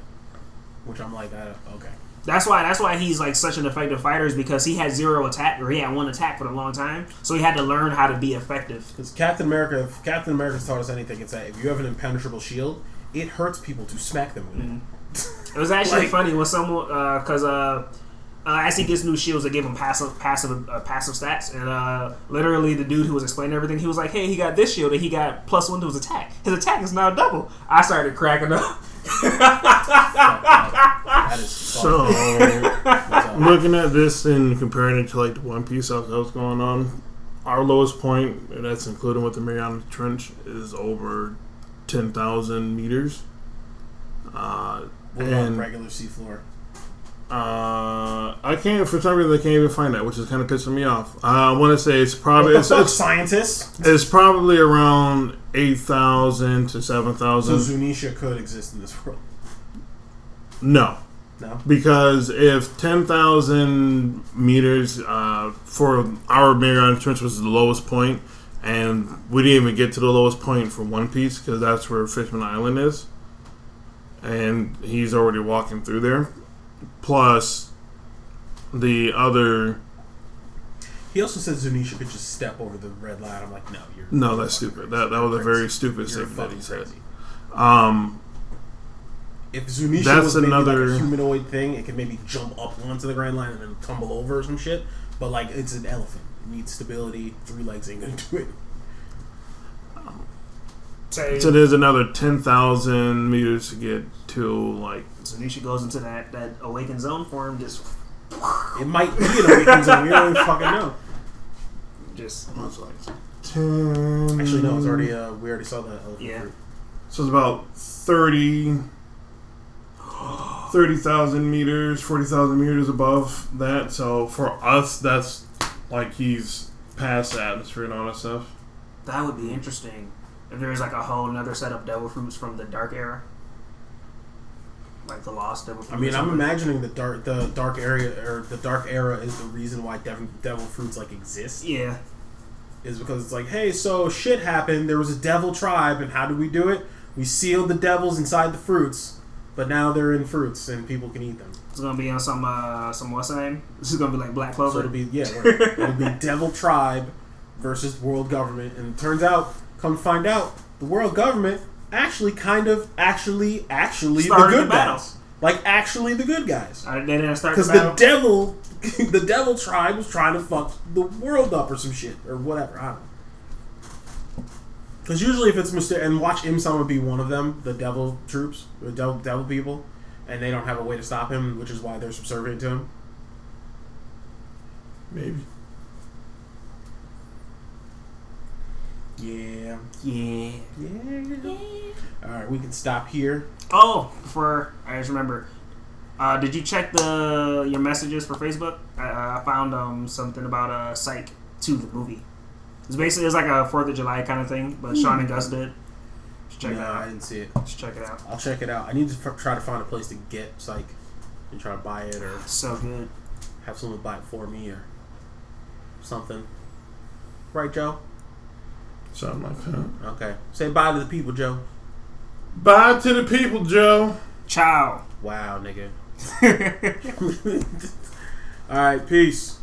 Which I'm okay. That's why he's such an effective fighter is because he had 0 attack or he had 1 attack for a long time, so he had to learn how to be effective. Because Captain America's taught us anything, it's that if you have an impenetrable shield, it hurts people to smack them with it. It was actually funny when someone because as he gets new shields, they give him passive stats, and literally the dude who was explaining everything, he was like, "Hey, he got this shield and he got +1 to his attack. His attack is now double." I started cracking up. That is so looking at this and comparing it to the One Piece stuff that was going on, our lowest point, and that's including with the Mariana Trench, is over 10,000 meters. And regular seafloor. I can't, for some reason I can't even find that, which is kind of pissing me off. I want to say it's probably scientists. It's probably around 8,000 to 7,000. So Zunisha could exist in this world. No, because if 10,000 meters for our Mariana Trench was the lowest point, and we didn't even get to the lowest point for One Piece because that's where Fishman Island is, and he's already walking through there. Plus, the other. He also said Zunisha could just step over the red line. I'm like, no, no, that's stupid. That was a very stupid statement that he said. If Zunisha was maybe a humanoid thing, it could maybe jump up onto the Grand Line and then tumble over or some shit. But it's an elephant. It needs stability. 3 legs ain't gonna do it. So there's another 10,000 meters to get to Zunisha goes into that awakened zone form. Just it might be an awakened zone. We don't even fucking know. Just 10. Actually, no. It's already. We already saw that. Yeah. So it's about 30,000 meters, 40,000 meters above that. So for us, that's he's past the atmosphere and all that stuff. That would be interesting if there was a whole another set of devil fruits from the Dark Era. Like the lost devil fruit. I mean, I'm imagining the dark era is the reason why devil fruits like exist. Yeah. Is because it's like, hey, so shit happened. There was a devil tribe, and how did we do it? We sealed the devils inside the fruits, but now they're in fruits and people can eat them. It's gonna be on some what's the name? This is gonna be like Black Clover. So it'll be devil tribe versus world government, and it turns out, come find out, the world government actually the good guys. Like actually the good guys. They didn't start because the devil, the devil tribe was trying to fuck the world up or some shit or whatever. I don't know. Because usually if it's and watch Im-sama be one of them, the devil troops, the devil people, and they don't have a way to stop him, which is why they're subservient to him. Maybe. Yeah. Yeah. Alright, we can stop here. Oh, I just remember. Did you check your messages for Facebook? I found something about Psych 2, the movie. It's like a 4th of July kind of thing, but Sean and Gus did. Just check it out. I didn't see it. Just check it out. I'll check it out. I need to try to find a place to get Psych and try to buy it or so good. Have someone buy it for me or something. Right, Joe? Something like that. Okay. Say bye to the people, Joe. Bye to the people, Joe. Ciao. Wow, nigga. All right, peace.